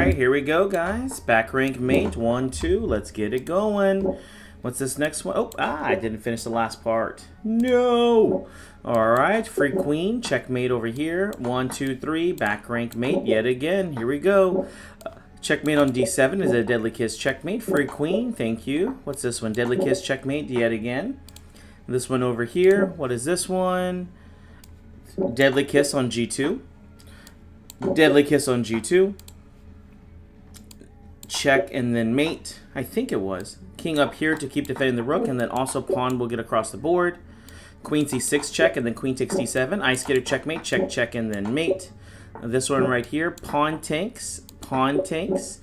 right, here we go, guys. Back rank mate, 1, 2. Let's get it going. What's this next one? Oh, I didn't finish the last part. No. All right, free queen, checkmate over here. 1, 2, 3, back rank mate yet again. Here we go. Checkmate on D7 is a deadly kiss checkmate. Free queen, thank you. What's this one? Deadly kiss checkmate yet again. This one over here. What is this one? Deadly kiss on G2. Deadly kiss on G2. Check and then mate. I think it was. King up here to keep defending the rook, and then also pawn will get across the board. Queen C6 check, and then queen takes D7. Ice skater checkmate, check, check, and then mate. This one right here, pawn takes, pawn takes.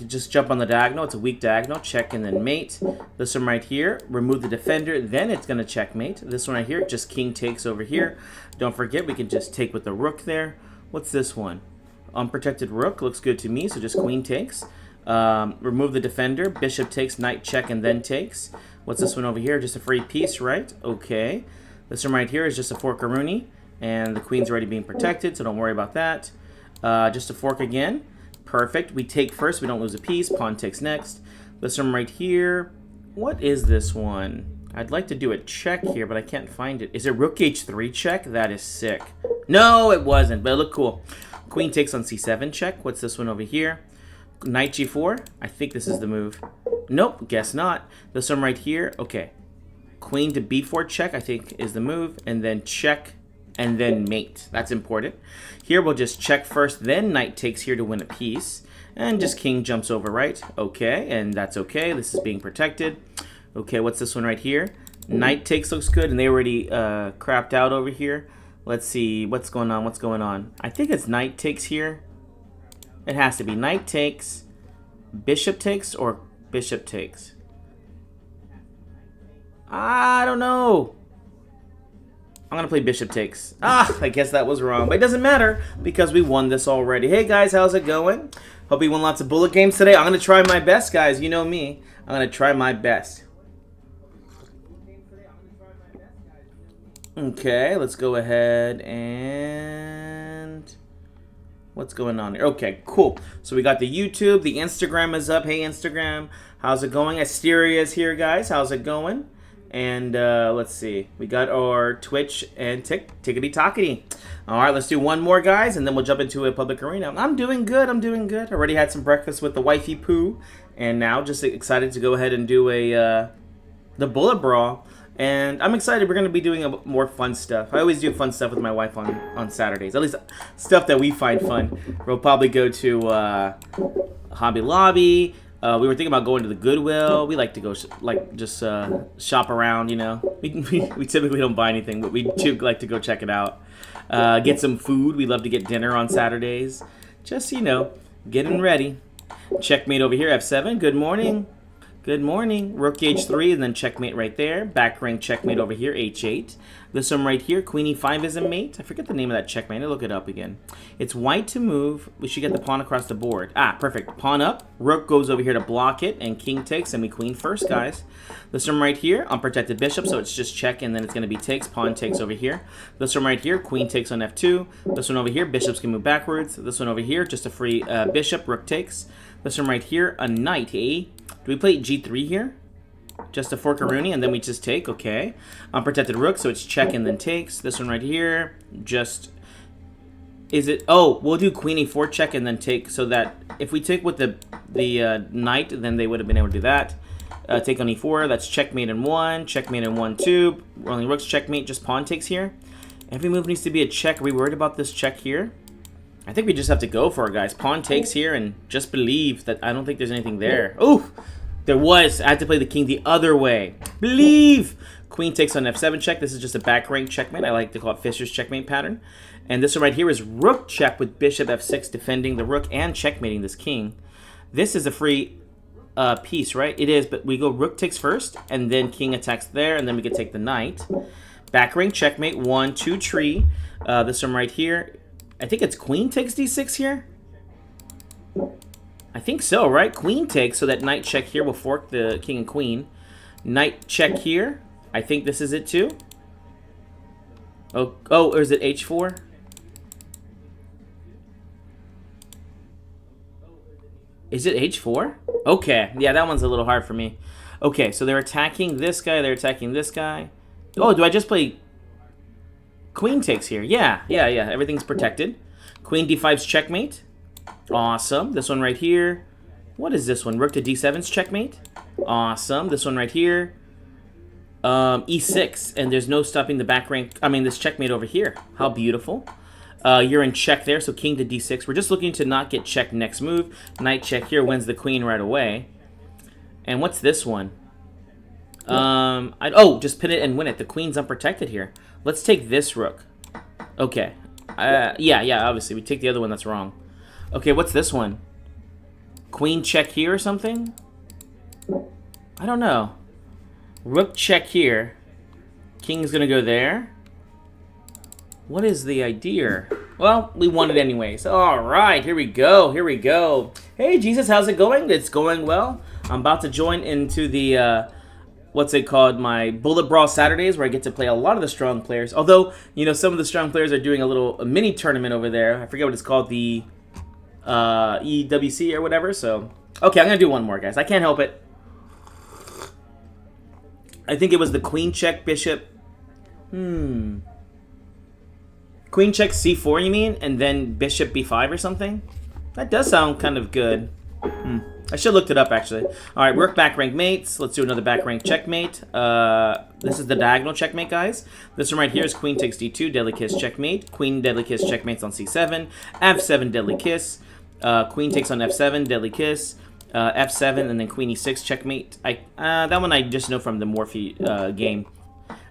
Just jump on the diagonal. It's a weak diagonal. Check and then mate. This one right here, remove the defender. Then it's going to checkmate. This one right here, just king takes over here. Don't forget, we can just take with the rook there. What's this one? Unprotected rook. Looks good to me, so just queen takes. Remove the defender. Bishop takes, knight check, and then takes. What's this one over here? Just a free piece, right? Okay. This one right here is just a fork-a-rooney. And the queen's already being protected, so don't worry about that. Just a fork again. Perfect. We take first. We don't lose a piece. Pawn takes next. This one right here. What is this one? I'd like to do a check here, but I can't find it. Is it rook h3 check? That is sick. No, it wasn't, but it looked cool. Queen takes on c7 check. What's this one over here? Knight g4. I think this is the move. Nope, guess not. This one right here. Okay. Queen to b4 check, I think, is the move. And then check, and then mate. That's important. Here we'll just check first, then knight takes here to win a piece. And just king jumps over, right? Okay, and that's okay. This is being protected. Okay, what's this one right here? Knight takes looks good, and they already crapped out over here. Let's see, what's going on, what's going on? I think it's knight takes here. It has to be knight takes, bishop takes, or bishop takes. I don't know. I'm going to play bishop takes. I guess that was wrong, but it doesn't matter because we won this already. Hey guys, how's it going? Hope you won lots of bullet games today. I'm going to try my best, guys. You know me. I'm going to try my best. Okay, let's go ahead and... What's going on here? Okay, cool. So we got the YouTube. The Instagram is up. Hey, Instagram. How's it going? Asteria is here, guys. How's it going? And let's see. We got our Twitch and Tickety-Tockety. All right, let's do one more, guys, and then we'll jump into a public arena. I'm doing good. I'm doing good. Already had some breakfast with the wifey poo. And now just excited to go ahead and do a the bullet brawl. And I'm excited. We're going to be doing more fun stuff. I always do fun stuff with my wife on Saturdays. At least stuff that we find fun. We'll probably go to Hobby Lobby. We were thinking about going to the Goodwill. We like to go just shop around, you know. We typically don't buy anything, but we do like to go check it out. Get some food. We love to get dinner on Saturdays. Just, you know, getting ready. Checkmate over here, F7. Good morning. Good morning. Rook h3 and then checkmate right there. Back rank checkmate over here, h8. This one right here, queen e5 is a mate. I forget the name of that checkmate. I'll look it up again. It's white to move. We should get the pawn across the board. Perfect. Pawn up. Rook goes over here to block it, and king takes, and we queen first, guys. This one right here, unprotected bishop, so it's just check, and then it's going to be takes. Pawn takes over here. This one right here, queen takes on f2. This one over here, bishops can move backwards. This one over here, just a free bishop. Rook takes. This one right here, a knight, eh? Do we play g3 here? Just a fork-a-rooney, and then we just take. Okay. Unprotected rook, so it's check and then takes. This one right here, just... Is it... Oh, we'll do queen e4 check and then take, so that if we take with the knight, then they would have been able to do that. Take on e4, that's checkmate in 1, checkmate in 1, 2. Rolling rooks, checkmate, just pawn takes here. Every move needs to be a check. Are we worried about this check here? I think we just have to go for it, guys. Pawn takes here and just believe that I don't think there's anything there. Ooh, there was. I had to play the king the other way. Believe. Queen takes on f7 check. This is just a back rank checkmate. I like to call it Fisher's checkmate pattern. And this one right here is rook check with bishop f6 defending the rook and checkmating this king. This is a free piece, right? It is, but we go rook takes first, and then king attacks there, and then we can take the knight. Back rank checkmate, 1, 2 tree. This one right here. I think it's queen takes d6 here. I think so, right? Queen takes, so that knight check here will fork the king and queen. Knight check here. I think this is it too. Oh, or is it h4? Is it H4? Okay, yeah, that one's a little hard for me. Okay, so they're attacking this guy, they're attacking this guy. Oh, do I just play... Queen takes here. Yeah, everything's protected. Queen D5's checkmate. Awesome. This one right here. What is this one? Rook to D7's checkmate. Awesome. This one right here. E6, and there's no stopping the back rank. I mean, this checkmate over here. How beautiful. You're in check there, so king to D6. We're just looking to not get checked next move. Knight check here wins the queen right away. And what's this one? Just pin it and win it. The queen's unprotected here. Let's take this rook. Okay. Yeah, obviously. We take the other one that's wrong. Okay, what's this one? Queen check here or something? I don't know. Rook check here. King's gonna go there. What is the idea? Well, we won it anyways. Alright, here we go. Here we go. Hey, Jesus, how's it going? It's going well. I'm about to join into the... what's it called, my Bullet Brawl Saturdays, where I get to play a lot of the strong players. Although, you know, some of the strong players are doing a mini tournament over there. I forget what it's called, the EWC or whatever. So, okay, I'm going to do one more, guys. I can't help it. I think it was the queen check bishop. Queen check c4, you mean? And then bishop b5 or something? That does sound kind of good. I should have looked it up, actually. All right, rook back rank mates. Let's do another back rank checkmate. This is the diagonal checkmate, guys. This one right here is queen takes d2, deadly kiss checkmate. Queen deadly kiss checkmates on c7. f7 deadly kiss. Queen takes on f7, deadly kiss. F7, and then queen e6 checkmate. That one I just know from the Morphe game.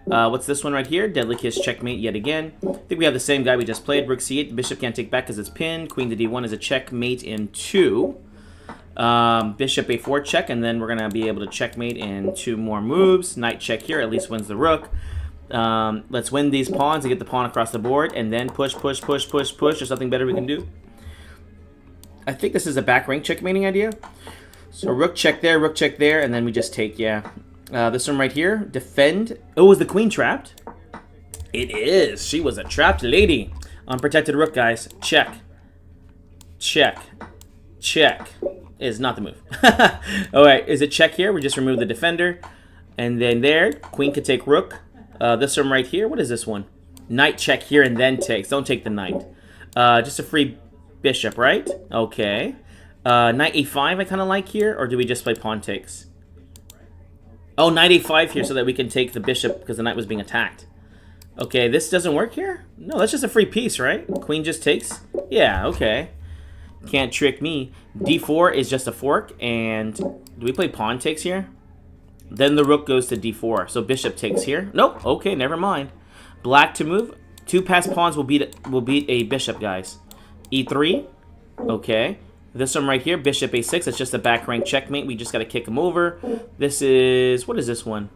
What's this one right here? Deadly kiss checkmate yet again. I think we have the same guy we just played. Rook c8. The bishop can't take back because it's pinned. Queen to d1 is a checkmate in 2. Bishop a4 check, and then we're going to be able to checkmate in 2 more moves. Knight check here, at least wins the rook. Let's win these pawns and get the pawn across the board, and then push. There's nothing better we can do. I think this is a back rank checkmating idea. So rook check there, and then we just take, yeah. This one right here, defend. Oh, is the queen trapped? It is. She was a trapped lady. Unprotected rook, guys. Check. Is not the move. Alright, is it check here? We just remove the defender. And then there, queen could take rook. This one right here, what is this one? Knight check here and then takes. Don't take the knight. Just a free bishop, right? Okay. Knight a5 I kind of like here, or do we just play pawn takes? Oh, knight a5 here so that we can take the bishop because the knight was being attacked. Okay, this doesn't work here? No, that's just a free piece, right? Queen just takes? Yeah, okay. Can't trick me. D4 is just a fork, and do we play pawn takes here? Then the rook goes to D4, so bishop takes here. Nope. Okay, never mind. Black to move. 2 passed pawns will beat a bishop, guys. E3. Okay. This one right here, bishop a6. It's just a back rank checkmate. We just got to kick him over. This is... what is this one?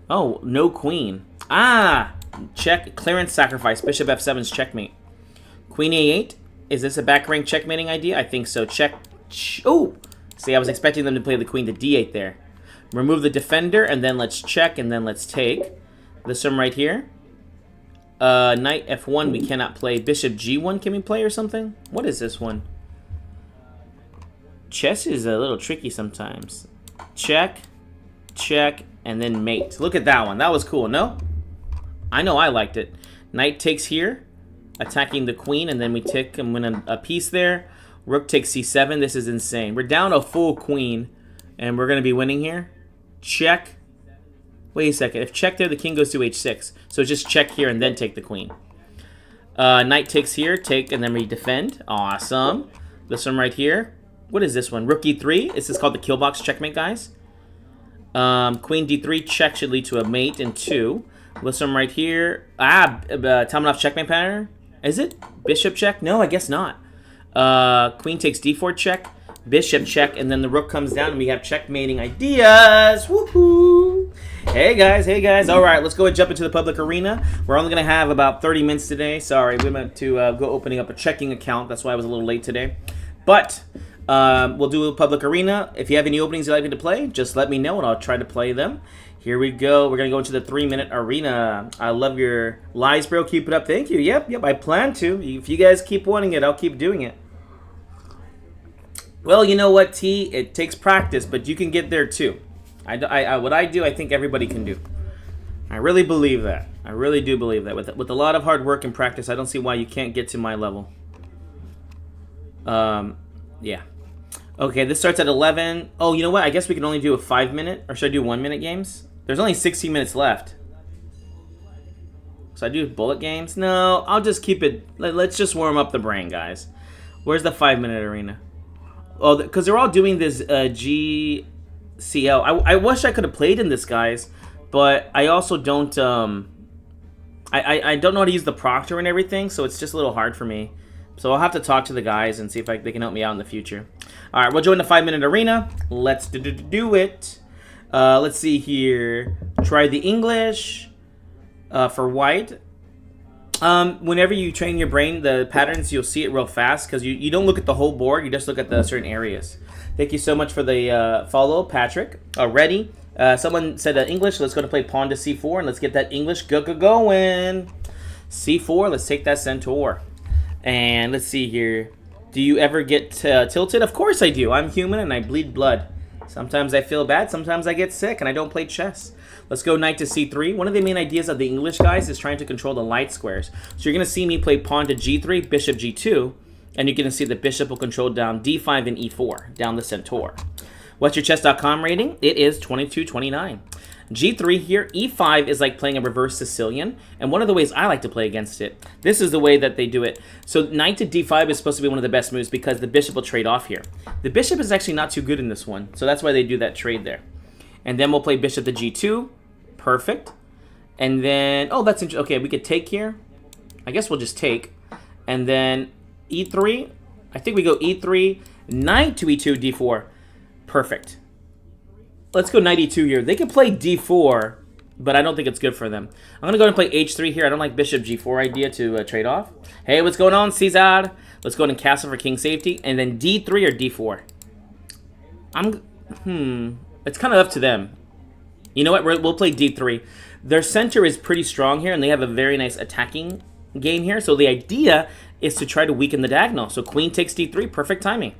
Oh, no queen. Ah! Check. Clearance sacrifice. Bishop f7's checkmate. Queen a8. Is this a back rank checkmating idea? I think so. Check. Oh! See, I was expecting them to play the queen to d8 there. Remove the defender, and then let's check, and then let's take. This one right here. Knight f1, we cannot play. Bishop g1, can we play or something? What is this one? Chess is a little tricky sometimes. Check, and then mate. Look at that one. That was cool, no? I know I liked it. Knight takes here. Attacking the queen, and then we take and win a piece there. Rook takes c7. This is insane. We're down a full queen, and we're going to be winning here. Check. Wait a second. If check there, the king goes to h6. So just check here and then take the queen. Knight takes here. Take, and then we defend. Awesome. This one right here. What is this one? Rook e3. This is called the kill box checkmate, guys. Queen d3. Check should lead to a mate in 2. This one right here. Tamanov checkmate pattern. Is it? Bishop check? No, I guess not. Queen takes d4 check. Bishop check. And then the rook comes down and we have checkmating ideas. Woohoo! Hey guys. Alright, let's go and jump into the public arena. We're only going to have about 30 minutes today. Sorry, we meant to go opening up a checking account. That's why I was a little late today. But we'll do a public arena. If you have any openings you'd like me to play, just let me know and I'll try to play them. Here we go. We're going to go into the 3-minute arena. I love your lies, bro. Keep it up. Thank you. Yep. I plan to. If you guys keep wanting it, I'll keep doing it. Well, you know what, T? It takes practice, but you can get there too. What I do, I think everybody can do. I really believe that. I really do believe that. With a lot of hard work and practice, I don't see why you can't get to my level. Yeah. Okay, this starts at 11. Oh, you know what? I guess we can only do a 5-minute, or should I do 1-minute games? There's only 16 minutes left. So I do bullet games? No, I'll just keep it. Let's just warm up the brain, guys. Where's the 5-minute arena? Oh, because they're all doing this GCL. I wish I could have played in this, guys, but I also don't. I don't know how to use the proctor and everything, so it's just a little hard for me. So I'll have to talk to the guys and see if they can help me out in the future. All right, we'll join the 5-minute arena. Let's do it. Let's see here. Try the English for white. Whenever you train your brain, the patterns, you'll see it real fast because you don't look at the whole board. You just look at the certain areas. Thank you so much for the follow, Patrick. Ready? Someone said English. Let's go to play pawn to c4, and let's get that English going. c4, let's take that centaur. And let's see here. Do you ever get tilted? Of course I do. I'm human and I bleed blood. Sometimes I feel bad. Sometimes I get sick and I don't play chess. Let's go knight to c3. One of the main ideas of the English guys is trying to control the light squares. So you're going to see me play pawn to g3, bishop g2. And you're going to see the bishop will control down d5 and e4, down the centaur. What's your chess.com rating? It is 2229. G3 here, E5 is like playing a reverse Sicilian, and one of the ways I like to play against it, this is the way that they do it. So knight to D5 is supposed to be one of the best moves because the bishop will trade off here. The bishop is actually not too good in this one, so that's why they do that trade there. And then we'll play bishop to G2, perfect. And then, oh, that's interesting. Okay, we could take here. I guess we'll just take. And then E3, I think we go E3, knight to E2, D4, perfect. Let's go knight e2 here. They can play d4, but I don't think it's good for them. I'm going to go and play h3 here. I don't like bishop g4 idea to trade off. Hey, what's going on, Cesar? Let's go ahead and castle for king safety. And then d3 or d4? It's kind of up to them. You know what? We'll play d3. Their center is pretty strong here, and they have a very nice attacking game here. So the idea is to try to weaken the diagonal. So queen takes d3. Perfect timing.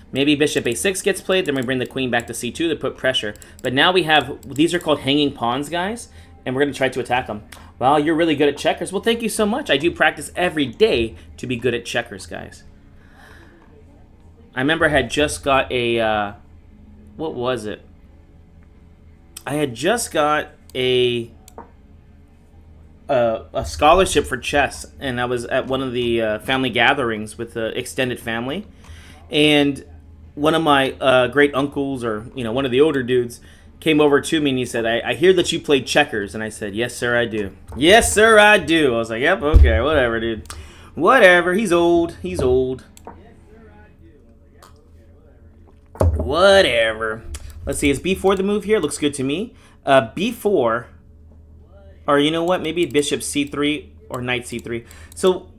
Maybe bishop a6 gets played, then we bring the queen back to c2 to put pressure. But now we have, these are called hanging pawns, guys, and we're going to try to attack them. Well, you're really good at checkers. Well, thank you so much. I do practice every day to be good at checkers, guys. I remember I had just got a, what was it? I had just got a scholarship for chess, and I was at one of the family gatherings with the extended family, and one of my great uncles, or one of the older dudes, came over to me and he said, I hear that you play checkers. And I said, yes, sir, I do. Yes, sir, I do. I was like, yep, okay, whatever, dude. Whatever, he's old. He's old. Whatever. Let's see, is b4 the move here? Looks good to me. b4, or you know what? Maybe bishop c3 or knight c3. So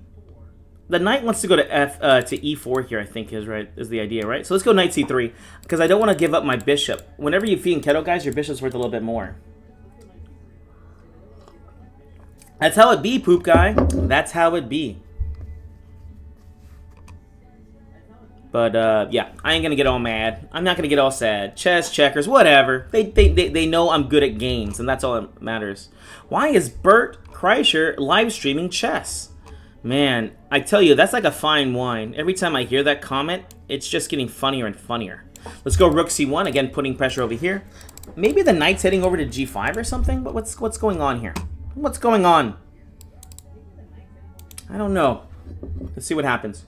the knight wants to go to to e4 here, I think is the idea, right? So let's go knight c3, because I don't want to give up my bishop. Whenever you feed in keto, guys, your bishop's worth a little bit more. That's how it be, poop guy. That's how it be. But yeah, I ain't gonna get all mad. I'm not gonna get all sad. Chess, checkers, whatever. They know I'm good at games, and that's all that matters. Why is Bert Kreischer live streaming chess? Man, I tell you, that's like a fine wine. Every time I hear that comment, it's just getting funnier and funnier. Let's go rook c1, again putting pressure over here. Maybe the knight's heading over to g5 or something, but what's going on here? What's going on? I don't know. Let's see what happens.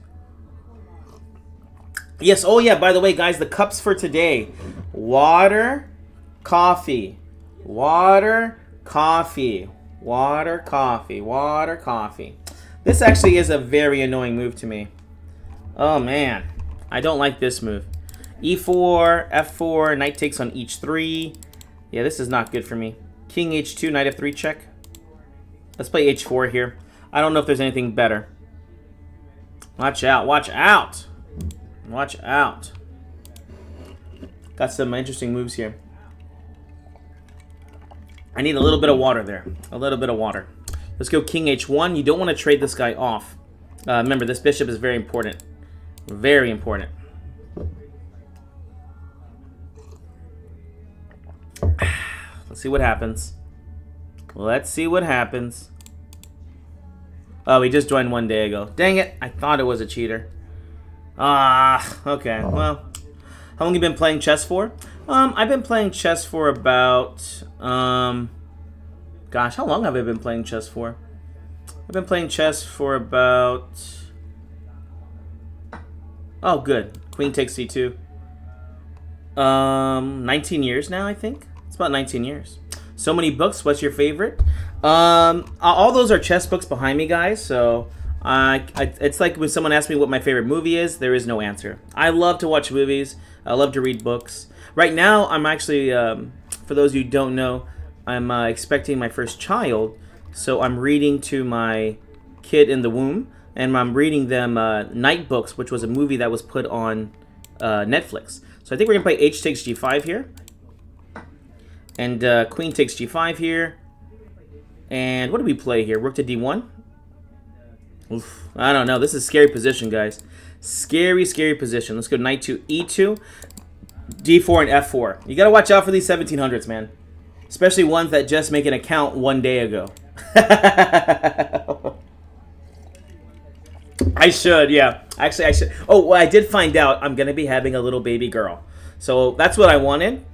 Yes, oh yeah, by the way, guys, the cups for today. Water, coffee. Water, coffee. Water, coffee. Water, coffee. This actually is a very annoying move to me. Oh, man. I don't like this move. e4, f4, knight takes on h3. Yeah, this is not good for me. King h2, knight f3 check. Let's play h4 here. I don't know if there's anything better. Watch out. Watch out. Watch out. Got some interesting moves here. I need a little bit of water there. A little bit of water. Let's go king h1. You don't want to trade this guy off. Remember, this bishop is very important. Very important. Let's see what happens. Let's see what happens. Oh, he just joined 1 day ago. Dang it. I thought it was a cheater. Okay. Well, how long have you been playing chess for? I've been playing chess for about... Gosh, how long have I been playing chess for? I've been playing chess for about... Oh, good. Queen takes c2. 19 years now, I think. It's about 19 years. So many books. What's your favorite? All those are chess books behind me, guys. So it's like when someone asks me what my favorite movie is, there is no answer. I love to watch movies. I love to read books. Right now, I'm actually, for those of you who don't know, I'm expecting my first child. So I'm reading to my kid in the womb, and I'm reading them Night Books, which was a movie that was put on Netflix. So I think we're going to play h takes g5 here. And queen takes g5 here. And what do we play here? Rook to d1? Oof, I don't know. This is a scary position, guys. Scary, scary position. Let's go knight to e2, d4, and f4. You got to watch out for these 1700s, man. Especially ones that just make an account 1 day ago. I should, yeah. Actually, I should. Oh, well, I did find out I'm going to be having a little baby girl. So that's what I wanted.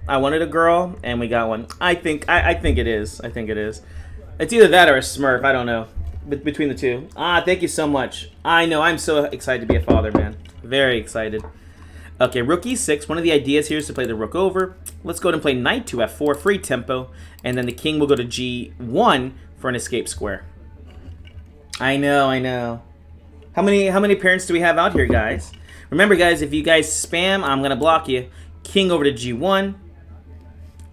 I wanted a girl, and we got one. I think it is. I think it is. It's either that or a Smurf. I don't know. Between the two. Thank you so much. I know. I'm so excited to be a father, man. Very excited. Okay, rook e6. One of the ideas here is to play the rook over. Let's go ahead and play knight to f4, free tempo. And then the king will go to g1 for an escape square. I know, I know. How many parents do we have out here, guys? Remember, guys, if you guys spam, I'm going to block you. King over to g1.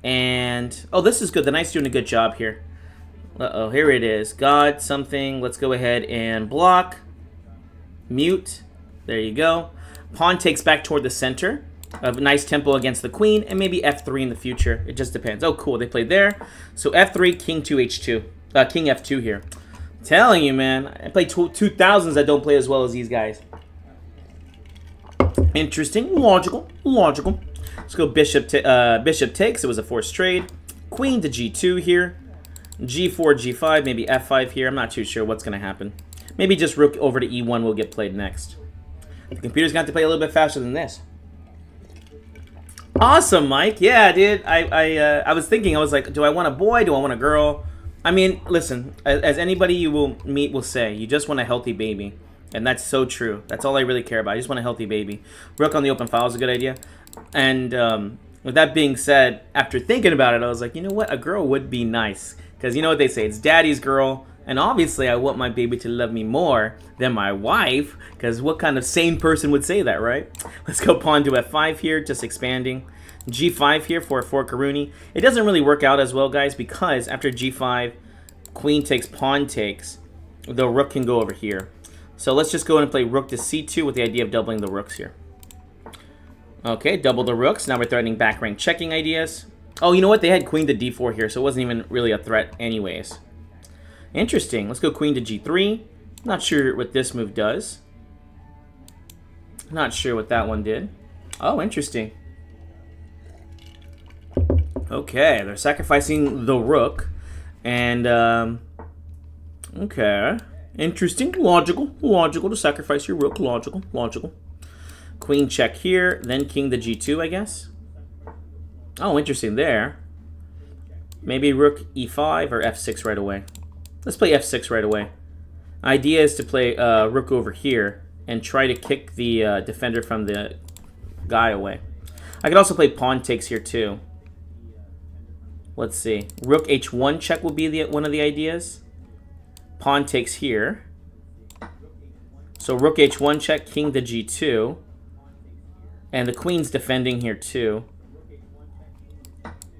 And, oh, this is good. The knight's doing a good job here. Uh-oh, here it is. God something. Let's go ahead and block. Mute. There you go. Pawn takes back toward the center. A nice tempo against the queen. And maybe f3 in the future. It just depends. Oh, cool. They played there. So f3, king to h2. King f2 here. I'm telling you, man. I play 2000s that don't play as well as these guys. Interesting. Logical. Logical. Let's go bishop takes. It was a forced trade. Queen to g2 here. g4, g5, maybe f5 here. I'm not too sure what's going to happen. Maybe just rook over to e1 will get played next. The computer's going to have to play a little bit faster than this. Awesome, Mike. Yeah, dude. I was thinking, I was like, do I want a boy? Do I want a girl? I mean, listen, as anybody you will meet will say, you just want a healthy baby. And that's so true. That's all I really care about. I just want a healthy baby. Rook on the open file is a good idea. And with that being said, after thinking about it, I was like, you know what? A girl would be nice. Because you know what they say, it's daddy's girl. And obviously, I want my baby to love me more than my wife. Because what kind of sane person would say that, right? Let's go pawn to f5 here, just expanding. g5 here for a forkaroonie. It doesn't really work out as well, guys, because after g5, queen takes, pawn takes, the rook can go over here. So let's just go in and play rook to c2 with the idea of doubling the rooks here. Okay, double the rooks. Now we're threatening back rank checking ideas. Oh, you know what? They had queen to d4 here, so it wasn't even really a threat anyways. Interesting. Let's go queen to g3. Not sure what this move does. Not sure what that one did. Oh, interesting. Okay, they're sacrificing the rook. And, okay. Interesting. Logical. Logical to sacrifice your rook. Logical. Logical. Queen check here, then king to g2, I guess. Oh, interesting there. Maybe rook e5 or f6 right away. Let's play f6 right away. Idea is to play rook over here and try to kick the defender from the guy away. I could also play pawn takes here too. Let's see. Rook h1 check will be one of the ideas. Pawn takes here. So rook h1 check, king to g2. And the queen's defending here too.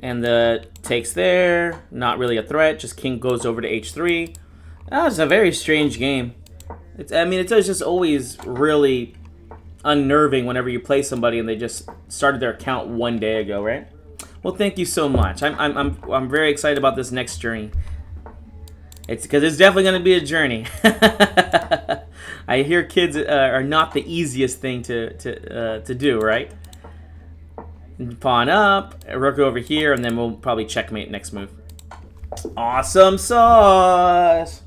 And the takes there. Not really a threat. Just king goes over to h3. That was a very strange game. It's just always really unnerving whenever you play somebody and they just started their account 1 day ago, right? Well, thank you so much. I'm very excited about this next journey. It's because it's definitely going to be a journey. I hear kids are not the easiest thing to do, right? Pawn up, rook over here, and then we'll probably checkmate next move. Awesome sauce!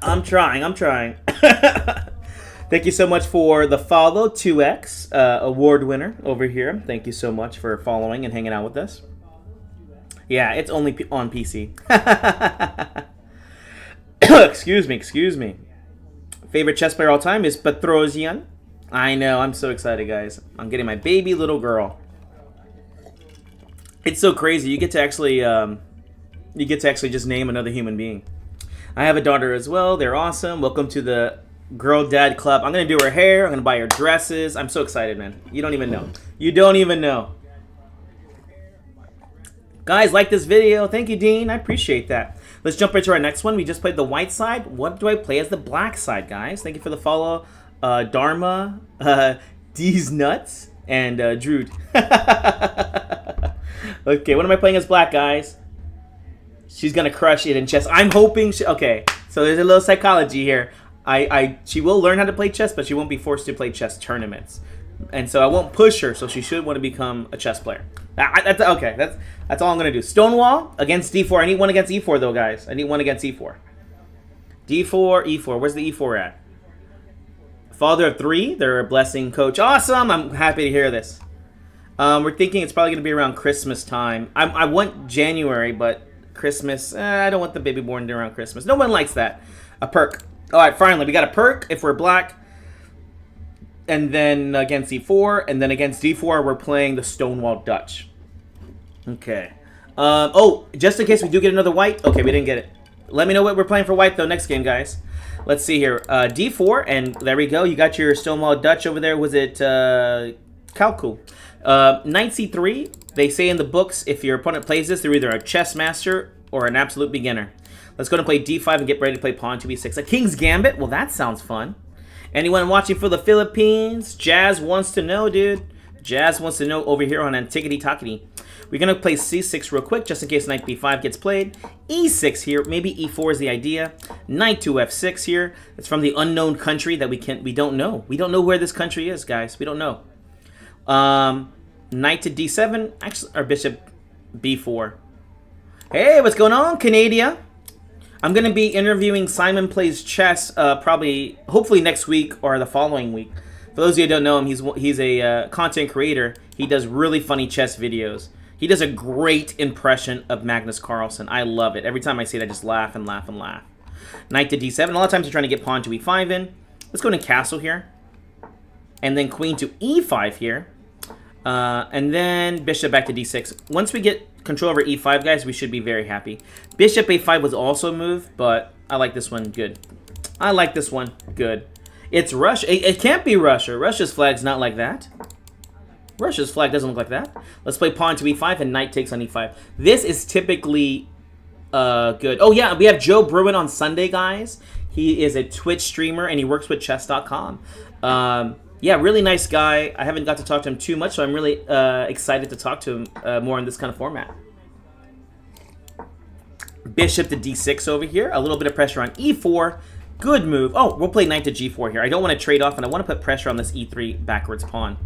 I'm trying. Thank you so much for the follow, 2X, award winner over here. Thank you so much for following and hanging out with us. Yeah, it's only on PC. Excuse me. Favorite chess player all time is Petrosian. I know, I'm so excited, guys. I'm getting my baby little girl. It's so crazy. You get to actually just name another human being. I have a daughter as well. They're awesome. Welcome to the Girl Dad Club. I'm gonna do her hair. I'm gonna buy her dresses. I'm so excited, man. You don't even know. You don't even know. Guys, like this video. Thank you, Dean. I appreciate that. Let's jump right to our next one. We just played the white side. What do I play as the black side, guys? Thank you for the follow. Dharma, D's Nuts, and Drude. Okay, what am I playing as black, guys? She's gonna crush it in chess. I'm hoping okay, so there's a little psychology here. She will learn how to play chess, but she won't be forced to play chess tournaments. And so I won't push her, so she should want to become a chess player. That's all I'm going to do. Stonewall against d4. I need one against e4, though, guys. I need one against e4. d4, e4. Where's the e4 at? Father of 3. They're a blessing coach. Awesome! I'm happy to hear this. We're thinking it's probably going to be around Christmas time. I want January, but Christmas, I don't want the baby born around Christmas. No one likes that. A perk. All right, finally, we got a perk if we're black. And then against e4, and then against d4, we're playing the Stonewall Dutch. Okay. Oh, just in case we do get another white. Okay, we didn't get it. Let me know what we're playing for white, though, next game, guys. Let's see here. d4, and there we go. You got your Stonewall Dutch over there. Was it Calcu? Knight c3. They say in the books, if your opponent plays this, they're either a chess master or an absolute beginner. Let's go and play d5 and get ready to play pawn to b6. A King's Gambit? Well, that sounds fun. Anyone watching for the Philippines? Jazz wants to know, dude. Jazz wants to know over here on Antiquity Talkity. We're going to play c6 real quick, just in case knight b5 gets played. e6 here. Maybe e4 is the idea. Knight to f6 here. It's from the unknown country that we don't know. We don't know where this country is, guys. We don't know. Knight to d7. Actually, or bishop b4. Hey, what's going on, Canada? I'm going to be interviewing Simon Plays Chess hopefully next week or the following week. For those of you who don't know him, he's a content creator. He does really funny chess videos. He does a great impression of Magnus Carlsen. I love it. Every time I see it, I just laugh and laugh and laugh. Knight to d7. A lot of times you're trying to get pawn to e5 in. Let's go to castle here. And then queen to e5 here. And then bishop back to d6. Once we get control over e5, guys, we should be very happy. Bishop a5 was also moved, but I like this one good. I like this one good. It's Russia. It can't be Russia. Russia's flag's not like that. Russia's flag doesn't look like that. Let's play pawn to e5 and knight takes on e5. This is typically good. Oh, yeah, we have Joe Bruin on Sunday, guys. He is a Twitch streamer, and he works with chess.com. Yeah, really nice guy. I haven't got to talk to him too much, so I'm really excited to talk to him more in this kind of format. Bishop to d6 over here. A little bit of pressure on e4. Good move. Oh, we'll play knight to g4 here. I don't want to trade off, and I want to put pressure on this e3 backwards pawn.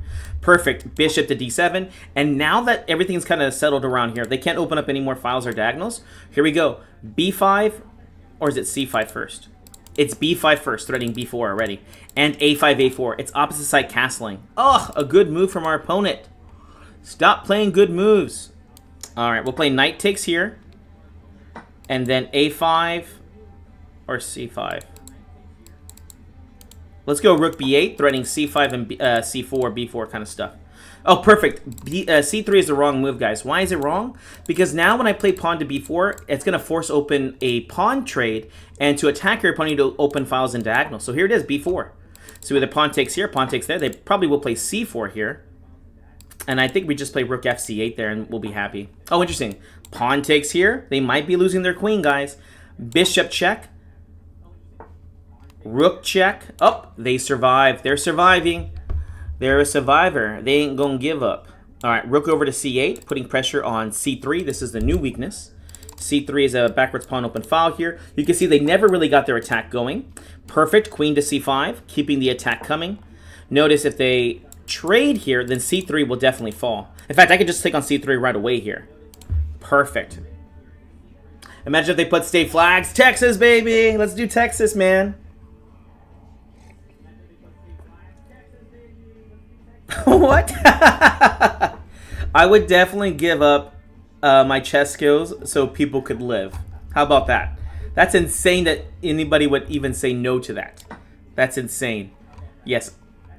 Perfect. Bishop to d7. And now that everything's kind of settled around here, they can't open up any more files or diagonals. Here we go. b5, or is it c5 first? It's b5 first, threatening b4 already. And a5, a4. It's opposite side castling. Oh, a good move from our opponent. Stop playing good moves. All right, we'll play knight takes here. And then a5 or c5. Let's go rook b8, threatening c5 and c4, b4 kind of stuff. Oh, perfect. c3 is the wrong move, guys. Why is it wrong? Because now when I play pawn to b4, it's going to force open a pawn trade. And to attack your opponent, you need to open files and diagonals. So here it is, b4. So either pawn takes here, pawn takes there. They probably will play c4 here. And I think we just play rook fc8 there and we'll be happy. Oh, interesting. Pawn takes here. They might be losing their queen, guys. Bishop check. Rook check. Oh, they survive. They're surviving. They're a survivor. They ain't gonna give up. All right, rook over to c8, putting pressure on c3. This is the new weakness. c3 is a backwards pawn open file here. You can see they never really got their attack going. Perfect. Queen to c5, keeping the attack coming. Notice if they trade here, then c3 will definitely fall. In fact, I could just take on c3 right away here. Perfect. Imagine if they put state flags. Texas, baby! Let's do Texas, man. What? I would definitely give up my chess skills so people could live. How about that? That's insane that anybody would even say no to that. That's insane. Yes,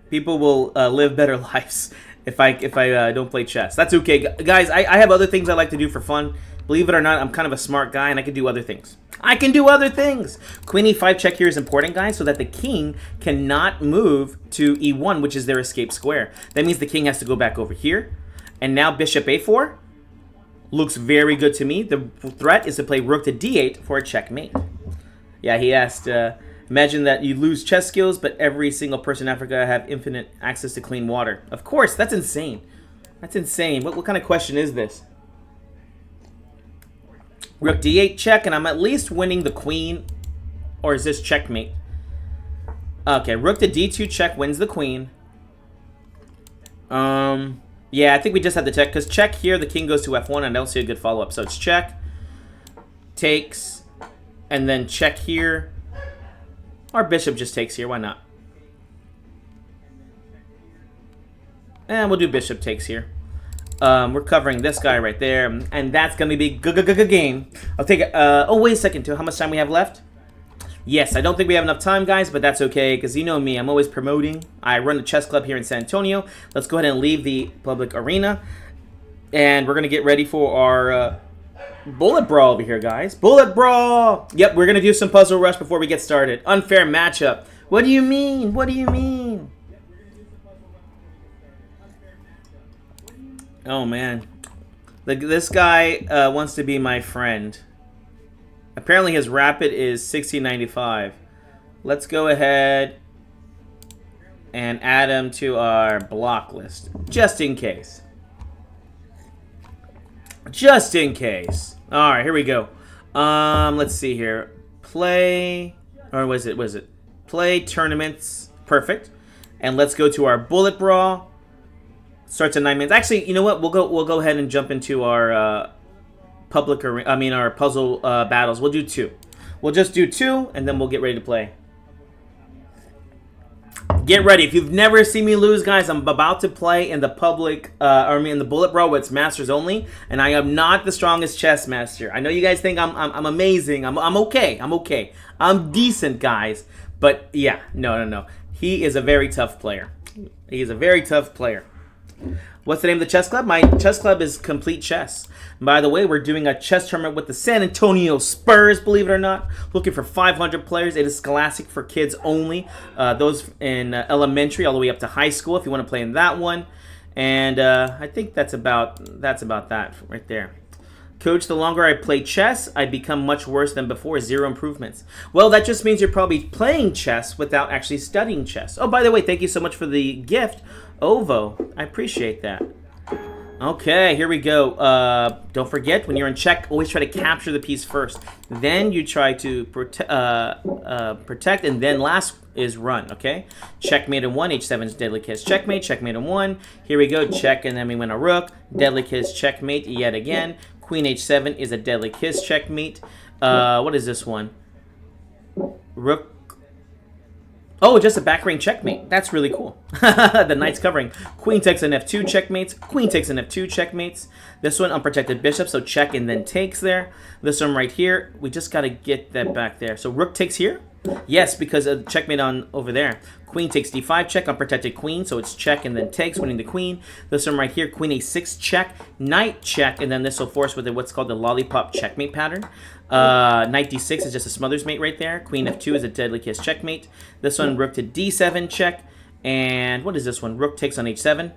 people will live better lives if I don't play chess. That's okay, guys. I have other things I like to do for fun. Believe it or not, I'm kind of a smart guy and I can do other things. I can do other things. Queen e5 check here is important, guys, so that the king cannot move to e1, which is their escape square. That means the king has to go back over here. And now bishop a4 looks very good to me. The threat is to play rook to d8 for a checkmate. Yeah, he asked, imagine that you lose chess skills, but every single person in Africa have infinite access to clean water. Of course, that's insane. That's insane. What kind of question is this? Rook d8 check, and I'm at least winning the queen. Or is this checkmate? Okay, rook to d2 check wins the queen. Yeah, I think we just had the check, because check here, the king goes to f1, and I don't see a good follow-up. So it's check, takes, and then check here. Our bishop just takes here, why not? And we'll do bishop takes here. We're covering this guy right there, and that's going to be game. I'll take it. Oh, wait a second, too. How much time we have left? Yes, I don't think we have enough time, guys, but that's okay, because you know me. I'm always promoting. I run a chess club here in San Antonio. Let's go ahead and leave the public arena, and we're going to get ready for our bullet brawl over here, guys. Bullet brawl! Yep, we're going to do some puzzle rush before we get started. Unfair matchup. What do you mean? What do you mean? Oh, man. This guy wants to be my friend. Apparently his rapid is 1695. Let's go ahead and add him to our block list. Just in case. Just in case. Alright, here we go. Let's see here. Play, or was it? Play tournaments. Perfect. And let's go to our bullet brawl. Starts at 9 minutes. Actually, you know what? We'll go ahead and jump into our our puzzle battles. We'll do 2. We'll just do 2, and then we'll get ready to play. Get ready. If you've never seen me lose, guys, I'm about to play in the public, in the bullet brawl, where it's masters only, and I am not the strongest chess master. I know you guys think I'm amazing. I'm okay. I'm okay. I'm decent, guys. But yeah, no. He is a very tough player. He is a very tough player. What's the name of the chess club? My chess club is Complete Chess. By the way, we're doing a chess tournament with the San Antonio Spurs, believe it or not. Looking for 500 players. It is scholastic for kids only. Those in elementary all the way up to high school, if you want to play in that one. And I think that's about that right there. Coach, the longer I play chess, I become much worse than before. 0 improvements. Well, that just means you're probably playing chess without actually studying chess. Oh, by the way, thank you so much for the gift, Ovo. I appreciate that. Okay, here we go. Don't forget, when you're in check, always try to capture the piece first. Then you try to protect, and then last is run, okay? Checkmate in 1, h7 is deadly kiss. Checkmate, checkmate in 1. Here we go, check, and then we win a rook. Deadly kiss, checkmate yet again. Queen h7 is a deadly kiss, checkmate. What is this one? Rook. Oh, just a back ring checkmate. That's really cool. The knight's covering. Queen takes an f2 checkmates. Queen takes an f2 checkmates. This one, unprotected bishop, so check and then takes there. This one right here, we just got to get that back there. So rook takes here? Yes, because of checkmate on over there. Queen takes d5 check, unprotected queen, so it's check and then takes, winning the queen. This one right here, queen a6 check, knight check, and then this will force with what's called the lollipop checkmate pattern. Knight d6 is just a smothers mate right there. Queen f2 is a deadly kiss checkmate. This one, rook to d7 check. And what is this one? Rook takes on h7.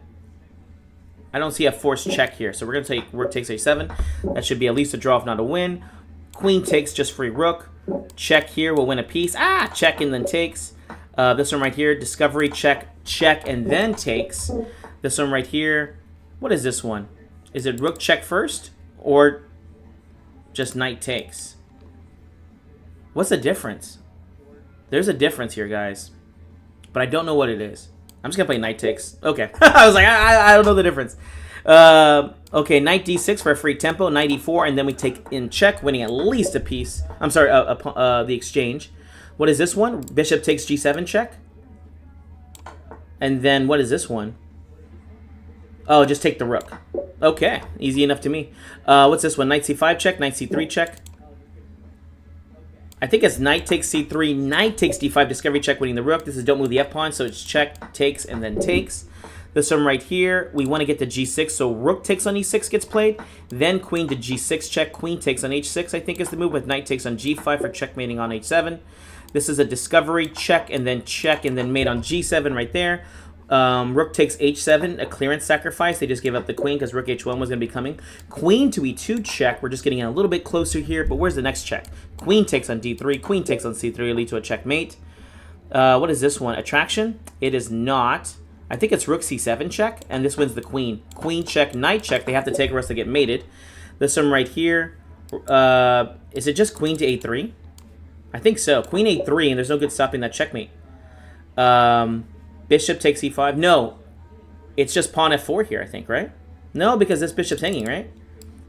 I don't see a forced check here, so we're going to take rook takes h7. That should be at least a draw, if not a win. Queen takes, just free rook. Check here, we'll win a piece. Check and then takes. This one right here, discovery, check, check, and then takes. This one right here, what is this one? Is it rook check first, or just knight takes? What's the difference? There's a difference here, guys, but I don't know what it is. I'm just gonna play knight takes. Okay. I was like, I don't know the difference. Okay, knight d6 for a free tempo, knight e4, and then we take in check, winning at least a piece. I'm sorry, the exchange. What is this one? Bishop takes g7 check. And then what is this one? Oh, just take the rook. Okay, easy enough to me. What's this one? Knight c5 check, knight c3 check. I think it's knight takes c3, knight takes d5, discovery check, winning the rook. This is don't move the f-pawn, so it's check, takes, and then takes. This one right here, we want to get to g6, so rook takes on e6 gets played. Then queen to g6 check, queen takes on h6, I think is the move, with knight takes on g5 for checkmating on h7. This is a discovery check, and then mate on g7 right there. Rook takes h7, a clearance sacrifice. They just gave up the queen because rook h1 was going to be coming. Queen to e2 check. We're just getting a little bit closer here, but where's the next check? Queen takes on d3, queen takes on c3, lead to a checkmate. What is this one? Attraction? It is not. I think it's rook c7 check, and this wins the queen. Queen check, knight check. They have to take or else they get mated. This one right here, is it just queen to a3? I think so. Queen a3, and there's no good stopping that checkmate. Bishop takes e5. No, it's just pawn f4 here, I think, right? No, because this bishop's hanging, right?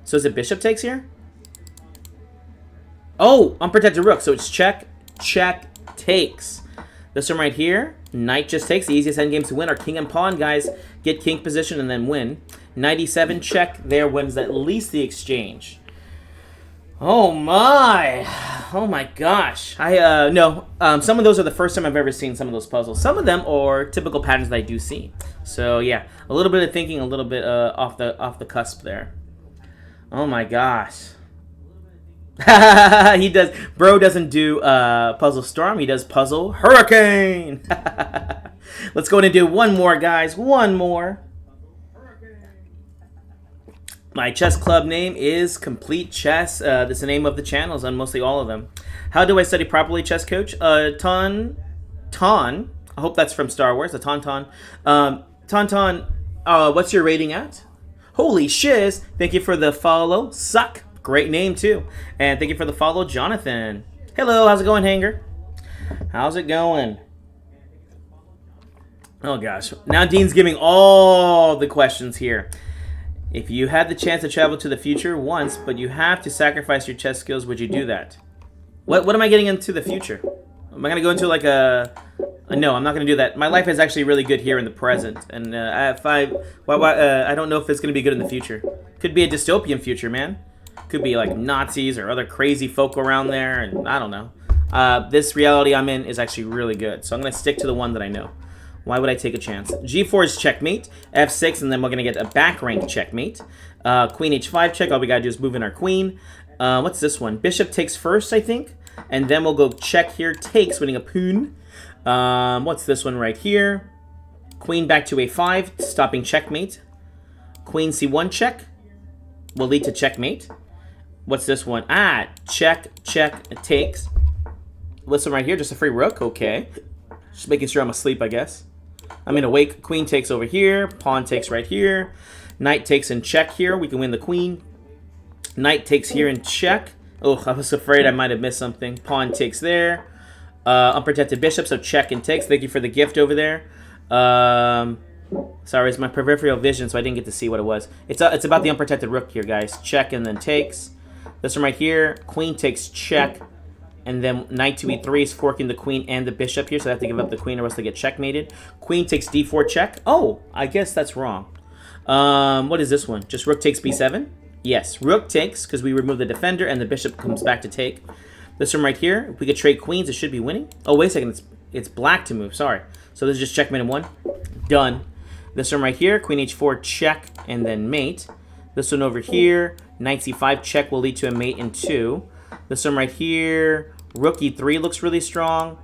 So is it bishop takes here? Oh, unprotected rook. So it's check, check, takes. This one right here, knight just takes. The easiest endgames to win are king and pawn, guys. Get king position and then win. Knight e7 check. There wins at least the exchange. Oh my gosh. Some of those are the first time I've ever seen some of those puzzles. Some of them are typical patterns that I do see. So yeah, a little bit of thinking, a little bit off the cusp there. Oh my gosh. He does. Bro doesn't do Puzzle Storm. He does Puzzle Hurricane. Let's go in and do one more, guys. One more. My chess club name is Complete Chess. That's the name of the channels on mostly all of them. How do I study properly, chess coach? Tauntaun. I hope that's from Star Wars. The Tauntaun. Tauntaun, what's your rating at? Holy shiz. Thank you for the follow. Suck. Great name, too. And thank you for the follow, Jonathan. Hello, how's it going, Hanger? How's it going? Oh, gosh. Now Dean's giving all the questions here. If you had the chance to travel to the future once, but you have to sacrifice your chess skills, would you do that? What am I getting into the future? Am I going to go into like a... No, I'm not going to do that. My life is actually really good here in the present. And I don't know if it's going to be good in the future. Could be a dystopian future, man. Could be like Nazis or other crazy folk around there. And I don't know. This reality I'm in is actually really good. So I'm going to stick to the one that I know. Why would I take a chance? G4 is checkmate. F6, and then we're going to get a back rank checkmate. Queen H5 check. All we got to do is move in our queen. What's this one? Bishop takes first, I think. And then we'll go check here. Takes, winning a pawn. What's this one right here? Queen back to A5, stopping checkmate. Queen C1 check. Will lead to checkmate. What's this one? Check, check, takes. What's this one right here? Just a free rook. Okay. Just making sure I'm asleep, I guess. I'm in awake. Queen takes over here. Pawn takes right here. Knight takes in check here. We can win the queen. Knight takes here in check. Oh, I was afraid I might have missed something. Pawn takes there. Unprotected bishop, so check and takes. Thank you for the gift over there. Sorry, it's my peripheral vision, so I didn't get to see what it was. It's about the unprotected rook here, guys. Check and then takes. This one right here. Queen takes check. And then knight to e3 is forking the queen and the bishop here, so they have to give up the queen or else they get checkmated. Queen takes d4 check. Oh, I guess that's wrong. What is this one? Just rook takes b7? Yes, rook takes because we remove the defender and the bishop comes back to take. This one right here, if we could trade queens, it should be winning. Oh, wait a second, it's black to move, sorry. So this is just checkmate in one. Done. This one right here, queen h4 check and then mate. This one over here, knight c5 check will lead to a mate in 2. This one right here, rook e3 looks really strong.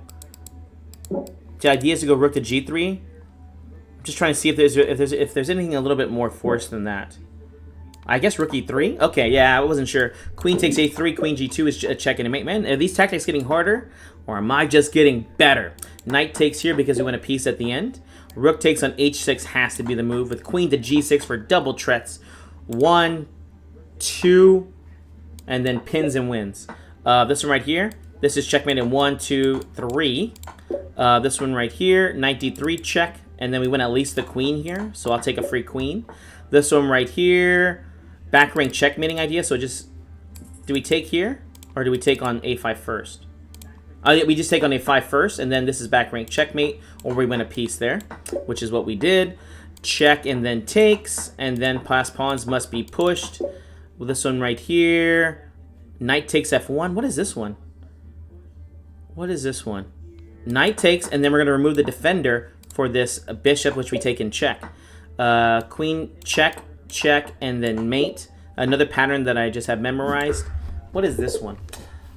The idea is to go rook to g3. I'm just trying to see if there's anything a little bit more forced than that. I guess rook e3. Okay, yeah, I wasn't sure. Queen takes a3, queen g2 is a check and a mate. Man, are these tactics getting harder, or am I just getting better? Knight takes here because we win a piece at the end. Rook takes on h6 has to be the move, with queen to g6 for double threats. 1, 2, and then pins and wins. This one right here, this is checkmate in 1, 2, 3. This one right here, knight d3 check, and then we win at least the queen here, so I'll take a free queen. This one right here, back rank checkmating idea, so just, do we take here, or do we take on a5 first? We just take on a5 first, and then this is back rank checkmate, or we win a piece there, which is what we did. Check and then takes, and then pass pawns must be pushed. With this one right here, knight takes f1. What is this one? What is this one? Knight takes, and then we're going to remove the defender for this bishop, which we take in check. Queen, check, check, and then mate. Another pattern that I just have memorized. What is this one?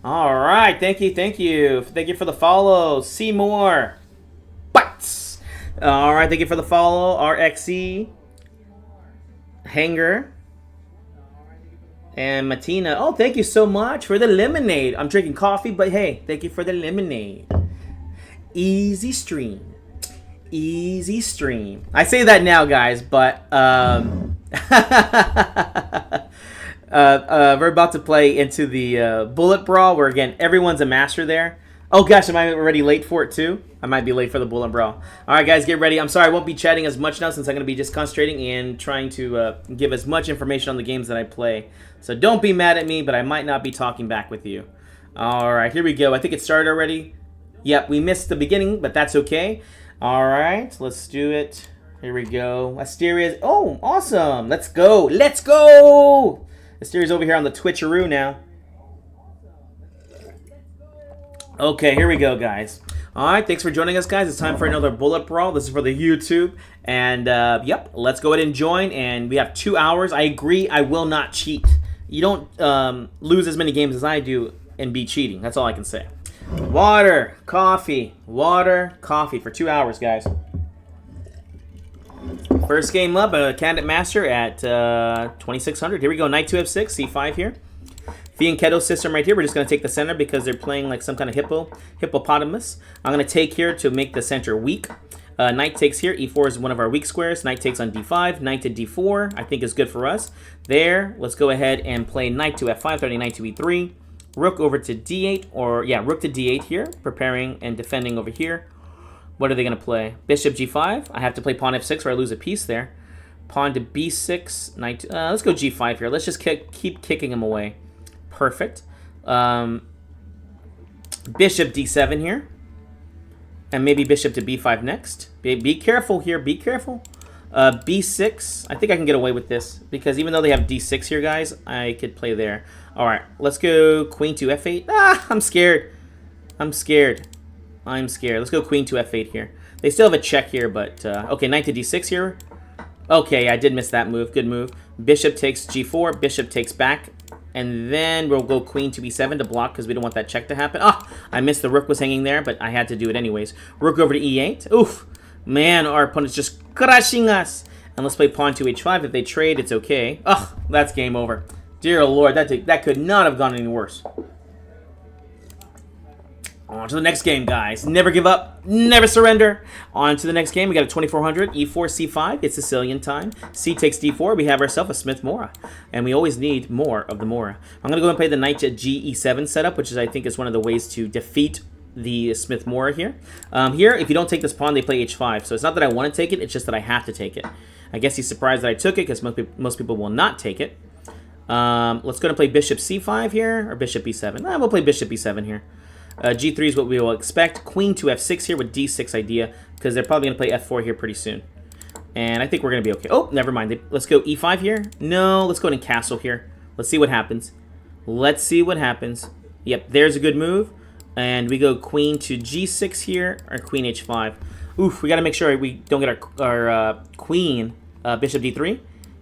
All right, thank you, thank you. Thank you for the follow. See more. Bites. All right, thank you for the follow. RXE. Hanger. And Matina. Oh, thank you so much for the lemonade. I'm drinking coffee, but hey, thank you for the lemonade. Easy stream. Easy stream. I say that now, guys, but we're about to play into the Bullet Brawl, where, again, everyone's a master there. Oh, gosh, am I already late for it, too? I might be late for the Bullet Brawl. All right, guys, get ready. I'm sorry I won't be chatting as much now since I'm going to be just concentrating and trying to give as much information on the games that I play. So don't be mad at me, but I might not be talking back with you. All right, here we go. I think it started already. Yep, we missed the beginning, but that's okay. All right, let's do it. Here we go. Asteria's. Oh, awesome. Let's go. Let's go. Asteria's over here on the Twitcheroo now. Okay, here we go, guys. All right, thanks for joining us, guys. It's time for another Bullet Brawl. This is for the YouTube. And, yep, let's go ahead and join. And we have 2 hours. I agree, I will not cheat. You don't lose as many games as I do and be cheating. That's all I can say. Water, coffee for 2 hours, guys. First game up, a Candidate Master at 2600. Here we go, Knight 2f6, c5 here. Fee and Keto system right here. We're just going to take the center because they're playing like some kind of hippopotamus. I'm going to take here to make the center weak. Knight takes here. E4 is one of our weak squares. Knight takes on d5. Knight to d4 I think is good for us. There, let's go ahead and play knight to f5, threatening knight to e3. Rook over to d8, or yeah, rook to d8 here, preparing and defending over here. What are they going to play? Bishop g5. I have to play pawn f6 or I lose a piece there. Pawn to b6. Knight to, let's go g5 here. Let's just keep kicking him away. Perfect. Bishop d7 here. And maybe bishop to b5 next. Be careful here. Be careful. b6. I think I can get away with this. Because even though they have d6 here, guys, I could play there. Alright, let's go queen to f8. Ah, I'm scared. I'm scared. Let's go queen to f8 here. They still have a check here, but... okay, knight to d6 here. Okay, I did miss that move. Good move. Bishop takes g4. Bishop takes back. And then we'll go queen to b7 to block because we don't want that check to happen. Ah, I missed the rook was hanging there, but I had to do it anyways. Rook over to e8. Oof. Man, our opponent's just crushing us. And let's play pawn to h5. If they trade, it's okay. Ugh, that's game over. Dear Lord, that could not have gone any worse. On to the next game, guys. Never give up. Never surrender. On to the next game. We got a 2400. E4, C5. It's Sicilian time. C takes D4. We have ourselves a Smith Mora. And we always need more of the Mora. I'm going to go and play the knight at G, E7 setup, which is, I think, is one of the ways to defeat the Smith Mora here. Here, if you don't take this pawn, they play H5. So it's not that I want to take it. It's just that I have to take it. I guess he's surprised that I took it because most people will not take it. Let's go and play bishop C5 here. Or bishop B7. We'll play bishop B7 here. G3 is what we will expect. Queen to f6 here with d6 idea, because they're probably going to play f4 here pretty soon. And I think we're going to be okay. Oh, never mind. Let's go e5 here. No, let's go ahead and castle here. Let's see what happens. Let's see what happens. Yep, there's a good move. And we go queen to g6 here, or queen h5. Oof, we got to make sure we don't get our queen, bishop d3.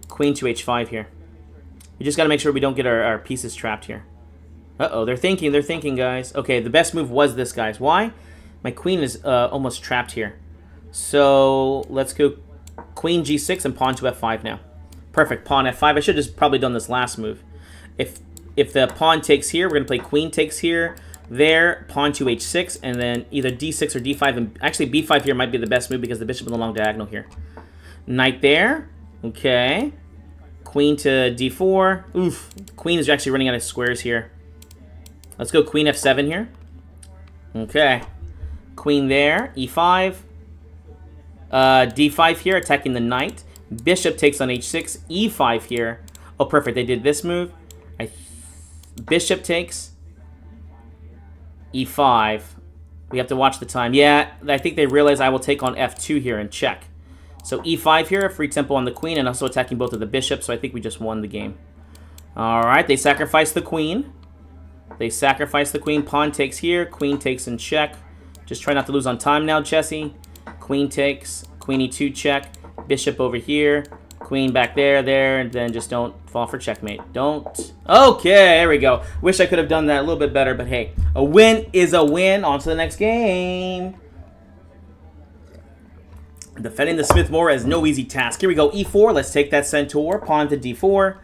Queen to h5 here. We just got to make sure we don't get our pieces trapped here. Uh-oh, they're thinking, guys. Okay, the best move was this, guys. Why? My queen is almost trapped here. So, let's go queen g6 and pawn to f5 now. Perfect, pawn f5. I should have just probably done this last move. If the pawn takes here, we're going to play queen takes here, there, pawn to h6, and then either d6 or d5. And actually, b5 here might be the best move because the bishop is along diagonal here. Knight there. Okay. Queen to d4. Oof. Queen is actually running out of squares here. Let's go queen f7 here. Okay. Queen there. e5. D5 here, attacking the knight. Bishop takes on H6. E5 here. Oh, perfect. They did this move. Bishop takes. E5. We have to watch the time. Yeah, I think they realize I will take on F2 here and check. So E5 here, free tempo on the queen, and also attacking both of the bishops, so I think we just won the game. Alright, they sacrifice the queen. They sacrifice the queen. Pawn takes here. Queen takes in check. Just try not to lose on time now, Jesse. Queen takes. Queen E2 check. Bishop over here. Queen back there, and then just don't fall for checkmate. Don't. Okay, there we go. Wish I could have done that a little bit better, but hey, a win is a win. On to the next game. Defending the Smith-Morra is no easy task. Here we go, E4. Let's take that centaur. Pawn to D4.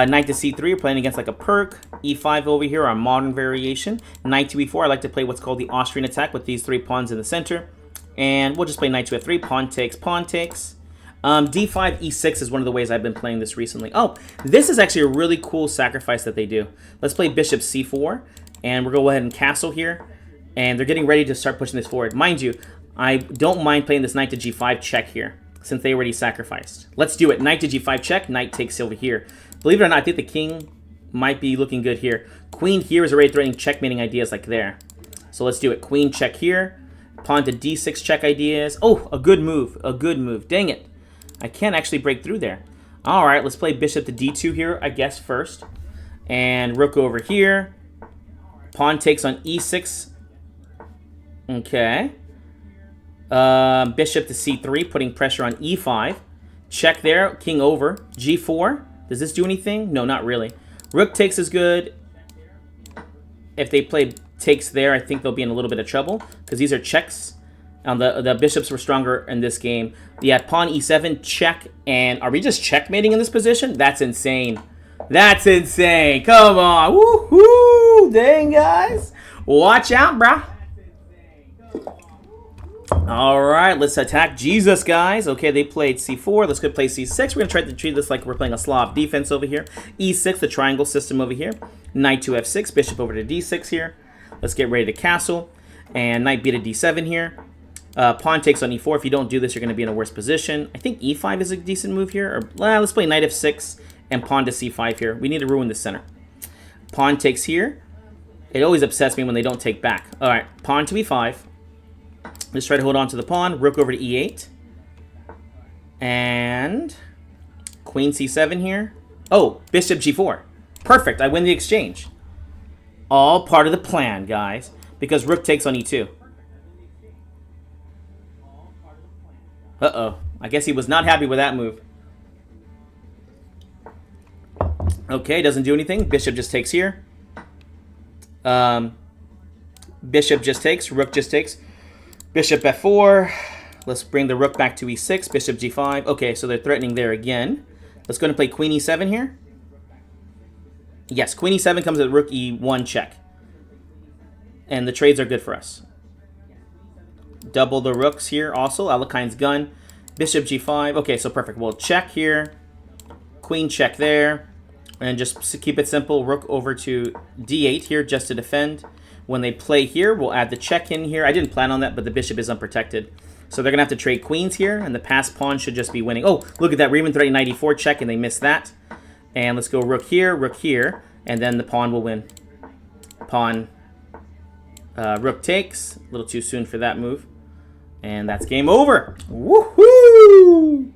Knight to C3. We're playing against like a perk. E5 over here, our modern variation. Knight to E4. I like to play what's called the Austrian attack with these 3 pawns in the center. And we'll just play knight to F3. Pawn takes, pawn takes. D5, E6 is one of the ways I've been playing this recently. Oh, this is actually a really cool sacrifice that they do. Let's play bishop C4. And we'll go ahead and castle here. And they're getting ready to start pushing this forward. Mind you, I don't mind playing this knight to G5 check here, since they already sacrificed. Let's do it. Knight to G5 check. Knight takes over here. Believe it or not, I think the king might be looking good here. Queen here is already threatening checkmating ideas like there. So let's do it. Queen check here. Pawn to D6 check ideas. Oh, a good move. A good move. Dang it. I can't actually break through there. All right, let's play bishop to D2 here, I guess, first. And rook over here. Pawn takes on E6. Okay. Bishop to C3, putting pressure on E5. Check there. King over. G4. Does this do anything? No, not really. Rook takes is good. If they play takes there, I think they'll be in a little bit of trouble, because these are checks. The bishops were stronger in this game. Yeah, pawn E7, check. And are we just checkmating in this position? That's insane. That's insane. Come on. Woohoo! Dang, guys. Watch out, brah. All right, let's attack Jesus, guys. Okay, they played C4. Let's go play C6. We're going to try to treat this like we're playing a Slav defense over here. E6, the triangle system over here. Knight to F6, bishop over to D6 here. Let's get ready to castle. And knight b to D7 here. Pawn takes on E4. If you don't do this, you're going to be in a worse position. I think E5 is a decent move here. Or, let's play knight F6 and pawn to C5 here. We need to ruin the center. Pawn takes here. It always upsets me when they don't take back. All right, pawn to E5. Let's try to hold on to the pawn. Rook over to E8. And queen C7 here. Oh, bishop G4. Perfect. I win the exchange. All part of the plan, guys. Because rook takes on E2. Uh-oh. I guess he was not happy with that move. Okay, doesn't do anything. Bishop just takes here. Bishop just takes. Rook just takes. Bishop F4. Let's bring the rook back to E6. Bishop G5. Okay, so they're threatening there again. Let's go and play queen E7 here. Yes, queen E7 comes with rook E1 check. And the trades are good for us. Double the rooks here also. Alekhine's gun. Bishop G5. Okay, so perfect. We'll check here. Queen check there. And just keep it simple. Rook over to D8 here just to defend. When they play here, we'll add the check in here. I didn't plan on that, but the bishop is unprotected. So they're going to have to trade queens here, and the passed pawn should just be winning. Oh, look at that. We're even threatening knight e4 check, and they missed that. And let's go rook here, and then the pawn will win. Pawn, rook takes. A little too soon for that move. And that's game over. Woohoo!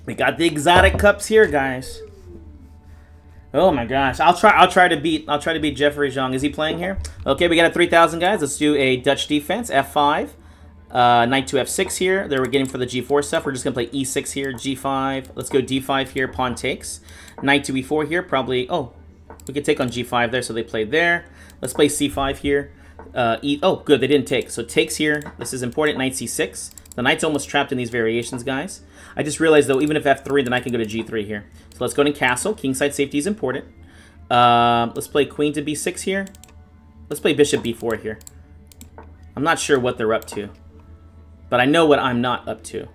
We got the exotic cups here, guys. Oh my gosh. I'll try to beat Jeffrey Zhang. Is he playing here? Okay, we got a 3,000 guys. Let's do a Dutch defense. F5. Knight to F6 here. They were getting for the G4 stuff. We're just gonna play E6 here. G5. Let's go D5 here. Pawn takes. Knight to E4 here. Probably. Oh, we could take on G5 there, so they played there. Let's play C5 here. Oh, good. They didn't take. So takes here. This is important. Knight C6. The knight's almost trapped in these variations, guys. I just realized, though, even if F3, then I can go to G3 here. So let's go to castle. Kingside safety is important. Let's play queen to B6 here. Let's play bishop B4 here. I'm not sure what they're up to. But I know what I'm not up to.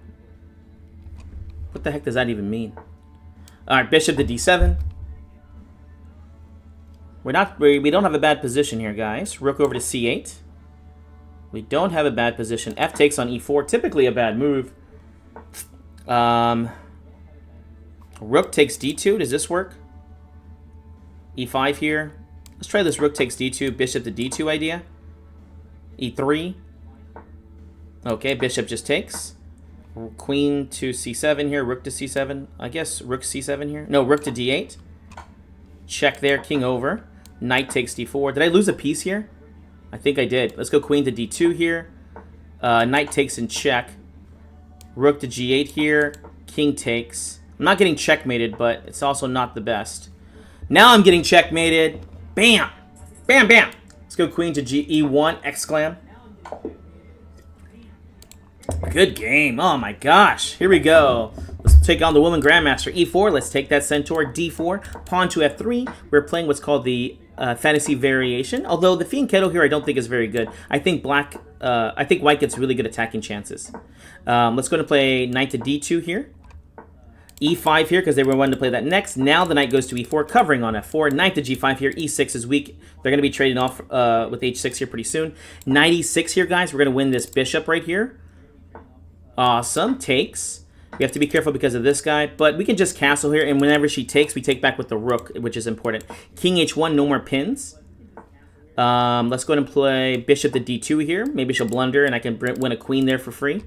What the heck does that even mean? All right, bishop to D7. We don't have a bad position here, guys. Rook over to C8. We don't have a bad position. F takes on e4. Typically a bad move. Rook takes d2. Does this work? e5 here. Let's try this rook takes d2, bishop to d2 idea. e3. Okay, bishop just takes. Queen to c7 here, rook to c7. I guess rook c7 here. No, rook to d8. Check there, king over. Knight takes d4. Did I lose a piece here? I think I did. Let's go queen to d2 here. Knight takes in check. Rook to g8 here. King takes. I'm not getting checkmated, but it's also not the best. Now I'm getting checkmated. Bam! Bam, bam! Let's go queen to e1, exclam. Good game. Oh my gosh. Here we go. Let's take on the woman grandmaster. e4. Let's take that centaur. d4. Pawn to f3. We're playing what's called the fantasy variation. Although the fianchetto here I don't think is very good. I think white gets really good attacking chances. Let's go to play knight to d2 here. e5 here because they were wanting to play that next. Now the knight goes to e4, covering on f4. Knight to g5 here. e6 is weak. They're going to be trading off with h6 here pretty soon. Knight e6 here, guys. We're going to win this bishop right here. Awesome. Takes. We have to be careful because of this guy, but we can just castle here, and whenever she takes, we take back with the rook, which is important. King h1, no more pins. Let's go ahead and play bishop to d2 here. Maybe she'll blunder, and I can win a queen there for free.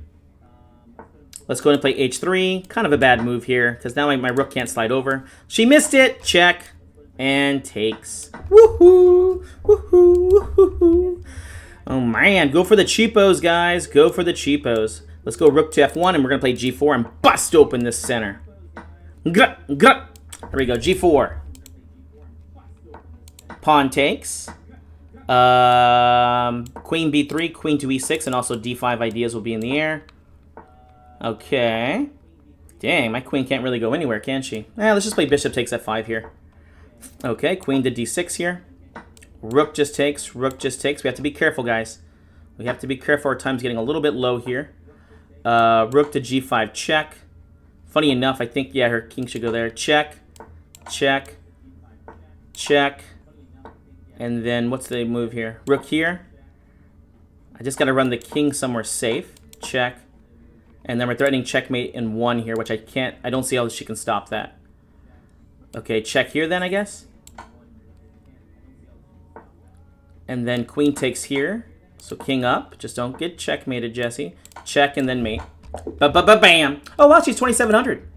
Let's go ahead and play h3. Kind of a bad move here, because now my rook can't slide over. She missed it. Check. And takes. Woohoo! Woohoo! Woohoo! Oh, man. Go for the cheapos, guys. Go for the cheapos. Let's go rook to f1, and we're going to play g4 and bust open this center. Here we go, g4. Pawn takes. Queen b3, queen to e6, and also d5 ideas will be in the air. Okay. Dang, my queen can't really go anywhere, can she? Let's just play bishop takes f5 here. Okay, queen to d6 here. Rook just takes, rook just takes. We have to be careful, guys. We have to be careful. Our time's getting a little bit low here. Rook to g5, check. Funny enough, I think, yeah, her king should go there. Check, check, check. And then what's the move here? Rook here. I just got to run the king somewhere safe. Check. And then we're threatening checkmate in 1 here, which I don't see how she can stop that. Okay, check here then, I guess. And then queen takes here. So king up. Just don't get checkmated, Jesse. Check and then mate. Bam! Oh, wow, she's 2,700.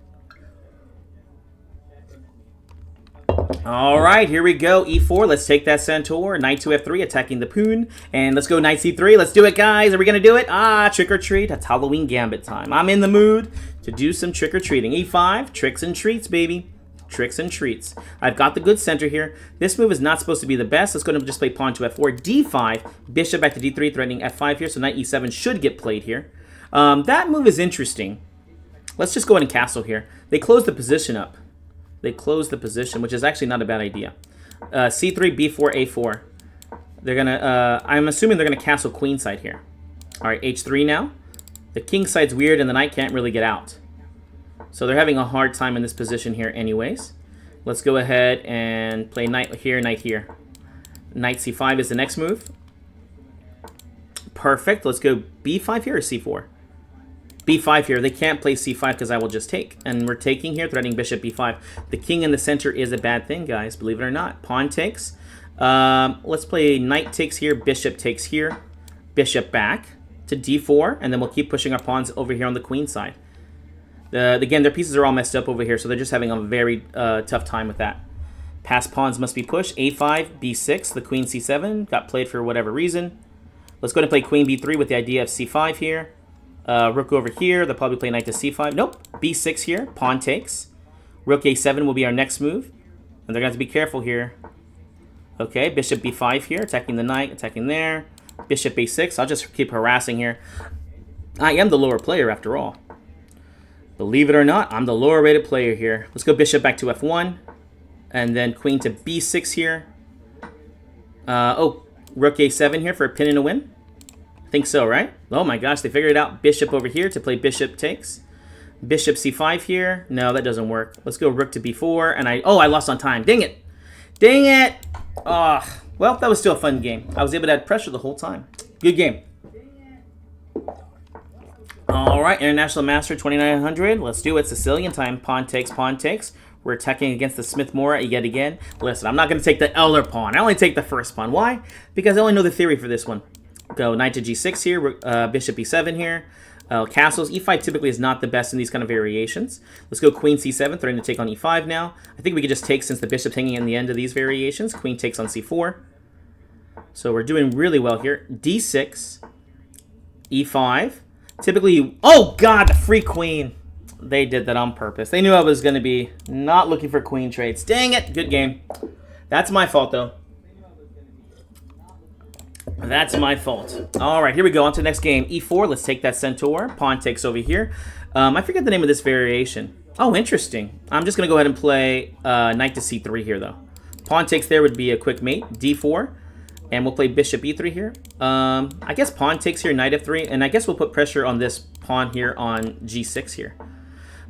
All right, here we go. e4. Let's take that centaur. Knight to f3, attacking the pawn. And let's go knight c3. Let's do it, guys. Are we going to do it? Trick or treat. That's Halloween gambit time. I'm in the mood to do some trick or treating. e5. Tricks and treats, baby. Tricks and treats. I've got the good center here. This move is not supposed to be the best. Let's go and just play pawn to f4. d5. Bishop back to d3, threatening f5 here. So knight e7 should get played here. That move is interesting. Let's just go ahead and castle here. They close the position up. They close the position, which is actually not a bad idea. c3, b4, a4. They're gonna. I'm assuming they're gonna castle queenside here. All right, h3 now. The king side's weird, and the knight can't really get out. So they're having a hard time in this position here, anyways. Let's go ahead and play knight here, knight here. Knight c5 is the next move. Perfect. Let's go b5 here or c4. b5 here. They can't play c5 because I will just take. And we're taking here, threatening bishop b5. The king in the center is a bad thing, guys. Believe it or not. Pawn takes. Let's play knight takes here, bishop takes here. Bishop back to d4. And then we'll keep pushing our pawns over here on the queen side. Again, their pieces are all messed up over here, so they're just having a very tough time with that. Passed pawns must be pushed. a5, b6. The queen c7 got played for whatever reason. Let's go ahead and play queen b3 with the idea of c5 here. Rook over here. They'll probably play knight to c5. Nope. b6 here. Pawn takes. Rook a7 will be our next move. And they're going to have to be careful here. Okay, bishop b5 here. Attacking the knight. Attacking there. Bishop a6. I'll just keep harassing here. I am the lower player after all. Believe it or not, I'm the lower rated player here. Let's go bishop back to f1. And then queen to b6 here. Rook a7 here for a pin and a win. I think so, right? Oh my gosh, they figured it out. Bishop over here to play bishop takes. Bishop c5 here. No, that doesn't work. Let's go rook to b4. And I lost on time. Dang it. Dang it. Well, that was still a fun game. I was able to add pressure the whole time. Good game. All right, International Master 2900. Let's do it. Sicilian time. Pawn takes, pawn takes. We're attacking against the Smith Mora yet again. Listen, I'm not going to take the elder pawn. I only take the first pawn. Why? Because I only know the theory for this one. Go knight to g6 here, bishop e7 here. Castles. e5 typically is not the best in these kind of variations. Let's go queen c7, threatening to take on e5 now. I think we could just take, since the bishop's hanging in the end of these variations. Queen takes on c4. So we're doing really well here. d6, e5. Typically, oh god, the free queen. They did that on purpose. They knew I was going to be not looking for queen trades. Dang it. Good game. That's my fault, though. That's my fault. All right, here we go. On to the next game. e4. Let's take that centaur. Pawn takes over here. I forget the name of this variation. Oh, interesting. I'm just going to go ahead and play knight to c3 here, though. Pawn takes there would be a quick mate. d4. And we'll play bishop e3 here. I guess pawn takes here, knight f3. And I guess we'll put pressure on this pawn here on g6 here.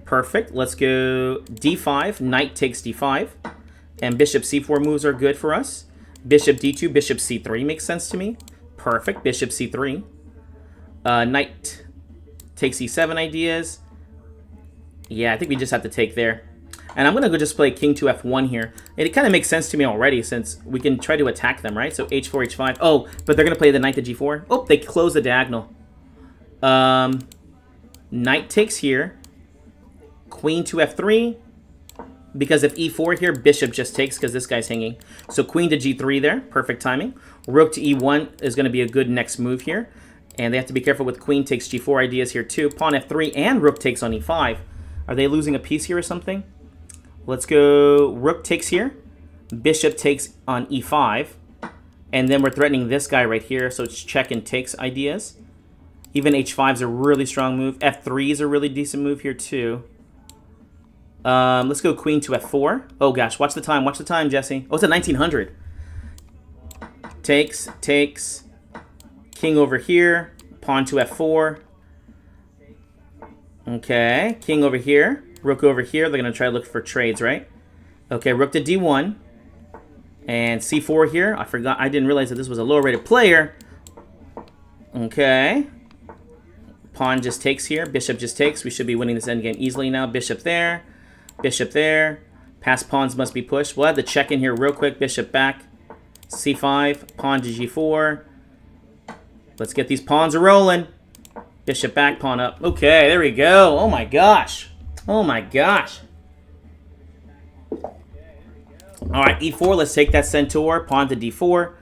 Perfect. Let's go d5. Knight takes d5. And bishop c4 moves are good for us. Bishop d2, bishop c3 makes sense to me. Perfect. Bishop c3. Knight takes e7 ideas. Yeah, I think we just have to take there. And I'm going to go just play king to f1 here. And it kind of makes sense to me already since we can try to attack them, right? So h4, h5. Oh, but they're going to play the knight to g4. Oh, they close the diagonal. Knight takes here. Queen to f3. Because if e4 here, bishop just takes because this guy's hanging. So queen to g3 there. Perfect timing. Rook to e1 is going to be a good next move here. And they have to be careful with queen takes g4 ideas here too. Pawn f3 and rook takes on e5. Are they losing a piece here or something? Let's go rook takes here. Bishop takes on e5. And then we're threatening this guy right here. So it's check and takes ideas. Even h5 is a really strong move. f3 is a really decent move here too. Let's go queen to f4. Oh gosh, watch the time. Watch the time, Jesse. Oh, it's at 1900. Takes, takes. King over here. Pawn to f4. Okay, king over here. Rook over here. They're going to try to look for trades, right? Okay, rook to d1. And c4 here. I forgot. I didn't realize that this was a lower rated player. Okay. Pawn just takes here. Bishop just takes. We should be winning this endgame easily now. Bishop there. Bishop there. Past pawns must be pushed. We'll have to check in here real quick. Bishop back. c5. Pawn to g4. Let's get these pawns rolling. Bishop back, pawn up. Okay, there we go. Oh my gosh. Oh my gosh. All right, e4. Let's take that centaur. Pawn to d4.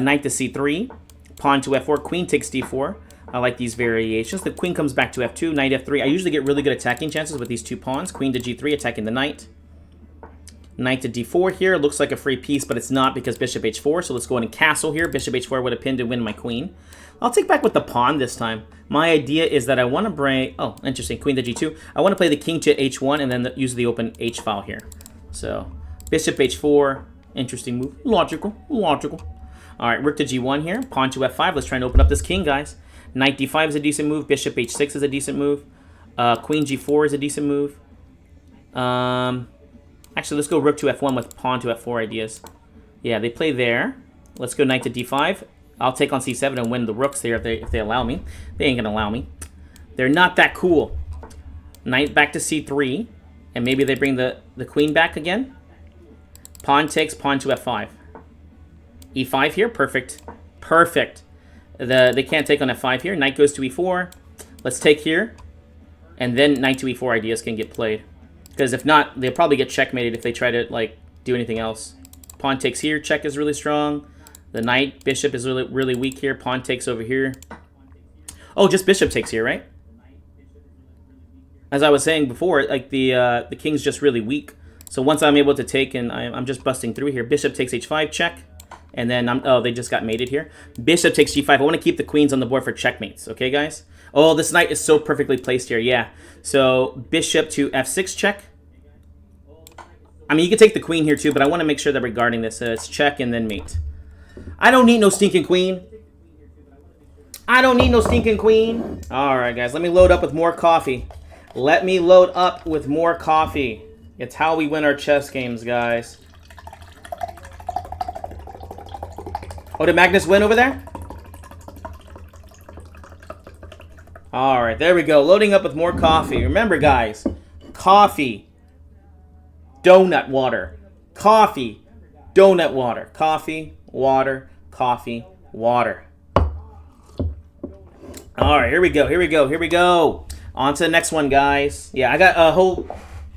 Knight to c3. Pawn to f4. Queen takes d4. I like these variations. The queen comes back to f2. Knight f3. I usually get really good attacking chances with these two pawns. Queen to g3, attacking the knight. Knight to d4 here. Looks like a free piece, but it's not because bishop h4. So let's go in and castle here. Bishop h4 would have pinned to win my queen. I'll take back with the pawn this time. My idea is that I want to bring... Oh, interesting. Queen to g2. I want to play the king to h1 and then use the open h file here. So, bishop h4. Interesting move. Logical. Logical. All right, rook to g1 here. Pawn to f5. Let's try and open up this king, guys. Knight d5 is a decent move. Bishop h6 is a decent move. Queen g4 is a decent move. Actually, let's go rook to f1 with pawn to f4 ideas. Yeah, they play there. Let's go knight to d5. I'll take on c7 and win the rooks there if they allow me. They ain't gonna allow me. They're not that cool. Knight back to c3. And maybe they bring the queen back again. Pawn takes, pawn to f5. e5 here, perfect. Perfect. They can't take on f5 here. Knight goes to e4. Let's take here. And then knight to e4 ideas can get played. Because if not, they'll probably get checkmated if they try to like do anything else. Pawn takes here. Check is really strong. The knight, bishop is really weak here. Pawn takes over here. Oh, just bishop takes here, right? As I was saying before, like the king's just really weak. So once I'm able to take and I'm just busting through here. Bishop takes h5, check. And then, oh, they just got mated here. Bishop takes g5. I want to keep the queens on the board for checkmates. Okay, guys? Oh, this knight is so perfectly placed here. Yeah. So, bishop to f6 check. I mean, you can take the queen here too, but I want to make sure that we're guarding this. It's check and then mate. I don't need no stinking queen. I don't need no stinking queen. All right, guys. Let me load up with more coffee. Let me load up with more coffee. It's how we win our chess games, guys. Oh, did Magnus win over there? All right, there we go. Loading up with more coffee. Remember, guys, coffee, donut water. Coffee, donut water. Coffee, water, coffee, water. All right, here we go. Here we go. Here we go. On to the next one, guys. Yeah, I got a whole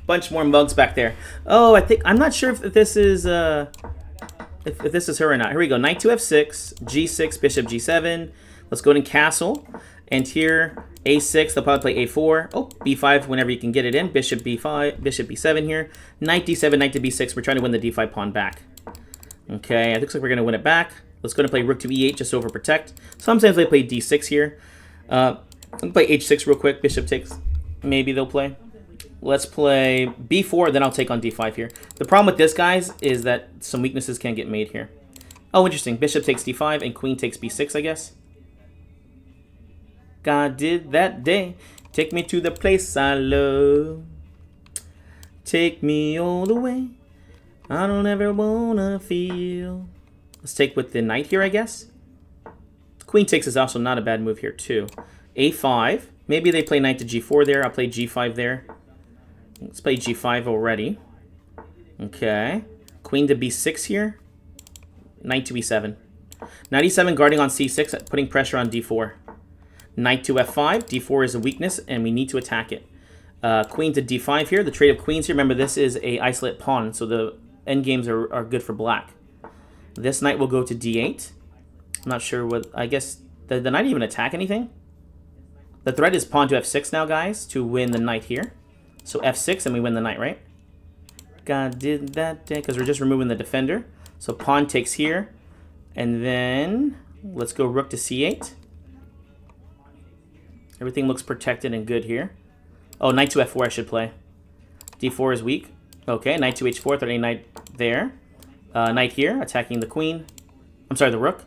bunch more mugs back there. Oh, I'm not sure if this is if this is her or not. Here we go. Knight to f6, g6, bishop g7. Let's go to castle. And here, a6, they'll probably play a4. Oh, b5 whenever you can get it in. Bishop b5, bishop b7 here. Knight d7, knight to b6. We're trying to win the d5 pawn back. Okay, it looks like we're going to win it back. Let's go to play rook to e8 just to overprotect. Sometimes they play d6 here. Let's play h6 real quick. Bishop takes. Maybe they'll play. Let's play b4, then I'll take on d5 here. The problem with this, guys, is that some weaknesses can get made here. Oh, interesting. Bishop takes d5 and queen takes b6, I guess. God did that day. Take me to the place I love. Take me all the way. I don't ever wanna feel. Let's take with the knight here, I guess. Queen takes is also not a bad move here, too. a5. Maybe they play knight to g4 there. I'll play g5 there. Let's play g5 already. Okay. Queen to b6 here. Knight to e7. Knight e7 guarding on c6, putting pressure on d4. Knight to f5. d4 is a weakness, and we need to attack it. Queen to d5 here. The trade of queens here. Remember, this is a isolate pawn, so the endgames are good for black. This knight will go to d8. I'm not sure what... I guess... Did the knight even attack anything? The threat is pawn to f6 now, guys, to win the knight here. So f6, and we win the knight, right? God did that day, because we're just removing the defender. So pawn takes here. And then let's go rook to c8. Everything looks protected and good here. Oh, knight to f4 I should play. d4 is weak. Okay, knight to h4, threatening knight there. Knight here, attacking the queen. I'm sorry, the rook.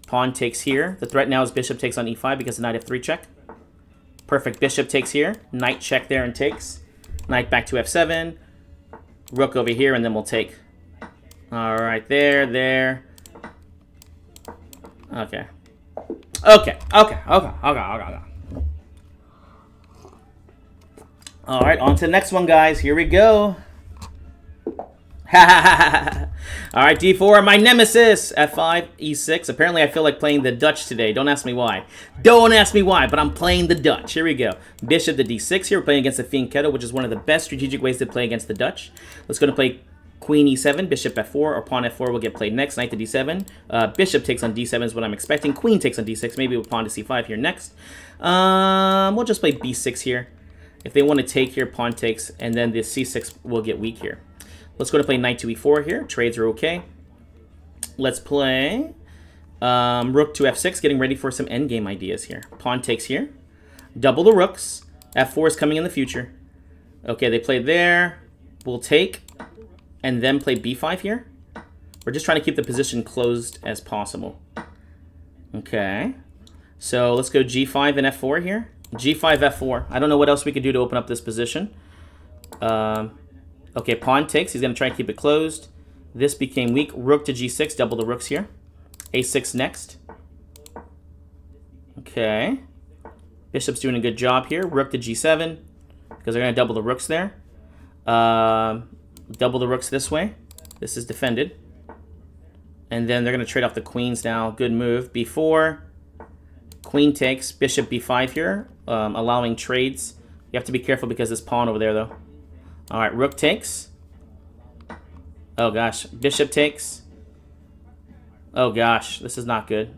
Pawn takes here. The threat now is bishop takes on e5 because the knight f3 check. Perfect. Bishop takes here. Knight check there and takes. Knight back to f7. Rook over here, and then we'll take. All right, there. Okay. Okay. All right, on to the next one, guys. Here we go. All right, d4, my nemesis. f5, e6. Apparently, I feel like playing the Dutch today. Don't ask me why. Don't ask me why, but I'm playing the Dutch. Here we go. Bishop to d6 here. We're playing against the fianchetto, which is one of the best strategic ways to play against the Dutch. Let's go to play queen e7, bishop f4, or pawn f4 will get played next. Knight to d7. Bishop takes on d7 is what I'm expecting. Queen takes on d6. Maybe with pawn to c5 here next. We'll just play b6 here. If they want to take here, pawn takes, and then the c6 will get weak here. Let's go to play knight to e4 here. Trades are okay. Let's play rook to f6, getting ready for some endgame ideas here. Pawn takes here. Double the rooks. f4 is coming in the future. Okay, they played there. We'll take, and then play b5 here. We're just trying to keep the position closed as possible. Okay. So let's go g5 and f4 here. g5, f4. I don't know what else we could do to open up this position. Okay, pawn takes. He's going to try and keep it closed. This became weak. Rook to g6. Double the rooks here. a6 next. Okay. Bishop's doing a good job here. Rook to g7. Because they're going to double the rooks there. Double the rooks this way. This is defended. And then they're going to trade off the queens now. Good move. b4. Queen takes. Bishop b5 here. Allowing trades. You have to be careful because this pawn over there, though. All right, rook takes. Oh, gosh. Bishop takes. Oh, gosh. This is not good.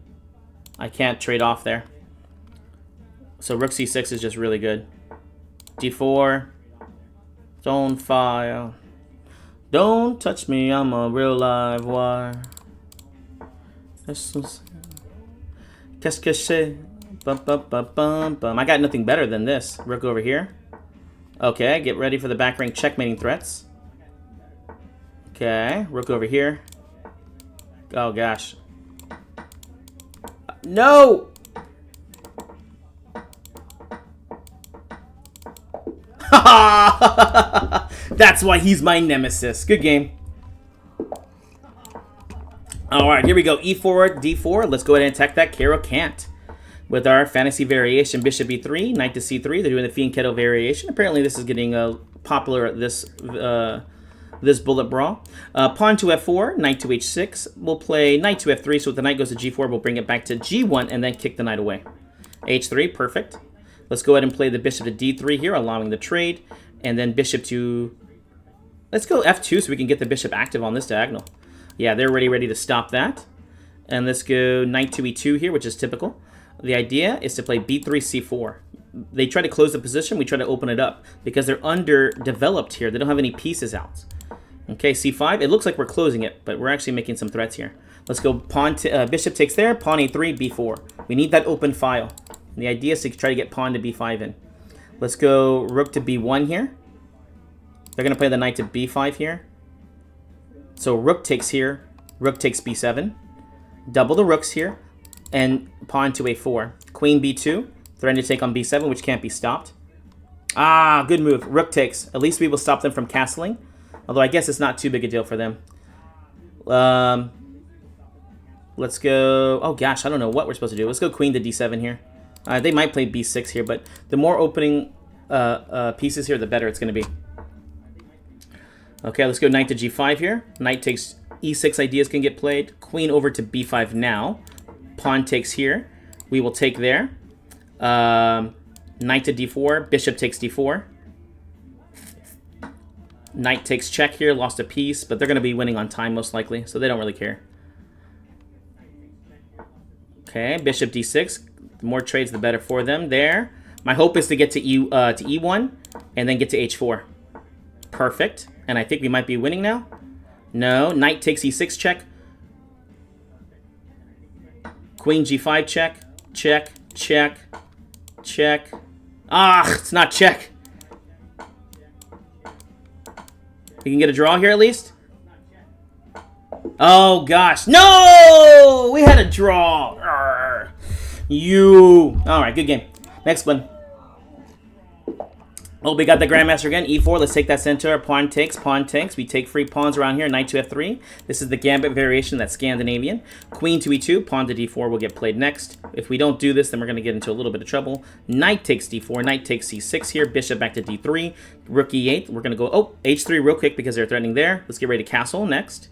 I can't trade off there. So rook c6 is just really good. d4. Don't fire. Don't touch me. I'm a real live wire. Qu'est-ce que c'est? I got nothing better than this. Rook over here. Okay, get ready for the back rank checkmating threats. Okay, rook over here. Oh, gosh. No! That's why he's my nemesis. Good game. All right, here we go. E4, D4. Let's go ahead and attack that. Kara can't. with our fantasy variation, bishop e3, knight to c3. They're doing the fianchetto variation. Apparently, this is getting popular at this this bullet brawl. Pawn to f4, knight to h6. We'll play knight to f3, so if the knight goes to g4, we'll bring it back to g1 and then kick the knight away. h3, perfect. Let's go ahead and play the bishop to d3 here, allowing the trade. And then bishop to... Let's go f2 so we can get the bishop active on this diagonal. Yeah, they're ready to stop that. And let's go knight to e2 here, which is typical. The idea is to play b3, c4. They try to close the position, we try to open it up. Because they're underdeveloped here. They don't have any pieces out. Okay, c5. It looks like we're closing it, but we're actually making some threats here. Let's go pawn to, bishop takes there, pawn a3, b4. We need that open file. The idea is to try to get pawn to b5 in. Let's go rook to b1 here. They're going to play the knight to b5 here. So rook takes here, rook takes b7. Double the rooks here, and pawn to a4. Queen b2, threatening to take on b7, which can't be stopped. Ah, good move. Rook takes. At least we will stop them from castling. Although I guess it's not too big a deal for them. Let's go... Oh gosh, I don't know what we're supposed to do. Let's go queen to d7 here. They might play b6 here, but the more opening pieces here, the better it's going to be. Okay, let's go knight to g5 here. Knight takes e6 ideas can get played. Queen over to b5 now. Pawn takes here. We will take there. Knight to d4. Bishop takes d4. Knight takes check here. Lost a piece, but they're going to be winning on time most likely, so they don't really care. Okay, bishop d6. The more trades, the better for them there. My hope is to get to e1 and then get to h4. Perfect. And I think we might be winning now. No. Knight takes e6 check. Queen g5 check. Check. Check. Check. Ah, it's not check. We can get a draw here at least. Oh, gosh. No! We had a draw. Arrgh. You. All right, good game. Next one. Oh, we got the Grandmaster again. e4. Let's take that center. Pawn takes. Pawn takes. We take free pawns around here. Knight to f3. This is the gambit variation. That's Scandinavian. Queen to e2. Pawn to d4 will get played next. If we don't do this, then we're going to get into a little bit of trouble. Knight takes d4. Knight takes c6 here. Bishop back to d3. Rook e8. We're going to go, oh, h3 real quick because they're threatening there. Let's get ready to castle next.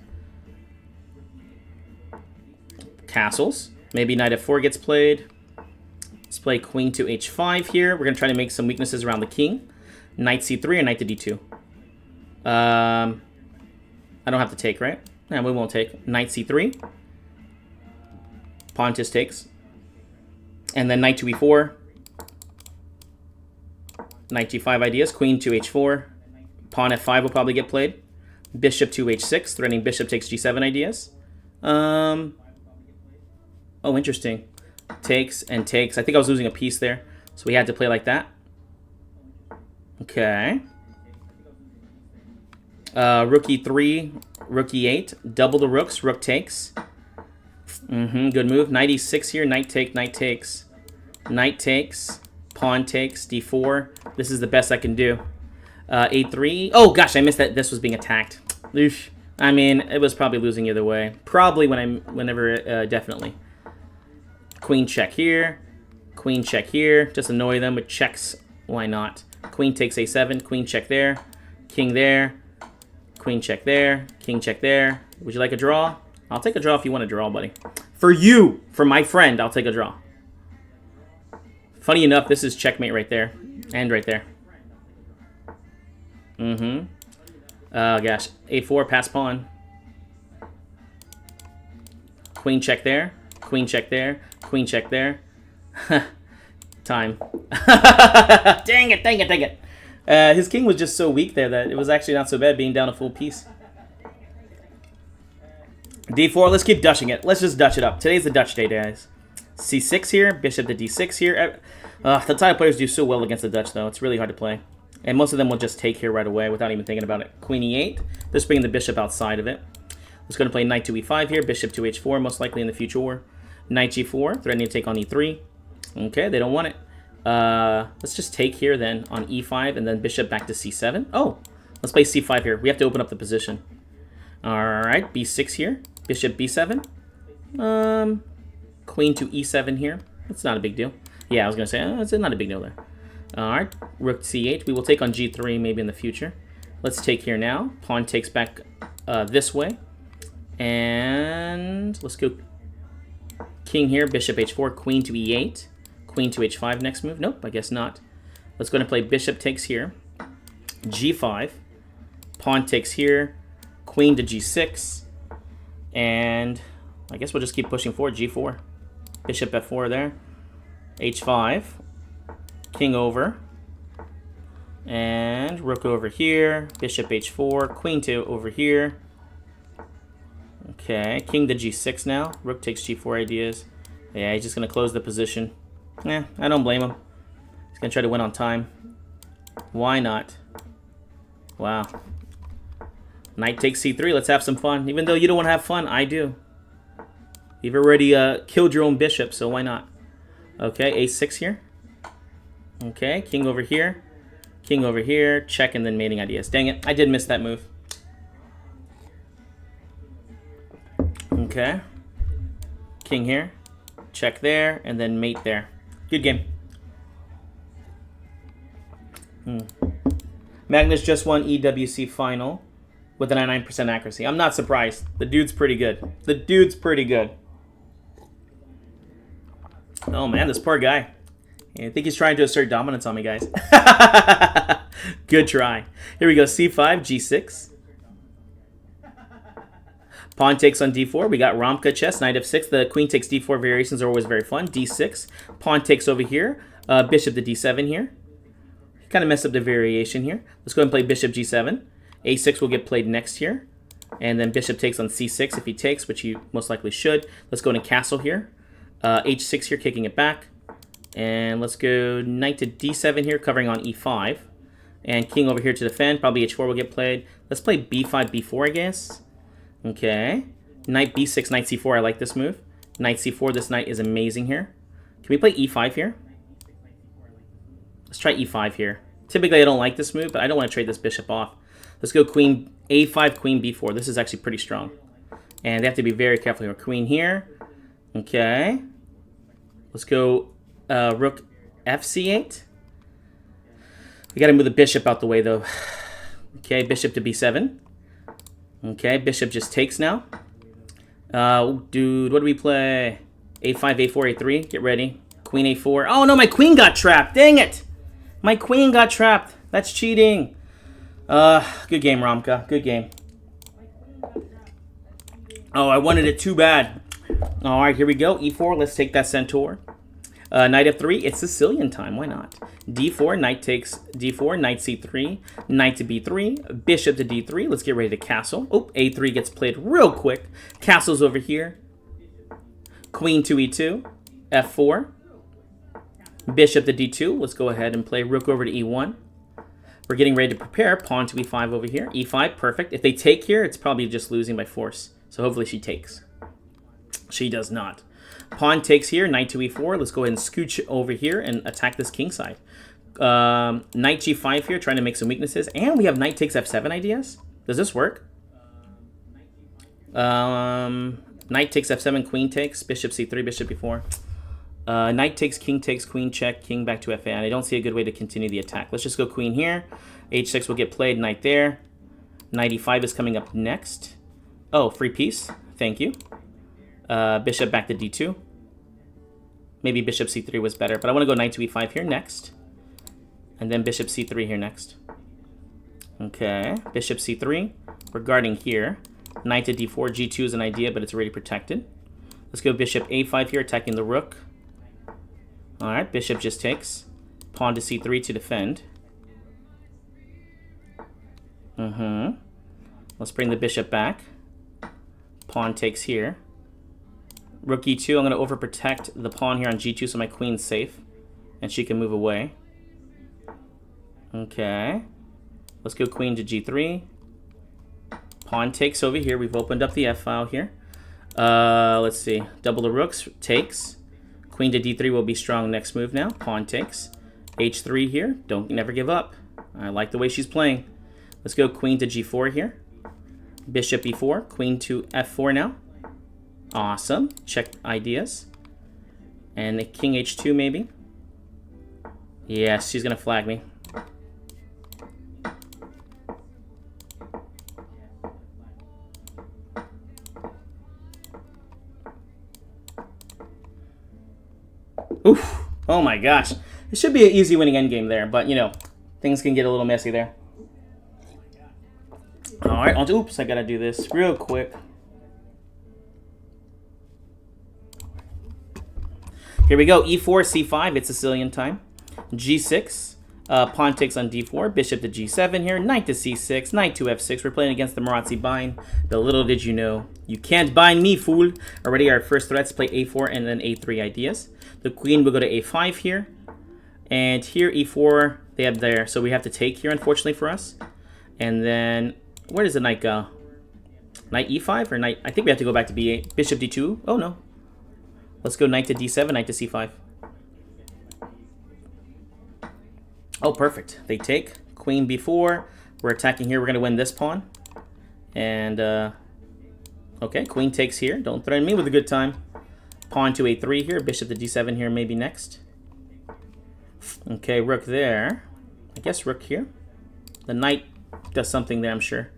Castles. Maybe knight f4 gets played. Let's play queen to h5 here. We're going to try to make some weaknesses around the king. Knight c3 or knight to d2. I don't have to take, right? No, we won't take. Knight c3. Pawn just takes. And then knight to e4. Knight g5 ideas. Queen to h4. Pawn f5 will probably get played. Bishop to h6. Threatening bishop takes g7 ideas. Oh, interesting. Takes and takes. I think I was losing a piece there, so we had to play like that. Okay. Rook e3, rook e8. Double the rooks. Rook takes. Good move. Knight e6 here. Knight take, knight takes. Knight takes. Pawn takes. d4. This is the best I can do. a3. Oh, gosh, I missed that this was being attacked. Oof. I mean, it was probably losing either way. Probably whenever, definitely. Queen check here. Queen check here. Just annoy them with checks. Why not? Queen takes a7. Queen check there. King there. Queen check there. King check there. Would you like a draw? I'll take a draw if you want a draw, buddy. For you, for my friend, I'll take a draw. Funny enough, this is checkmate right there. And right there. Oh, gosh. a4, pass pawn. Queen check there. Queen check there. Queen check there. Time. Dang it, dang it, dang it. His king was just so weak there that it was actually not so bad being down a full piece. d4, let's keep Dutching it. Let's just Dutch it up. Today's the Dutch day, guys. c6 here, bishop to d6 here. The title players do so well against the Dutch, though. It's really hard to play. And most of them will just take here right away without even thinking about it. Queen e8. Just bringing the bishop outside of it. Let's go to play knight to e5 here. Bishop to h4, most likely in the future war. Knight g4, threatening to take on e3. Okay, they don't want it. Let's just take here then on e5 and then bishop back to c7. Oh, let's play c5 here. We have to open up the position. Alright, b6 here. Bishop b7. Queen to e7 here. It's not a big deal. Yeah, I was going to say, it's not a big deal there. All right, rook c8. We will take on g3 maybe in the future. Let's take here now. Pawn takes back this way. And let's go king here, bishop h4, queen to e8. Queen to h5 next move. Nope, I guess not. Let's go and play bishop takes here. g5. Pawn takes here. Queen to g6. And I guess we'll just keep pushing forward. g4. Bishop f4 there. h5. King over. And rook over here. Bishop h4. Queen to over here. Okay, king to g6 now. Rook takes g4 ideas. Yeah, he's just going to close the position. I don't blame him. He's going to try to win on time. Why not? Wow. Knight takes c3. Let's have some fun. Even though you don't want to have fun, I do. You've already killed your own bishop, so why not? Okay, a6 here. Okay, king over here. King over here. Check and then mating ideas. Dang it, I did miss that move. Okay. King here. Check there, and then mate there. Good game. Magnus just won EWC final with a 99% accuracy. I'm not surprised. The dude's pretty good. The dude's pretty good. Oh man, this poor guy. I think he's trying to assert dominance on me, guys. Good try. Here we go. C5, G6. Pawn takes on d4. We got Ramka chess, knight f6. The queen takes d4 variations are always very fun. d6. Pawn takes over here. Bishop to d7 here. Kind of messed up the variation here. Let's go ahead and play bishop g7. a6 will get played next here. And then bishop takes on c6 if he takes, which he most likely should. Let's go into castle here. h6 here, kicking it back. And let's go knight to d7 here, covering on e5. And king over here to defend. Probably h4 will get played. Let's play b5, b4, I guess. Okay. Knight b6, knight c4. I like this move. Knight c4. This knight is amazing here. Can we play e5 here? Let's try e5 here. Typically, I don't like this move, but I don't want to trade this bishop off. Let's go queen a5, queen b4. This is actually pretty strong. And they have to be very careful here. Queen here. Okay. Let's go rook fc8. We got to move the bishop out the way, though. Okay, bishop to b7. Okay, bishop just takes now. Dude, what do we play? a5, a4, a3. Get ready. Queen a4. Oh, no, my queen got trapped. Dang it. My queen got trapped. That's cheating. Good game, Ramka. Good game. Oh, I wanted it too bad. All right, here we go. e4. Let's take that centaur. Knight f3. It's Sicilian time. Why not? d4. Knight takes d4. Knight c3. Knight to b3. Bishop to d3. Let's get ready to castle. Oh, a3 gets played real quick. Castle's over here. Queen to e2. f4. Bishop to d2. Let's go ahead and play rook over to e1. We're getting ready to prepare. Pawn to e5 over here. e5, perfect. If they take here, it's probably just losing by force. So hopefully she takes. She does not. Pawn takes here. Knight to e4. Let's go ahead and scooch over here and attack this king side. Knight g5 here, trying to make some weaknesses. And we have knight takes f7 ideas. Does this work? Knight takes f7, queen takes. Bishop c3, bishop e4. Knight takes, queen check, king back to f8. And I don't see a good way to continue the attack. Let's just go queen here. h6 will get played, knight there. Knight e5 is coming up next. Oh, free piece. Thank you. Bishop back to d2. Maybe bishop c3 was better, but I want to go knight to e5 here next. And then bishop c3 here next. Okay, bishop c3. We're guarding here. Knight to d4. g2 is an idea, but it's already protected. Let's go bishop a5 here, attacking the rook. All right, bishop just takes. Pawn to c3 to defend. Let's bring the bishop back. Pawn takes here. Rook e2. I'm going to overprotect the pawn here on g2 so my queen's safe. And she can move away. Okay. Let's go queen to g3. Pawn takes over here. We've opened up the f-file here. Let's see. Double the rooks. Takes. Queen to d3 will be strong next move now. Pawn takes. h3 here. Never give up. I like the way she's playing. Let's go queen to g4 here. Bishop e4. Queen to f4 now. Awesome. Check ideas. And king h2 maybe. Yes, she's gonna flag me. Oof. Oh my gosh. It should be an easy winning endgame there, but you know, things can get a little messy there. Alright, oops, I gotta do this real quick. Here we go. E4, C5, it's Sicilian time. G6, pawn takes on D4, bishop to G7 here, knight to C6, knight to F6. We're playing against the Marazzi bind. But little did you know, you can't bind me, fool. Already our first threats play A4 and then A3 ideas. The queen will go to A5 here. And here, E4, they have there. So we have to take here, unfortunately for us. And then, where does the knight go? Knight E5 or knight? I think we have to go back to B8. Bishop D2. Oh, no. Let's go knight to D7, knight to C5. Oh, perfect. They take. Queen B4. We're attacking here. We're going to win this pawn. And, okay, queen takes here. Don't threaten me with a good time. Pawn to A3 here. Bishop to D7 here maybe next. Okay, rook there. I guess rook here. The knight does something there, I'm sure.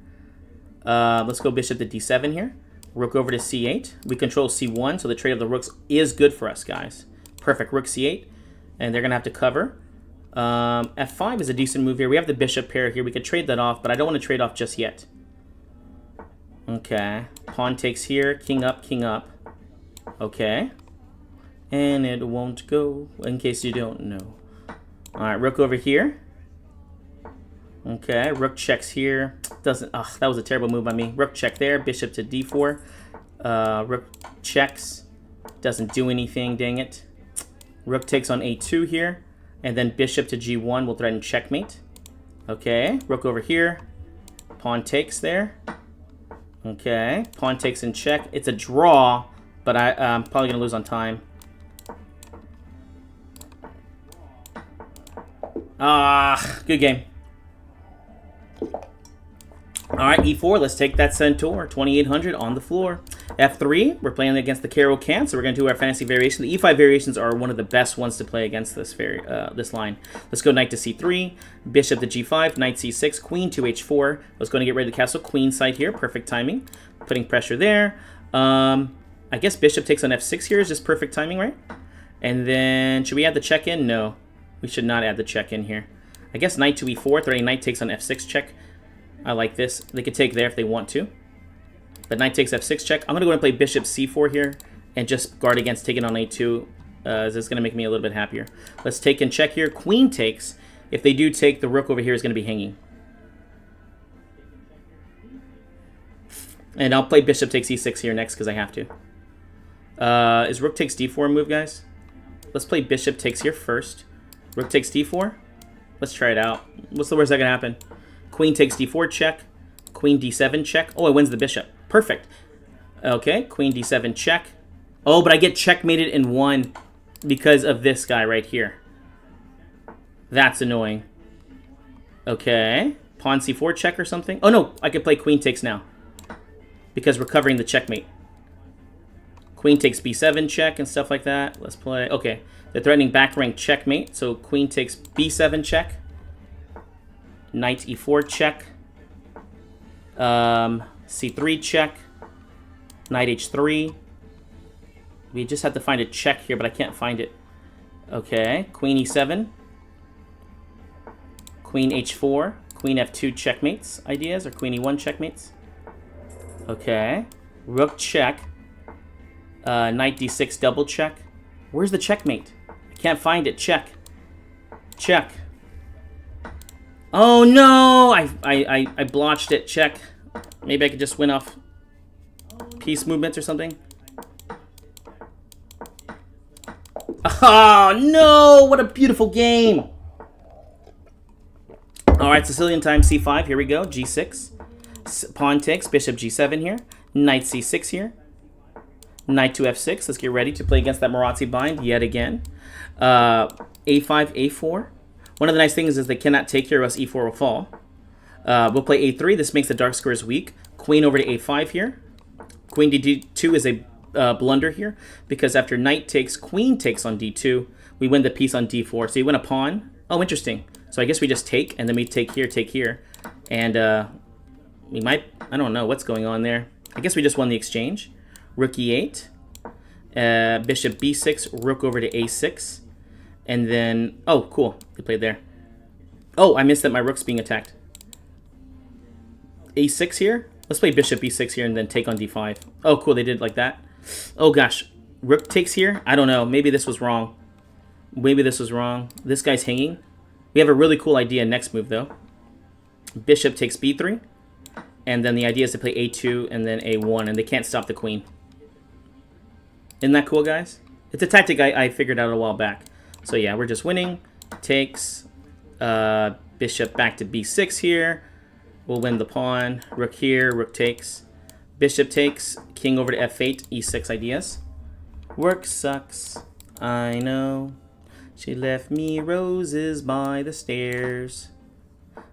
Let's go bishop to D7 here. Rook over to C8. We control C1, so the trade of the rooks is good for us, guys. Perfect. Rook C8. And they're going to have to cover. F5 is a decent move here. We have the bishop pair here. We could trade that off, but I don't want to trade off just yet. Okay. Pawn takes here. King up, king up. Okay. And it won't go, in case you don't know. Alright, rook over here. Okay, rook checks here. Doesn't, ugh, that was a terrible move by me. Rook check there, bishop to D4. Rook checks. Doesn't do anything, dang it. Rook takes on A2 here. And then bishop to G1 will threaten checkmate. Okay, rook over here. Pawn takes there. Okay, pawn takes in check. It's a draw, but I'm probably going to lose on time. Ah, good game. Alright, E4, let's take that Centaur, 2800 on the floor. F3, we're playing against the Caro Can, so we're going to do our fantasy variation. The E5 variations are one of the best ones to play against this this line. Let's go knight to C3, bishop to G5, knight C6, queen to H4. Let's go and get rid of the castle, queen side here, perfect timing. Putting pressure there. I guess bishop takes on F6 here is just perfect timing, right? And then, should we add the check in? No, we should not add the check in here. I guess knight to E4, threatening knight takes on F6 check. I like this. They could take there if they want to. But knight takes F6 check. I'm going to go and play bishop C4 here and just guard against taking on A2. This is going to make me a little bit happier. Let's take and check here. Queen takes. If they do take, the rook over here is going to be hanging. And I'll play bishop takes E6 here next because I have to. Is rook takes D4 move, guys? Let's play bishop takes here first. Rook takes D4. Let's try it out. What's the worst that can happen? Queen takes D4 check. Queen D7 check. Oh, it wins the bishop. Perfect. Okay, queen D7 check. Oh, but I get checkmated in one because of this guy right here. That's annoying. Okay. Pawn C4 check or something. Oh, no. I could play queen takes now because we're covering the checkmate. Queen takes B7 check and stuff like that. Let's play. Okay. They're threatening back rank checkmate. So queen takes B7 check. Knight E4 check. C3 check. Knight H3. We just have to find a check here, but I can't find it. Okay. Queen E7. Queen H4. Queen F2 checkmates ideas, or Queen E1 checkmates. Okay. Rook check. Knight D6 double check. Where's the checkmate? I can't find it. Check. Check. Oh no! I blotched it. Check. Maybe I could just win off piece movements or something. Oh no! What a beautiful game! Alright, Sicilian time C5. Here we go. G6. Pawn takes. Bishop G7 here. Knight C6 here. Knight to F6. Let's get ready to play against that Marazzi bind yet again. A5, A4. One of the nice things is they cannot take here or else E4 will fall. We'll play A3. This makes the dark squares weak. Queen over to A5 here. Queen to D2 is a blunder here, because after knight takes, queen takes on d2, we win the piece on d4. So you win a pawn. Oh, interesting. So I guess we just take, and then we take here, and we might, I don't know what's going on there. I guess we just won the exchange. Rook e8, bishop b6, rook over to a6, and then, oh, cool, they played there. Oh, I missed that my rook's being attacked. a6 here. Let's play bishop e6 here and then take on d5. Oh, cool, they did it like that. Oh, gosh. Rook takes here? I don't know. Maybe this was wrong. Maybe this was wrong. This guy's hanging. We have a really cool idea next move, though. Bishop takes b3. And then the idea is to play a2 and then a1, and they can't stop the queen. Isn't that cool, guys? It's a tactic I figured out a while back. So, yeah, we're just winning. Takes. Bishop back to b6 here. We'll win the pawn. Rook here. Rook takes. Bishop takes. King over to f8. e6 ideas. Work sucks. I know. She left me roses by the stairs.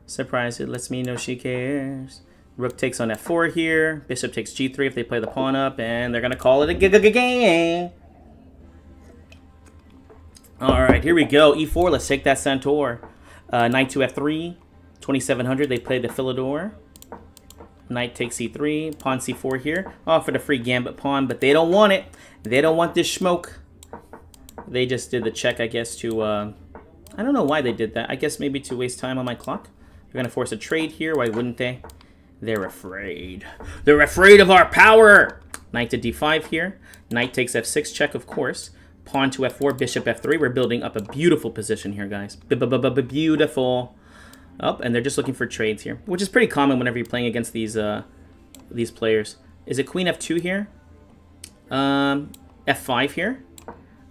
Surprise, it lets me know she cares. Rook takes on f4 here. Bishop takes g3 if they play the pawn up. And they're going to call it a game. Alright, here we go. e4. Let's take that centaur. Knight to f3. 2700. They play the Philidor. Knight takes c3. Pawn c4 here. Oh, for the free gambit pawn. But they don't want it. They don't want this smoke. They just did the check, I guess, to... I don't know why they did that. I guess maybe to waste time on my clock. They're going to force a trade here. Why wouldn't they? They're afraid. They're afraid of our power! Knight to d5 here. Knight takes f6 check, of course. Pawn to f4, bishop f3. We're building up a beautiful position here, guys. Beautiful. Oh, and they're just looking for trades here, which is pretty common whenever you're playing against these players. Is it queen f2 here? F5 here.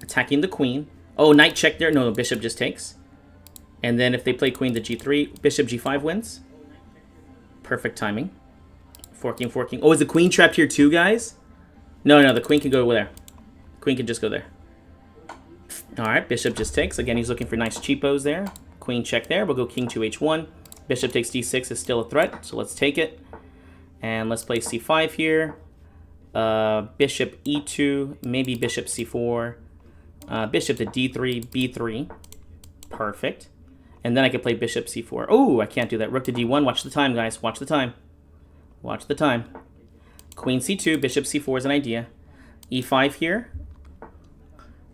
Attacking the queen. Oh, knight check there. No, bishop just takes. And then if they play queen to g3, bishop g5 wins. Perfect timing. Forking. Oh, is the queen trapped here too, guys? No, the queen can go there. Queen can just go there. All right, bishop just takes. Again, he's looking for nice cheapos there. Queen check there. We'll go king to h1. Bishop takes d6 is still a threat, so let's take it. And let's play c5 here. Bishop e2, maybe bishop c4. Bishop to d3, b3. Perfect. And then I could play bishop c4. Oh, I can't do that. Rook to d1. Watch the time, guys. Watch the time. Watch the time. Queen c2, bishop c4 is an idea. e5 here.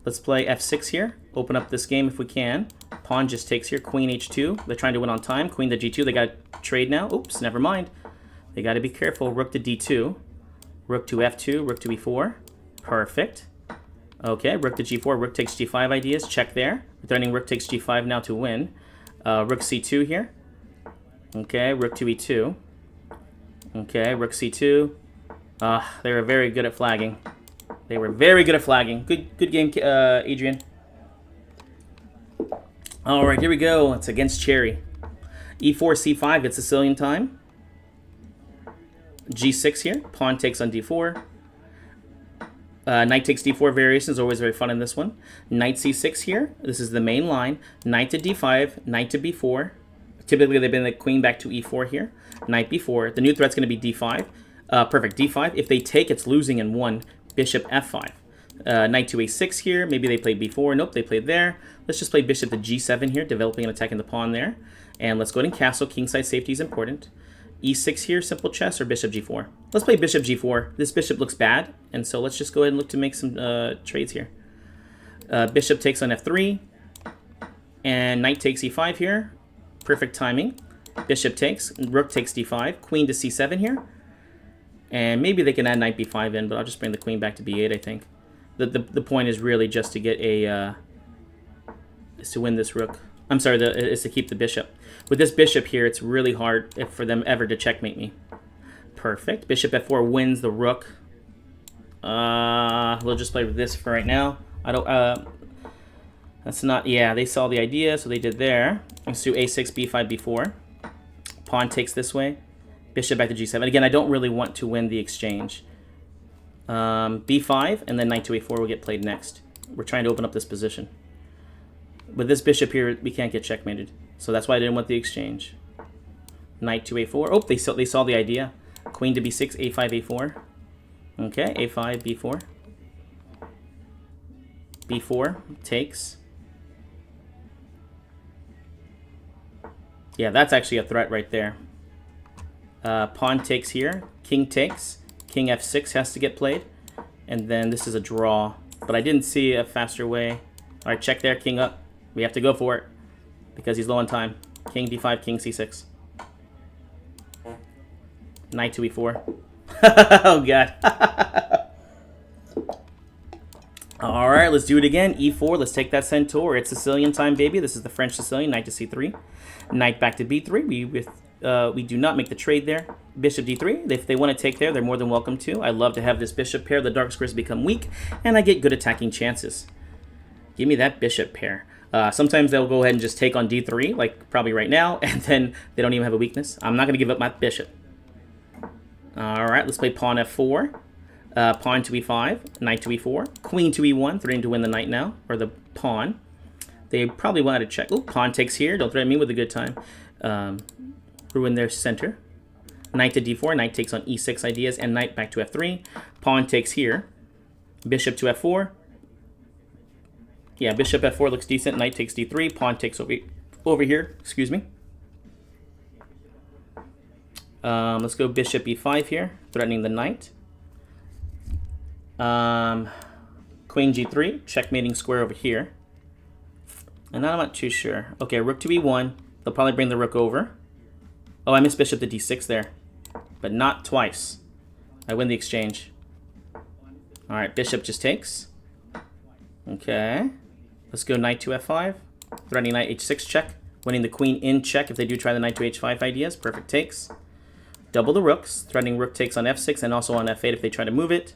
Let's play f6 here. Open up this game if we can. Pawn just takes here. Queen h2. They're trying to win on time. Queen to g2. They got to trade now. Oops, never mind. They got to be careful. Rook to d2. Rook to f2. Rook to e4. Perfect. Okay, rook to g4. Rook takes g5 ideas. Check there. Threatening rook takes g5 now to win. Rook c2 here. Okay, rook to e2. Okay, rook c2. They were very good at flagging. They were very good at flagging. Good game, Adrian. All right, here we go. It's against Cherry. e4, c5. It's Sicilian time. g6 here. Pawn takes on d4. Knight takes d4 variations. Always very fun in this one. Knight c6 here. This is the main line. Knight to d5. Knight to b4. Typically, they've been the queen back to e4 here. Knight b4. The new threat's going to be d5. Perfect. d5. If they take, it's losing in 1. Bishop f5. Knight to a6 here. Maybe they played b4. Nope, they played there. Let's just play bishop to g7 here, developing and attacking the pawn there. And let's go to castle. Kingside safety is important. e6 here, simple chess, or bishop g4? Let's play bishop g4. This bishop looks bad, and so let's just go ahead and look to make some trades here. Bishop takes on f3. And knight takes e5 here. Perfect timing. Bishop takes. Rook takes d5. Queen to c7 here. And maybe they can add knight b5 in, but I'll just bring the queen back to b8, I think. The point is really just to get a... is to win this rook. I'm sorry, is to keep the bishop. With this bishop here, it's really hard for them ever to checkmate me. Perfect. Bishop f4 wins the rook. We'll just play with this for right now. I don't... that's not... Yeah, they saw the idea, so they did there. Let's do a6, b5, b4. Pawn takes this way. Bishop back to g7. Again, I don't really want to win the exchange. b5, and then knight to a4 will get played next. We're trying to open up this position. With this bishop here, we can't get checkmated. So that's why I didn't want the exchange. Knight to a4. Oh, they saw the idea. Queen to b6, a5, a4. Okay, a5, b4. B4 takes. Yeah, that's actually a threat right there. Pawn takes here. King takes. King F6 has to get played. And then this is a draw. But I didn't see a faster way. All right, check there. King up. We have to go for it because he's low on time. King D5, King C6. Knight to E4. Oh, God. All right, let's do it again. E4, let's take that centaur. It's Sicilian time, baby. This is the French Sicilian. Knight to C3. Knight back to B3. We do not make the trade there. Bishop D3. If they want to take there, they're more than welcome to. I love to have this bishop pair. The dark squares become weak, and I get good attacking chances. Give me that bishop pair. Sometimes they'll go ahead and just take on D3, like probably right now, and then they don't even have a weakness. I'm not going to give up my bishop. All right, let's play pawn F4. Pawn to E5, knight to E4, queen to E1, threatening to win the knight now, or the pawn. They probably wanted to check. Oh, pawn takes here. Don't threaten me with a good time. Ruin their center. Knight to D4, knight takes on E6 ideas, and knight back to F3. Pawn takes here. Bishop to F4. Yeah, bishop F4 looks decent. Knight takes D3. Pawn takes over here. Excuse me. Let's go bishop E5 here, threatening the knight. Queen G3, checkmating square over here. And I'm not too sure. Okay, rook to E1. They'll probably bring the rook over. Oh, I missed bishop to D6 there. But not twice. I win the exchange. Alright, bishop just takes. Okay. Let's go knight to F5. Threatening knight H6 check. Winning the queen in check if they do try the knight to H5 ideas. Perfect takes. Double the rooks. Threatening rook takes on F6 and also on F8 if they try to move it.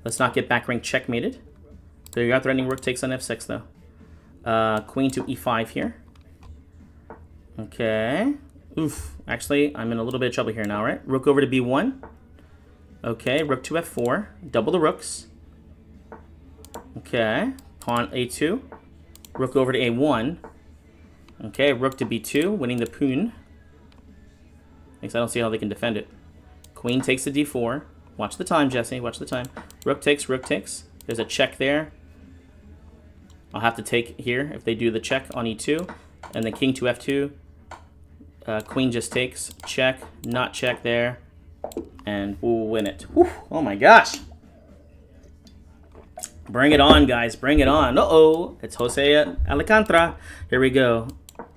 Let's not get back rank checkmated. There you are, threatening rook takes on F6 though. Queen to E5 here. Okay. Oof. Actually, I'm in a little bit of trouble here now, right? Rook over to B1. Okay, rook to F4. Double the rooks. Okay. Pawn A2. Rook over to A1. Okay, rook to B2, winning the pawn. Thanks, I don't see how they can defend it. Queen takes to D4. Watch the time, Jesse. Watch the time. Rook takes, rook takes. There's a check there. I'll have to take here if they do the check on E2. And then king to F2. Queen just takes. Check. Not check there. And we'll win it. Whew. Oh my gosh. Bring it on, guys. Bring it on. Uh-oh. It's Jose Alcantara. Here we go.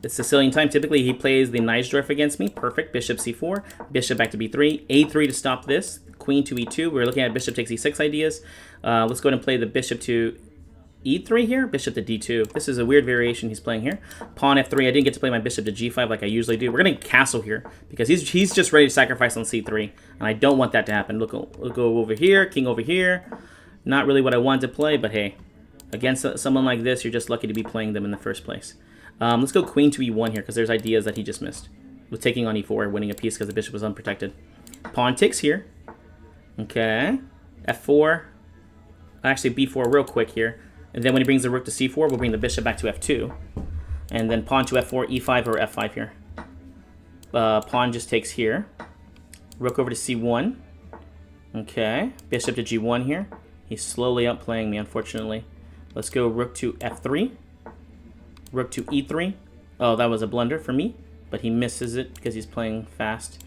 It's Sicilian time. Typically, he plays the Neisdorf against me. Perfect. Bishop C4. Bishop back to B3. A3 to stop this. Queen to E2. We're looking at bishop takes E6 ideas. Let's go ahead and play the bishop to E3 here. Bishop to D2. This is a weird variation he's playing here. Pawn F3. I didn't get to play my bishop to G5 like I usually do. We're going to castle here because he's just ready to sacrifice on C3. And I don't want that to happen. Look, we'll go over here. King over here. Not really what I wanted to play, but hey. Against someone like this, you're just lucky to be playing them in the first place. Let's go queen to E1 here because there's ideas that he just missed. With taking on E4, winning a piece because the bishop was unprotected. Pawn takes here. Okay. F4. Actually, B4 real quick here. And then when he brings the rook to C4, we'll bring the bishop back to F2. And then pawn to F4, E5 or F5 here. Pawn just takes here. Rook over to C1. Okay. Bishop to G1 here. He's slowly outplaying me, unfortunately. Let's go rook to F3. Rook to E3. Oh, that was a blunder for me. But he misses it because he's playing fast.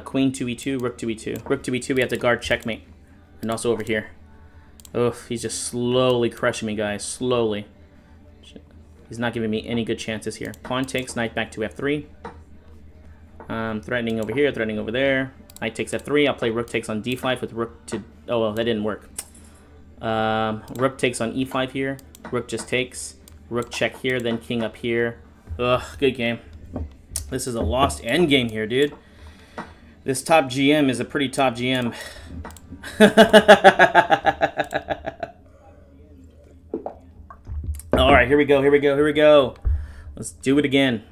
Queen to E2, rook to E2. Rook to E2, we have to guard checkmate. And also over here. Oh, he's just slowly crushing me, guys. Slowly. He's not giving me any good chances here. Pawn takes, knight back to F3. Threatening over here, threatening over there. Knight takes F3. I'll play rook takes on D5 with rook to... Oh, well, that didn't work. Rook takes on E5 here. Rook just takes. Rook check here, then king up here. Ugh, good game. This is a lost endgame here, dude. This top GM is a pretty top GM. All right, here we go, here we go, here we go. Let's do it again.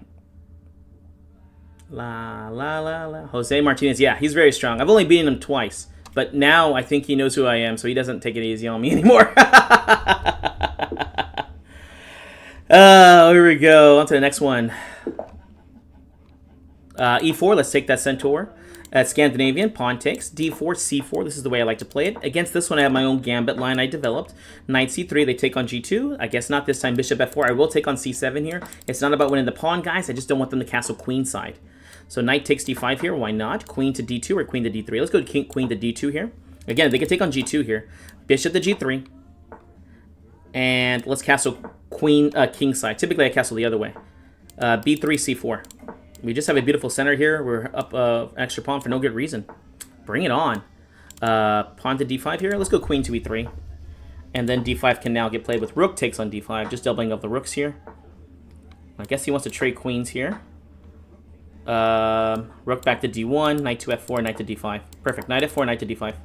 La, la, la, la. Jose Martinez, yeah, he's very strong. I've only beaten him twice. But now I think he knows who I am, so he doesn't take it easy on me anymore. Oh, here we go. On to the next one. E4, let's take that centaur. Scandinavian, pawn takes. D4, C4, this is the way I like to play it. Against this one, I have my own gambit line I developed. Knight C3, they take on G2. I guess not this time, bishop F4. I will take on C7 here. It's not about winning the pawn, guys. I just don't want them to castle queen side. So knight takes D5 here, why not? Queen to D2 or queen to D3. Let's go to queen to D2 here. Again, they can take on G2 here. Bishop to G3. And let's castle queen, king side. Typically, I castle the other way. B3, C4. We just have a beautiful center here. We're up an extra pawn for no good reason. Bring it on. Pawn to D5 here. Let's go queen to E3. And then D5 can now get played with rook takes on D5. Just doubling up the rooks here. I guess he wants to trade queens here. Rook back to D1. Knight to F4. Knight to D5. Perfect. Knight F4. Knight to D5.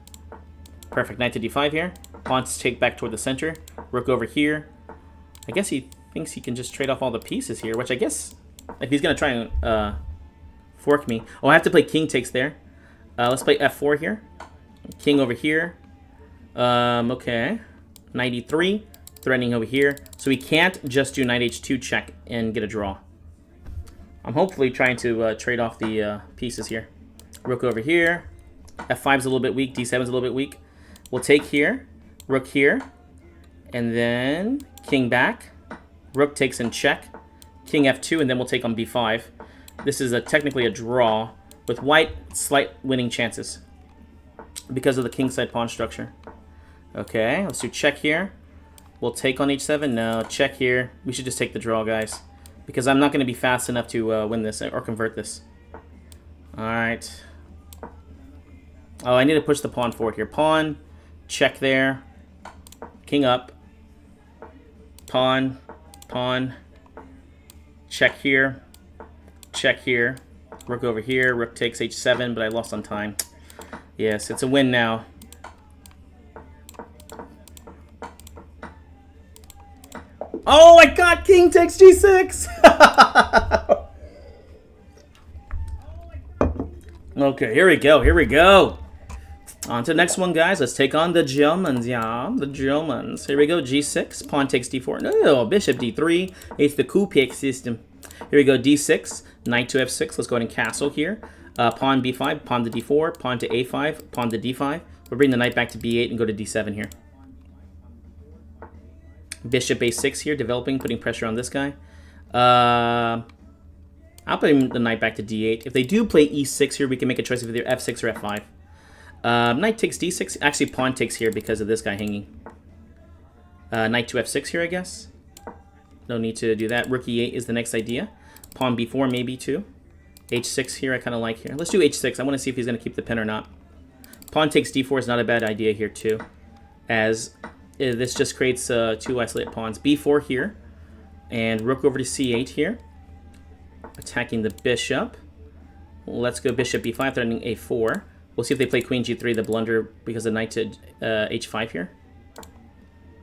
Perfect. Knight to D5 here. Pawns take back toward the center. Rook over here. I guess he thinks he can just trade off all the pieces here, which I guess... If he's going to try and fork me. Oh, I have to play king takes there. Let's play F4 here. King over here. Okay. Knight E3. Threatening over here. So we can't just do knight H2 check and get a draw. I'm hopefully trying to trade off the pieces here. Rook over here. F5's a little bit weak. D7's a little bit weak. We'll take here. Rook here. And then king back. Rook takes in check. King F2, and then we'll take on B5. This is technically a draw, with white slight winning chances because of the kingside pawn structure. Okay, let's do check here. We'll take on H7. No, check here. We should just take the draw, guys, because I'm not going to be fast enough to win this or convert this. All right. Oh, I need to push the pawn forward here. Pawn, check there. King up. Pawn, pawn. Check here. Check here. Rook over here. Rook takes H7, but I lost on time. Yes, it's a win now. Oh, I got king takes G6! Okay, here we go. Here we go. On to the next one, guys. Let's take on the Germans, yeah. The Germans. Here we go. G6. Pawn takes D4. No, bishop D3. It's the coup pick system. Here we go. D6. Knight to F6. Let's go ahead and castle here. Pawn B5. Pawn to D4. Pawn to A5. Pawn to D5. We'll bring the knight back to B8 and go to D7 here. Bishop A6 here. Developing. Putting pressure on this guy. I'll put the knight back to D8. If they do play E6 here, we can make a choice of either F6 or F5. Knight takes D6. Actually, pawn takes here because of this guy hanging. Knight to F6 here, I guess. No need to do that. Rook E8 is the next idea. Pawn B4 maybe too. H6 here I kind of like here. Let's do H6. I want to see if he's going to keep the pin or not. Pawn takes D4 is not a bad idea here too, as this just creates two isolated pawns. B4 here, and rook over to C8 here. Attacking the bishop. Let's go bishop B5, threatening A4. We'll see if they play queen G3, the blunder because of knight to H5 here.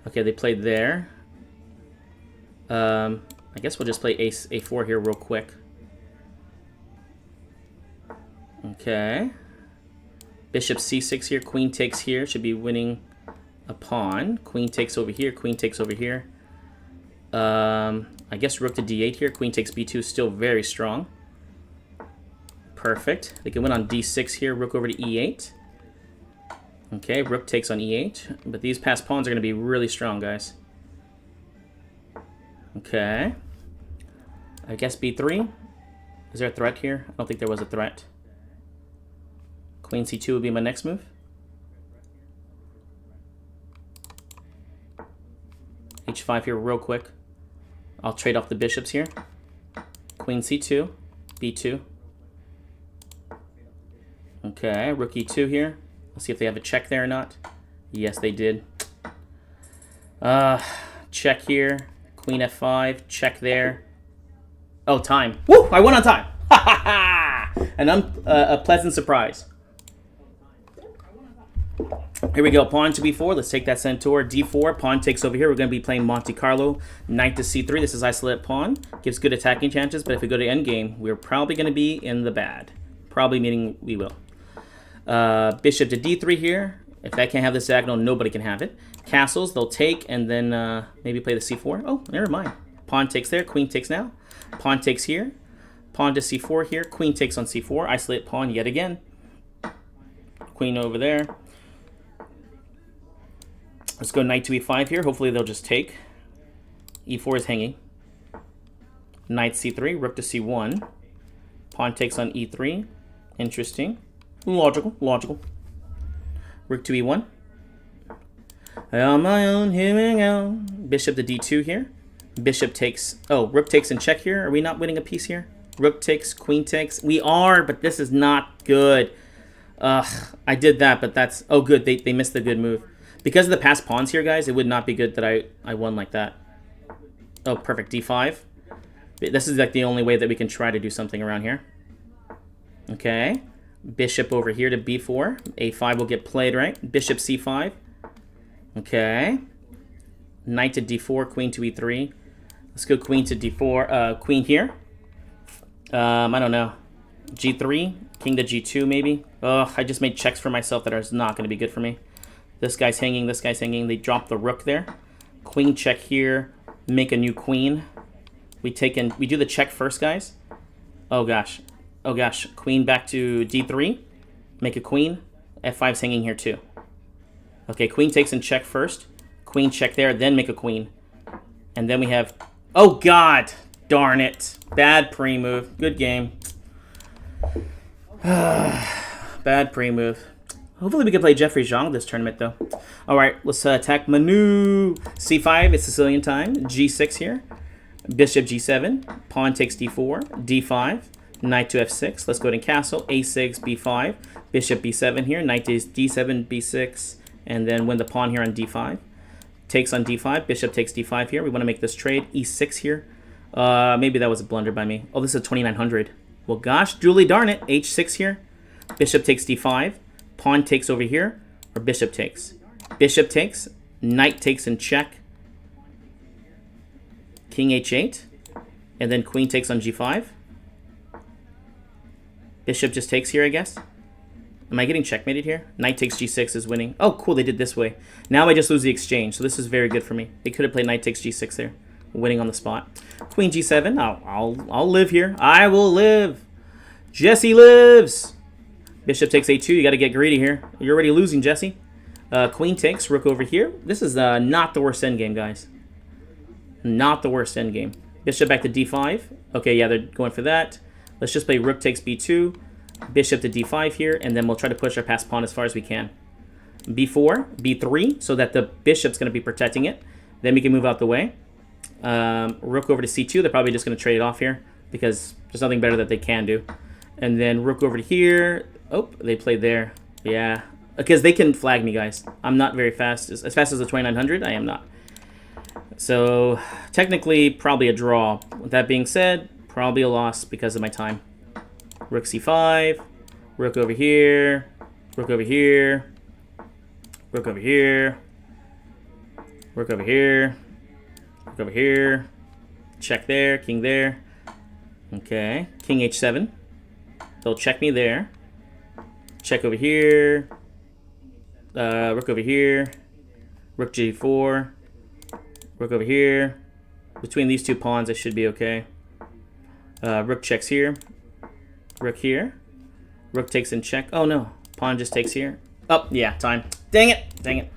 Okay, they played there. I guess we'll just play A4 here real quick. Okay. Bishop C6 here, queen takes here. Should be winning a pawn. Queen takes over here, queen takes over here. I guess rook to D8 here. Queen takes B2, still very strong. Perfect. They can win on D6 here. Rook over to E8. Okay, rook takes on E8. But these passed pawns are going to be really strong, guys. Okay. I guess B3. Is there a threat here? I don't think there was a threat. Queen C2 would be my next move. H5 here real quick. I'll trade off the bishops here. Queen C2. B2. Okay, rook E2 here. Let's see if they have a check there or not. Yes, they did. Check here. Queen F5. Check there. Oh, time. Woo! I won on time. Ha ha ha! And a pleasant surprise. Here we go. Pawn to B4. Let's take that centaur. D4. Pawn takes over here. We're going to be playing Monte Carlo. Knight to C3. This is isolated pawn. Gives good attacking chances, but if we go to endgame, we're probably going to be in the bad. Probably meaning we will. Bishop to D3 here. If I can't have this diagonal, nobody can have it. Castles, they'll take and then maybe play the C4. Oh, never mind. Pawn takes there. Queen takes now. Pawn takes here. Pawn to c4 here. Queen takes on c4. Isolate pawn yet again. Queen over there. Let's go knight to e5 here. Hopefully they'll just take. e4 is hanging. Knight c3. Rook to c1. Pawn takes on e3. Interesting. Logical. Rook to e1. On my own, here we go. Bishop to d2 here. Bishop takes... Oh, rook takes and check here. Are we not winning a piece here? Rook takes, queen takes. We are, but this is not good. I did that, but that's... Oh, good. They missed the good move. Because of the past pawns here, guys, it would not be good that I won like that. Oh, perfect. d5. This is like the only way that we can try to do something around here. Okay. Bishop over here to b4. a5 will get played, right? Bishop c5. Okay. Knight to d4, queen to e3. Let's go queen to d4. Queen here. I don't know. g3, king to g2 maybe. Ugh, I just made checks for myself that are not going to be good for me. This guy's hanging, this guy's hanging. They drop the rook there. Queen check here. Make a new queen. We do the check first, guys. Oh gosh. Oh gosh. Queen back to d3. Make a queen. f5's hanging here too. Okay, queen takes and check first. Queen check there, then make a queen. And then we have... Oh god! Darn it. Bad pre-move. Good game. Bad pre-move. Hopefully we can play Jeffrey Zhang this tournament, though. Alright, let's attack Manu. c5, it's Sicilian time. g6 here. Bishop g7. Pawn takes d4. d5. Knight to f6. Let's go to castle. a6, b5. Bishop b7 here. Knight is d7, b6. And then win the pawn here on d5. Takes on d5. Bishop takes d5 here. We want to make this trade. e6 here. Maybe that was a blunder by me. Oh, this is 2900. Well, gosh, Julie, darn it. h6 here. Bishop takes d5. Pawn takes over here. Or bishop takes. Bishop takes. Knight takes in check. King h8. And then queen takes on g5. Bishop just takes here, I guess. Am I getting checkmated here? Knight takes g6 is winning. Oh, cool, they did this way. Now I just lose the exchange, so this is very good for me. They could have played knight takes g6 there. Winning on the spot. Queen g7. I'll live here. I will live. Jesse lives. Bishop takes a2. You got to get greedy here. You're already losing, Jesse. Queen takes. Rook over here. This is not the worst endgame, guys. Not the worst endgame. Bishop back to d5. Okay, yeah, they're going for that. Let's just play rook takes b2. Bishop to d5 here, and then we'll try to push our passed pawn as far as we can. b4, b3, so that the bishop's going to be protecting it. Then we can move out the way. Rook over to c2. They're probably just going to trade it off here because there's nothing better that they can do. And then rook over to here. Oh, they played there. Yeah, because they can flag me, guys. I'm not very fast. As fast as the 2900, I am not. So technically, probably a draw. With that being said, probably a loss because of my time. Rook c5, rook over here, rook over here, rook over here, rook over here, rook over here, check there, king there. Okay, king h7. They'll check me there. Check over here, rook over here, rook g4, rook over here. Between these two pawns, I should be okay. Rook checks here. Rook here. Rook takes in check. Oh, no. Pawn just takes here. Oh, yeah, time. Dang it. Dang it.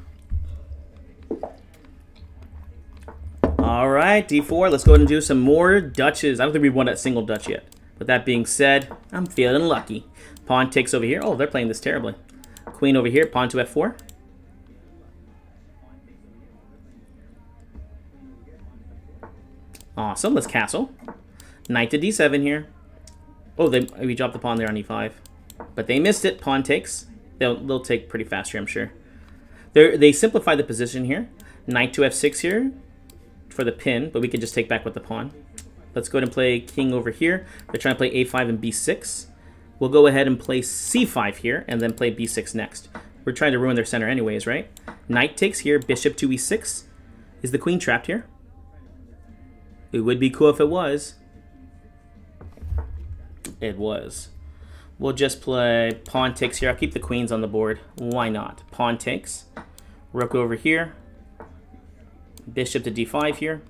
All right, d4. Let's go ahead and do some more Dutches. I don't think we've won that single Dutch yet. With that being said, I'm feeling lucky. Pawn takes over here. Oh, they're playing this terribly. Queen over here. Pawn to f4. Awesome. Let's castle. Knight to d7 here. Oh, we dropped the pawn there on e5. But they missed it. Pawn takes. They'll take pretty fast here, I'm sure. They simplify the position here. Knight to f6 here for the pin, but we can just take back with the pawn. Let's go ahead and play king over here. They're trying to play a5 and b6. We'll go ahead and play c5 here and then play b6 next. We're trying to ruin their center anyways, right? Knight takes here. Bishop to e6. Is the queen trapped here? It would be cool if it was. It was. We'll just play pawn takes here. I'll keep the queens on the board. Why not? Pawn takes. Rook over here. Bishop to d5 here.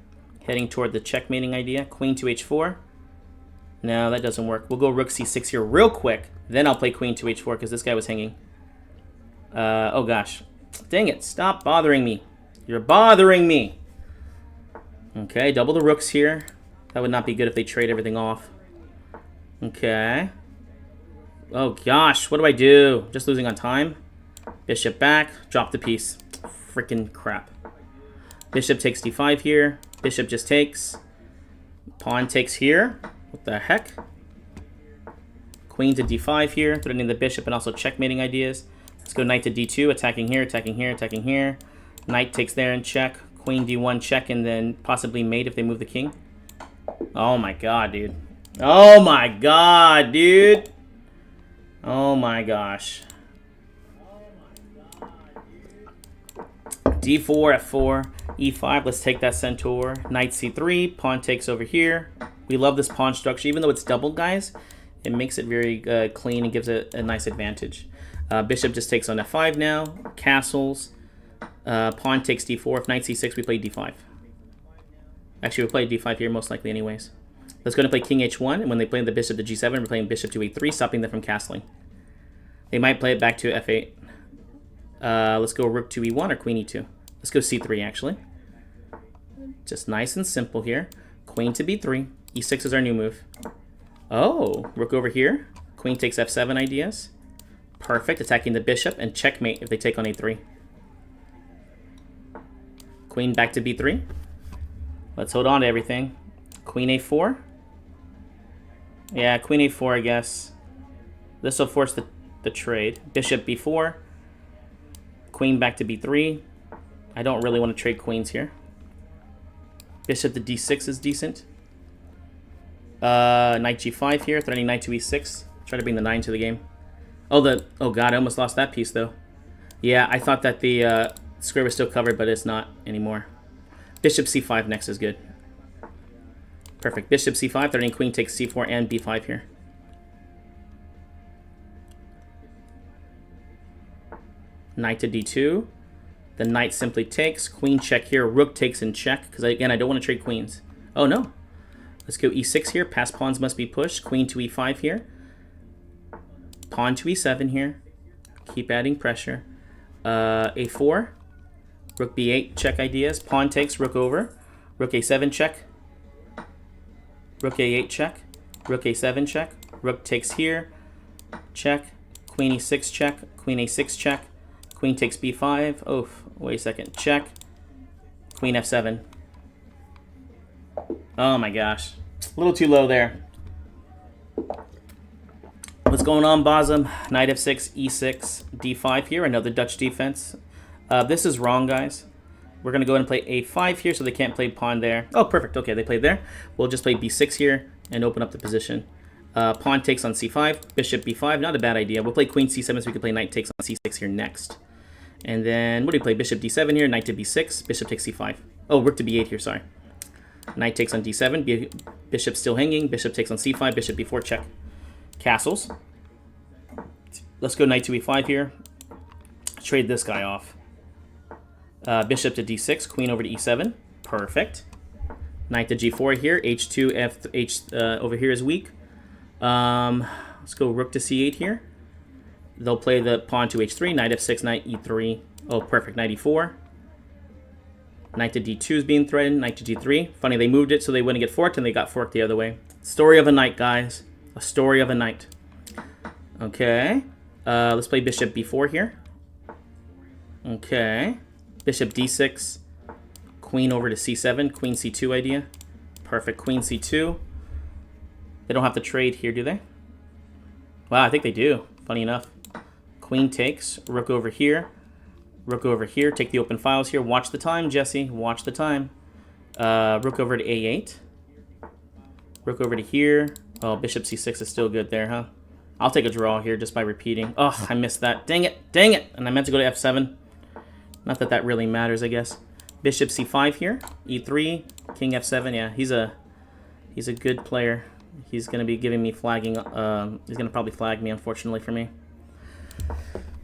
Heading toward the checkmating idea. Queen to h4. No, that doesn't work. We'll go rook c6 here real quick. Then I'll play queen to h4 because this guy was hanging. Oh gosh. Dang it. Stop bothering me. You're bothering me. Okay, double the rooks here. That would not be good if they trade everything off. Okay. Oh gosh, what do I do? Just losing on time. Bishop back. Drop the piece. Freaking crap. Bishop takes d5 here. Bishop just takes. Pawn takes here. What the heck? Queen to d5 here, threatening the bishop and also checkmating ideas. Let's go knight to d2, attacking here, attacking here, attacking here. Knight takes there and check. Queen d1 check and then possibly mate if they move the king. Oh my god, dude. Oh my god, dude. Oh my gosh. d4, f4, e5. Let's take that centaur. Knight c3. Pawn takes over here. We love this pawn structure. Even though it's doubled, guys, it makes it very clean and gives it a nice advantage. Bishop just takes on f5 now. Castles. Pawn takes d4. If knight c6, we play d5. Actually, we'll play d5 here most likely anyways. Let's go to play king h1. And when they play the bishop to g7, we're playing bishop to e3, stopping them from castling. They might play it back to f8. Let's go rook to e1 or queen e2. Let's go c3, actually. Just nice and simple here. Queen to b3. e6 is our new move. Oh, rook over here. Queen takes f7 ideas. Perfect, attacking the bishop and checkmate if they take on a3. Queen back to b3. Let's hold on to everything. Queen a4. Yeah, queen a4, I guess. This will force the trade. Bishop b4. Queen back to b3. I don't really want to trade queens here. Bishop to d6 is decent. Knight g5 here, threatening knight to e6. Try to bring the 9 to the game. Oh god, I almost lost that piece though. Yeah, I thought that the square was still covered, but it's not anymore. Bishop c5 next is good. Perfect. Bishop c5, threatening queen takes c4 and b5 here. Knight to d2. The knight simply takes. Queen check here. Rook takes in check. Because, again, I don't want to trade queens. Oh, no. Let's go e6 here. Past pawns must be pushed. Queen to e5 here. Pawn to e7 here. Keep adding pressure. a4. Rook b8. Check ideas. Pawn takes. Rook over. Rook a7 check. Rook a8 check. Rook a7 check. Rook takes here. Check. Queen e6 check. Queen a6 check. Queen takes b5. Oh, wait a second. Check. Queen f7. Oh my gosh. A little too low there. What's going on, Bazam? Knight f6, e6, d5 here. Another Dutch defense. This is wrong, guys. We're going to go ahead and play a5 here so they can't play pawn there. Oh, perfect. Okay, they played there. We'll just play b6 here and open up the position. Pawn takes on c5. Bishop b5. Not a bad idea. We'll play queen c7 so we can play knight takes on c6 here next. And then, what do we play? Bishop d7 here, knight to b6, bishop takes c5. Oh, rook to b8 here, sorry. Knight takes on d7, bishop still hanging, bishop takes on c5, bishop b4, check. Castles. Let's go knight to e5 here. Trade this guy off. Bishop to d6, queen over to e7. Perfect. Knight to g4 here, h2, h over here is weak. Let's go rook to c8 here. They'll play the pawn to h3, knight f6, knight e3. Oh, perfect, knight e4. Knight to d2 is being threatened, knight to g3. Funny, they moved it so they wouldn't get forked, and they got forked the other way. Story of a knight, guys. A story of a knight. Okay. Let's play bishop b4 here. Okay. Bishop d6. Queen over to c7. Queen c2 idea. Perfect. Queen c2. They don't have to trade here, do they? Wow, I think they do. Funny enough. Queen takes. Rook over here. Rook over here. Take the open files here. Watch the time, Jesse. Watch the time. Rook over to a8. Rook over to here. Oh, bishop c6 is still good there, huh? I'll take a draw here just by repeating. Oh, I missed that. Dang it. Dang it. And I meant to go to f7. Not that that really matters, I guess. Bishop c5 here. e3. King f7. Yeah, he's a good player. He's going to be giving me flagging. He's going to probably flag me, unfortunately, for me.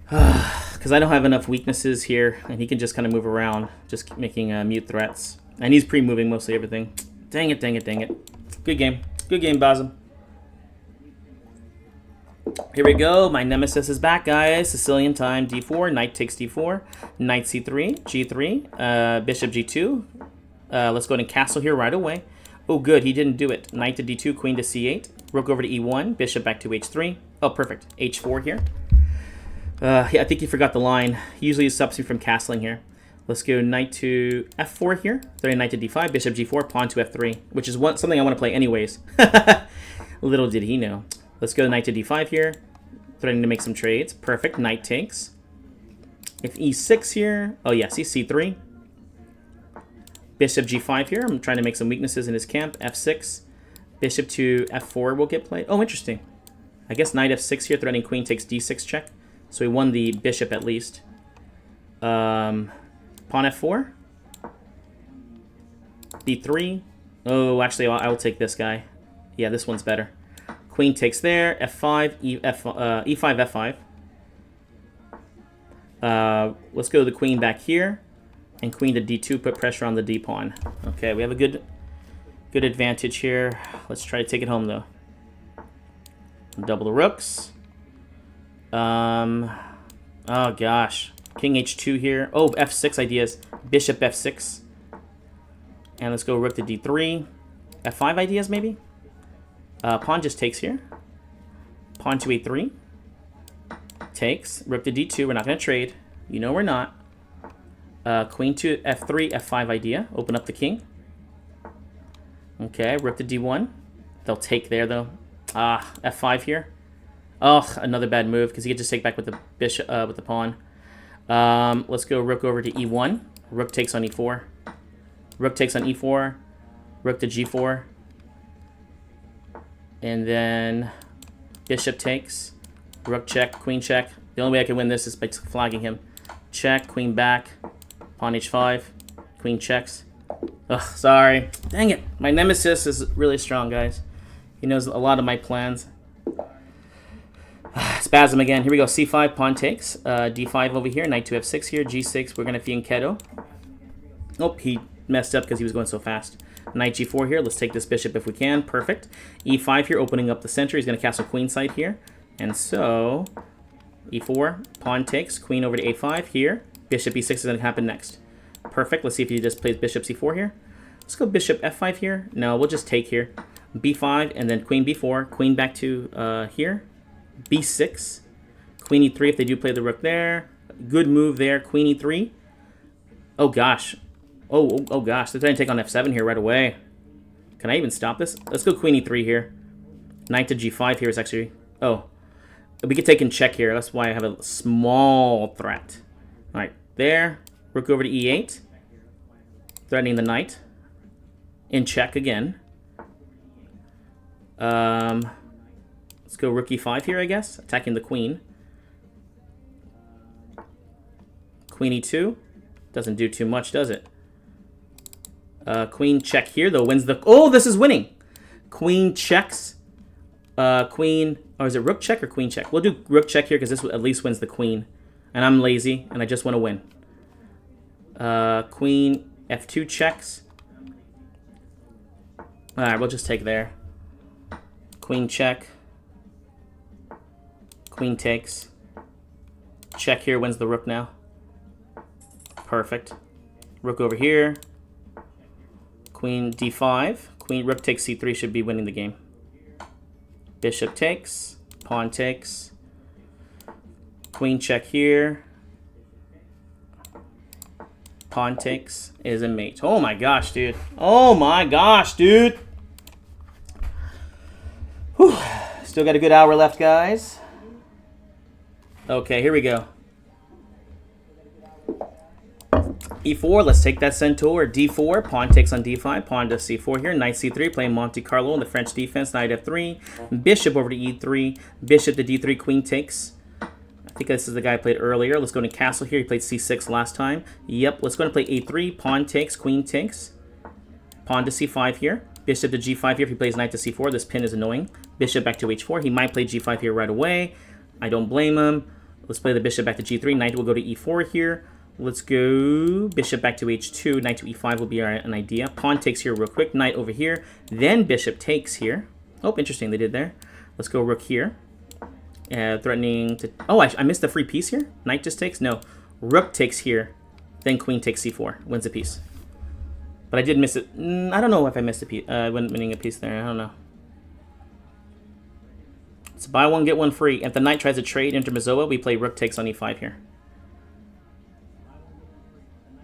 Because I don't have enough weaknesses here, and he can just kind of move around, just making mute threats. And he's pre-moving mostly everything. Dang it, dang it, dang it. Good game. Good game, Bazam. Here we go. My nemesis is back, guys. Sicilian time. D4. Knight takes D4. Knight C3. G3. Bishop G2. Let's go to castle here right away. Oh, good. He didn't do it. Knight to D2. Queen to C8. Rook over to E1. Bishop back to H3. Oh, perfect. H4 here. Yeah, I think he forgot the line. He usually stops me from castling here. Let's go knight to F4 here. Threatening knight to D5. Bishop G4. Pawn to F3. Which is something I want to play anyways. Little did he know. Let's go knight to D5 here. Threatening to make some trades. Perfect. Knight takes. If E6 here. Oh, yeah. See C3. Bishop G5 here. I'm trying to make some weaknesses in his camp. F6. Bishop to F4 will get played. Oh, interesting. I guess knight F6 here. Threatening queen takes D6 check. So we won the bishop at least. Pawn F4. B3. Oh, actually, I will take this guy. Yeah, this one's better. Queen takes there. F5. E5, F5. Let's go to the queen back here. And queen to D2. Put pressure on the D pawn. Okay, we have a good advantage here. Let's try to take it home, though. Double the rooks. Oh, gosh. King H2 here. Oh, F6 ideas. Bishop F6. And let's go rook to D3. F5 ideas, maybe? Pawn just takes here. Pawn to A3. Takes. Rook to D2. We're not going to trade. You know we're not. Queen to F3. F5 idea. Open up the king. Okay. Rook to D1. They'll take there, though. F5 here. Oh, another bad move, because he could just take back with the bishop, with the pawn. Let's go rook over to E1. Rook takes on E4. Rook takes on E4. Rook to G4. And then bishop takes. Rook check, queen check. The only way I can win this is by flagging him. Check, queen back. Pawn H5. Queen checks. Ugh, sorry. Dang it. My nemesis is really strong, guys. He knows a lot of my plans. Spasm again. Here we go. C5, pawn takes. D5 over here. Knight to F6 here. G6. We're going to fianchetto. Oh, he messed up because he was going so fast. Knight G4 here. Let's take this bishop if we can. Perfect. E5 here, opening up the center. He's going to castle queenside here. And so, E4, pawn takes. Queen over to A5 here. Bishop E6 is going to happen next. Perfect. Let's see if he just plays bishop C4 here. Let's go bishop F5 here. No, we'll just take here. B5 and then queen B4. Queen back to here. B6. Queen E3 if they do play the rook there. Good move there. Queen E3. Oh, gosh. Oh gosh, they're trying to take on F7 here right away. Can I even stop this? Let's go Queen E3 here. Knight to G5 here is actually... Oh. We could take in check here. That's why I have a small threat. Alright, there. Rook over to E8. Threatening the knight. In check again. Let's go Rook E5 here, I guess. Attacking the queen. Queen E2. Doesn't do too much, does it? Queen check here, though, wins the... Oh, this is winning! Queen checks. Queen... Or is it rook check or queen check? We'll do rook check here because this at least wins the queen. And I'm lazy, and I just want to win. Queen F2 checks. Alright, we'll just take there. Queen check. Queen takes. Check here wins the rook now. Perfect. Rook over here. Queen D5. Queen rook takes C3 should be winning the game. Bishop takes. Pawn takes. Queen check here. Pawn takes is a mate. Oh my gosh, dude. Oh my gosh, dude. Whew. Still got a good hour left, guys. Okay, here we go. E4, let's take that centaur. D4, pawn takes on D5, pawn to C4 here. Knight C3, playing Monte Carlo in the French defense. Knight F3, bishop over to E3, bishop to D3, queen takes. I think this is the guy I played earlier. Let's go to castle here. He played C6 last time. Yep, let's go and play A3, pawn takes, queen takes. Pawn to C5 here. Bishop to G5 here if he plays knight to C4. This pin is annoying. Bishop back to H4. He might play G5 here right away. I don't blame him. Let's play the bishop back to G3. Knight will go to E4 here. Let's go bishop back to H2. Knight to E5 will be an idea. Pawn takes here real quick. Knight over here. Then bishop takes here. Oh, interesting. They did there. Let's go rook here. Threatening to... Oh, I missed the free piece here? Knight just takes? No. Rook takes here. Then queen takes c4. Wins a piece. But I did miss it. I don't know if I missed a piece. Winning a piece there. I don't know. So buy one, get one free. If the knight tries to trade into Mazoa, we play rook takes on e5 here.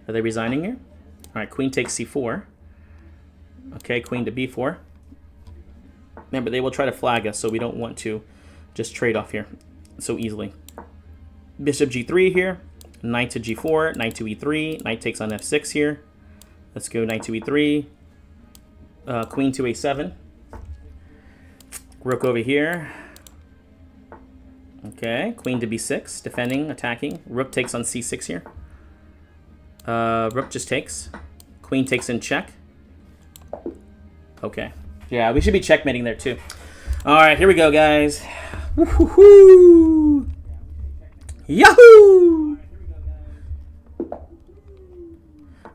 Are they resigning here? Alright, queen takes c4. Okay, queen to b4. Remember, they will try to flag us, so we don't want to just trade off here so easily. Bishop g3 here. Knight to g4. Knight to e3. Knight takes on f6 here. Let's go knight to e3. Queen to a7. Rook over here. Okay, queen to b6. Defending, attacking. Rook takes on c6 here. Rook just takes. Queen takes in check. Okay. Yeah, we should be checkmating there too. Alright, here we go, guys. Woohoo! Yahoo!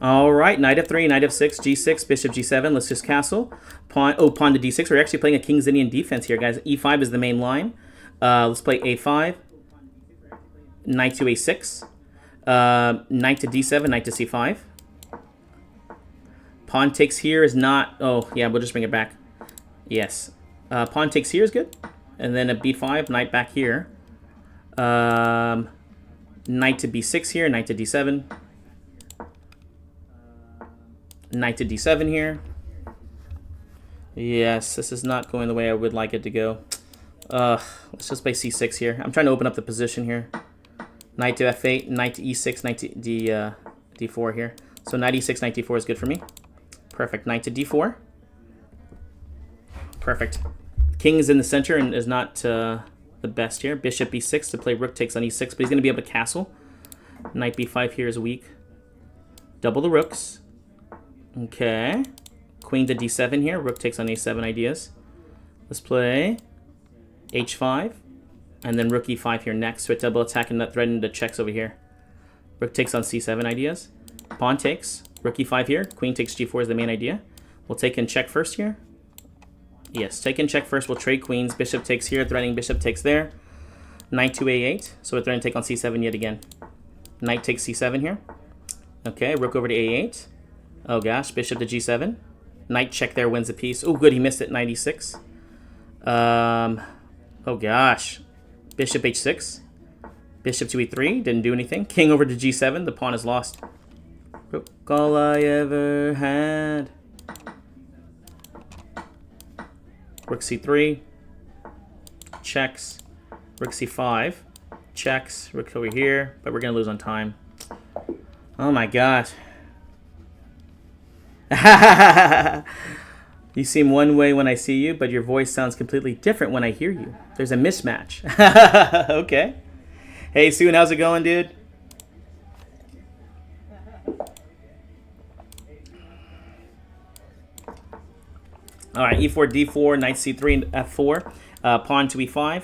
Alright, knight f3, knight f6, g6, bishop g7. Let's just castle. Pawn to d6. We're actually playing a King's Indian defense here, guys. e5 is the main line. Let's play a5. Knight to a6. Knight to d7, knight to c5. Pawn takes here is not... Oh, yeah, we'll just bring it back. Yes. Pawn takes here is good. And then a b5, knight back here. Knight to b6 here, knight to d7. Knight to d7 here. Yes, this is not going the way I would like it to go. Let's just play c6 here. I'm trying to open up the position here. Knight to f8, knight to e6, knight to d4 here. So knight e6, knight d4 is good for me. Perfect. Knight to d4. Perfect. King is in the center and is not the best here. Bishop e6 to play rook takes on e6, but he's going to be able to castle. Knight b5 here is weak. Double the rooks. Okay. Queen to d7 here. Rook takes on a7 ideas. Let's play h5. And then rook e5 here next. So a double attack and not threatening the checks over here. Rook takes on c7 ideas. Pawn takes. Rook e5 here. Queen takes g4 is the main idea. We'll take in check first here. Yes, take in check first. We'll trade queens. Bishop takes here. Threatening bishop takes there. Knight to a8. So we're threatening to take on c7 yet again. Knight takes c7 here. Okay, rook over to a8. Oh gosh, bishop to g7. Knight check there wins a piece. Oh good, he missed it. Knight e6. Oh gosh. Bishop h6. Bishop to e3. Didn't do anything. King over to g7. The pawn is lost. Rook all I ever had. Rook c3. Checks. Rook c5. Checks. Rook over here. But we're going to lose on time. Oh my god. You seem one way when I see you, but your voice sounds completely different when I hear you. There's a mismatch. Okay. Hey, Soon, how's it going, dude? All right, e4, d4, knight c3, and f4. Pawn to e5.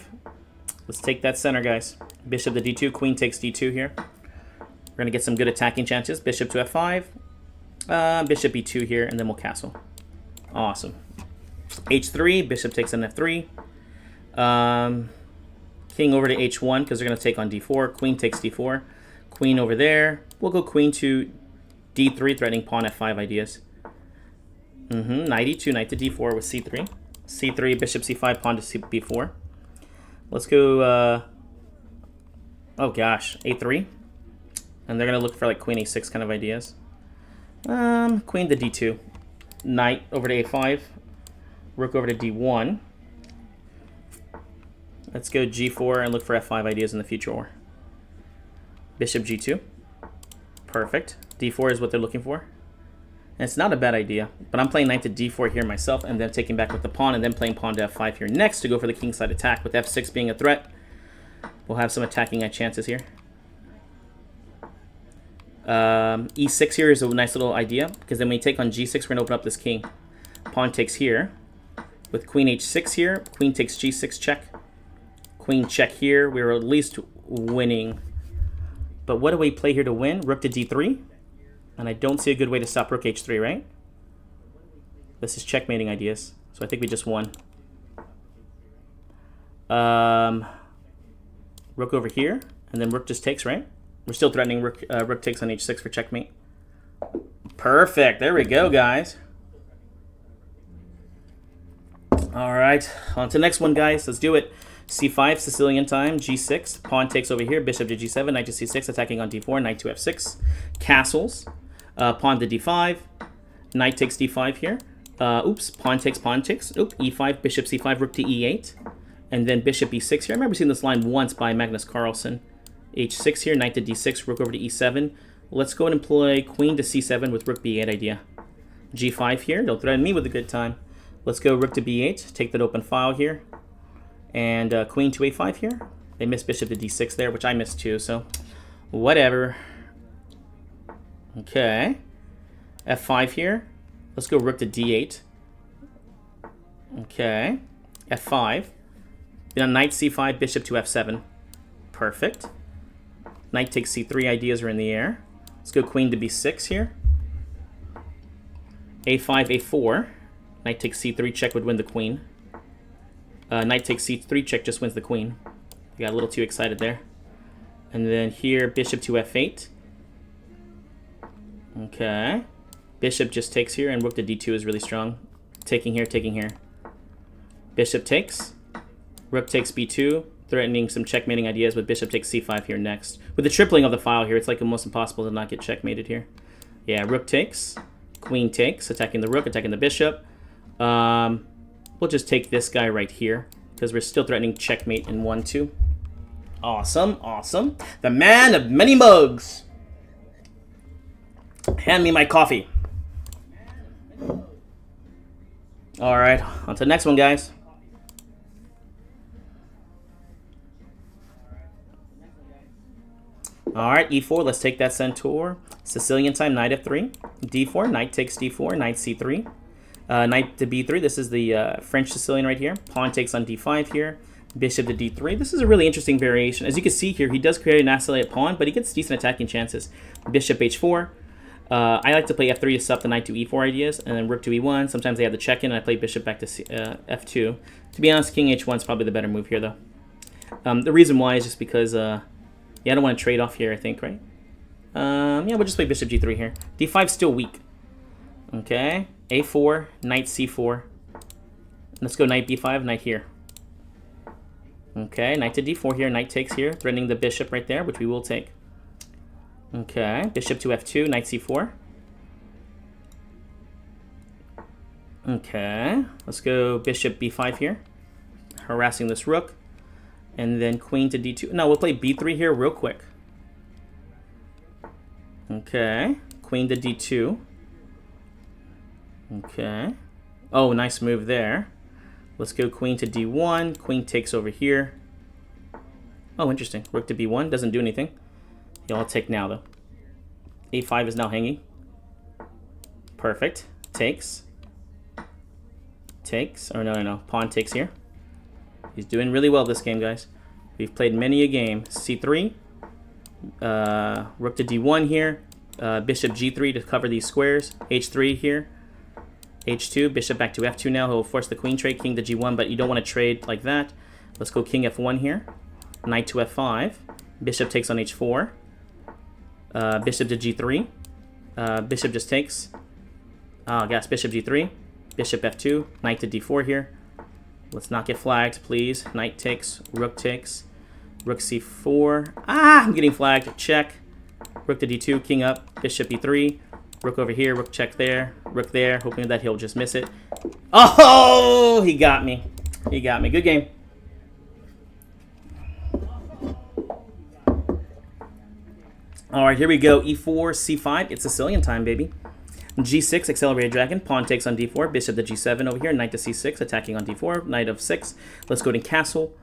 Let's take that center, guys. Bishop to d2, queen takes d2 here. We're going to get some good attacking chances. Bishop to f5. Bishop e2 here, and then we'll castle. Awesome. h3, bishop takes on f3. King over to h1 because they're going to take on d4. Queen takes d4. Queen over there. We'll go queen to d3, threatening pawn f5 ideas. Knight e2, knight to d4 with c3. c3, bishop c5, pawn to b4. Let's go, oh gosh, a3. And they're going to look for like queen a6 kind of ideas. Queen to d2. Knight over to a5. Rook over to d1. Let's go g4 and look for f5 ideas in the future war. Bishop g2. Perfect. d4 is what they're looking for. And it's not a bad idea, but I'm playing knight to d4 here myself and then taking back with the pawn and then playing pawn to f5 here next to go for the kingside attack with f6 being a threat. We'll have some attacking chances here. E6 here is a nice little idea because then when we take on g6, we're going to open up this king. Pawn takes here. With queen h6 here, queen takes g6 check. Queen check here. We're at least winning. But what do we play here to win? Rook to d3. And I don't see a good way to stop rook h3, right? This is checkmating ideas. So I think we just won. Rook over here, and then rook just takes, right? We're still threatening rook takes on h6 for checkmate. Perfect. There we go, guys. All right, on to the next one, guys. Let's do it. c5, Sicilian time, g6. Pawn takes over here, bishop to g7, knight to c6, attacking on d4, knight to f6. Castles. Pawn to d5. Knight takes d5 here. Oops, pawn takes, Oop, e5, bishop c5, rook to e8. And then bishop e6 here. I remember seeing this line once by Magnus Carlsen. h6 here, knight to d6, rook over to e7. Let's go and employ queen to c7 with rook b8 idea. g5 here, don't threaten me with a good time. Let's go rook to b8, take that open file here. And queen to a5 here. They missed bishop to d6 there, which I missed too, so whatever. Okay. f5 here. Let's go rook to d8. Okay. f5. Then knight c5, bishop to f7. Perfect. Knight takes c3, ideas are in the air. Let's go queen to b6 here. a5, a4. Knight takes c3, check would win the queen. Knight takes c3, check just wins the queen. I got a little too excited there. And then here, bishop to f8. Okay. Bishop just takes here, and rook to d2 is really strong. Taking here, taking here. Bishop takes. Rook takes b2, threatening some checkmating ideas with bishop takes c5 here next. With the tripling of the file here, it's like almost impossible to not get checkmated here. Yeah, rook takes. Queen takes, attacking the rook, attacking the bishop. We'll just take this guy right here, because we're still threatening checkmate in 1-2. Awesome, awesome. The man of many mugs. Hand me my coffee. All right, on to the next one, guys. All right, e4, let's take that centaur. Sicilian time, knight f3. d4, knight takes d4, knight c3. Knight to b3, this is the French Sicilian right here. Pawn takes on d5 here. Bishop to d3. This is a really interesting variation. As you can see here, he does create an isolated pawn, but he gets decent attacking chances. Bishop h4. I like to play f3 to stop the knight to e4 ideas, and then rook to e1. Sometimes they have the check-in, and I play bishop back to f2. To be honest, king h1 is probably the better move here, though. The reason why is just because, yeah, I don't want to trade off here, I think, right? Yeah, we'll just play bishop g3 here. d5's still weak. Okay, a4, knight c4. Let's go knight b5, knight here. Okay, knight to d4 here, knight takes here, threatening the bishop right there, which we will take. Okay, bishop to f2, knight c4. Okay, let's go bishop b5 here, harassing this rook. And then queen to d2. No, we'll play b3 here real quick. Okay, queen to d2. Okay. Oh, nice move there. Let's go queen to d1. Queen takes over here. Oh, interesting. Rook to b1 doesn't do anything. I'll take now, though. a5 is now hanging. Perfect. Takes. Takes. Or no. Pawn takes here. He's doing really well this game, guys. We've played many a game. c3. Rook to d1 here. Bishop g3 to cover these squares. h3 here. h2. Bishop back to f2 now. He'll force the queen trade. King to g1, but you don't want to trade like that. Let's go king f1 here. Knight to f5. Bishop takes on h4. Bishop to g3. Bishop just takes. Oh, gosh. Bishop g3. Bishop f2. Knight to d4 here. Let's not get flagged, please. Knight takes. Rook takes. Rook c4. Ah, I'm getting flagged. Check. Rook to d2. King up. Bishop e3. Rook over here. Rook check there. Rook there. Hoping that he'll just miss it. Oh, he got me. He got me. Good game. All right, here we go. e4, c5. It's Sicilian time, baby. g6, accelerated dragon. Pawn takes on d4. Bishop to g7 over here. Knight to c6, attacking on d4. Knight of 6. Let's go to castle.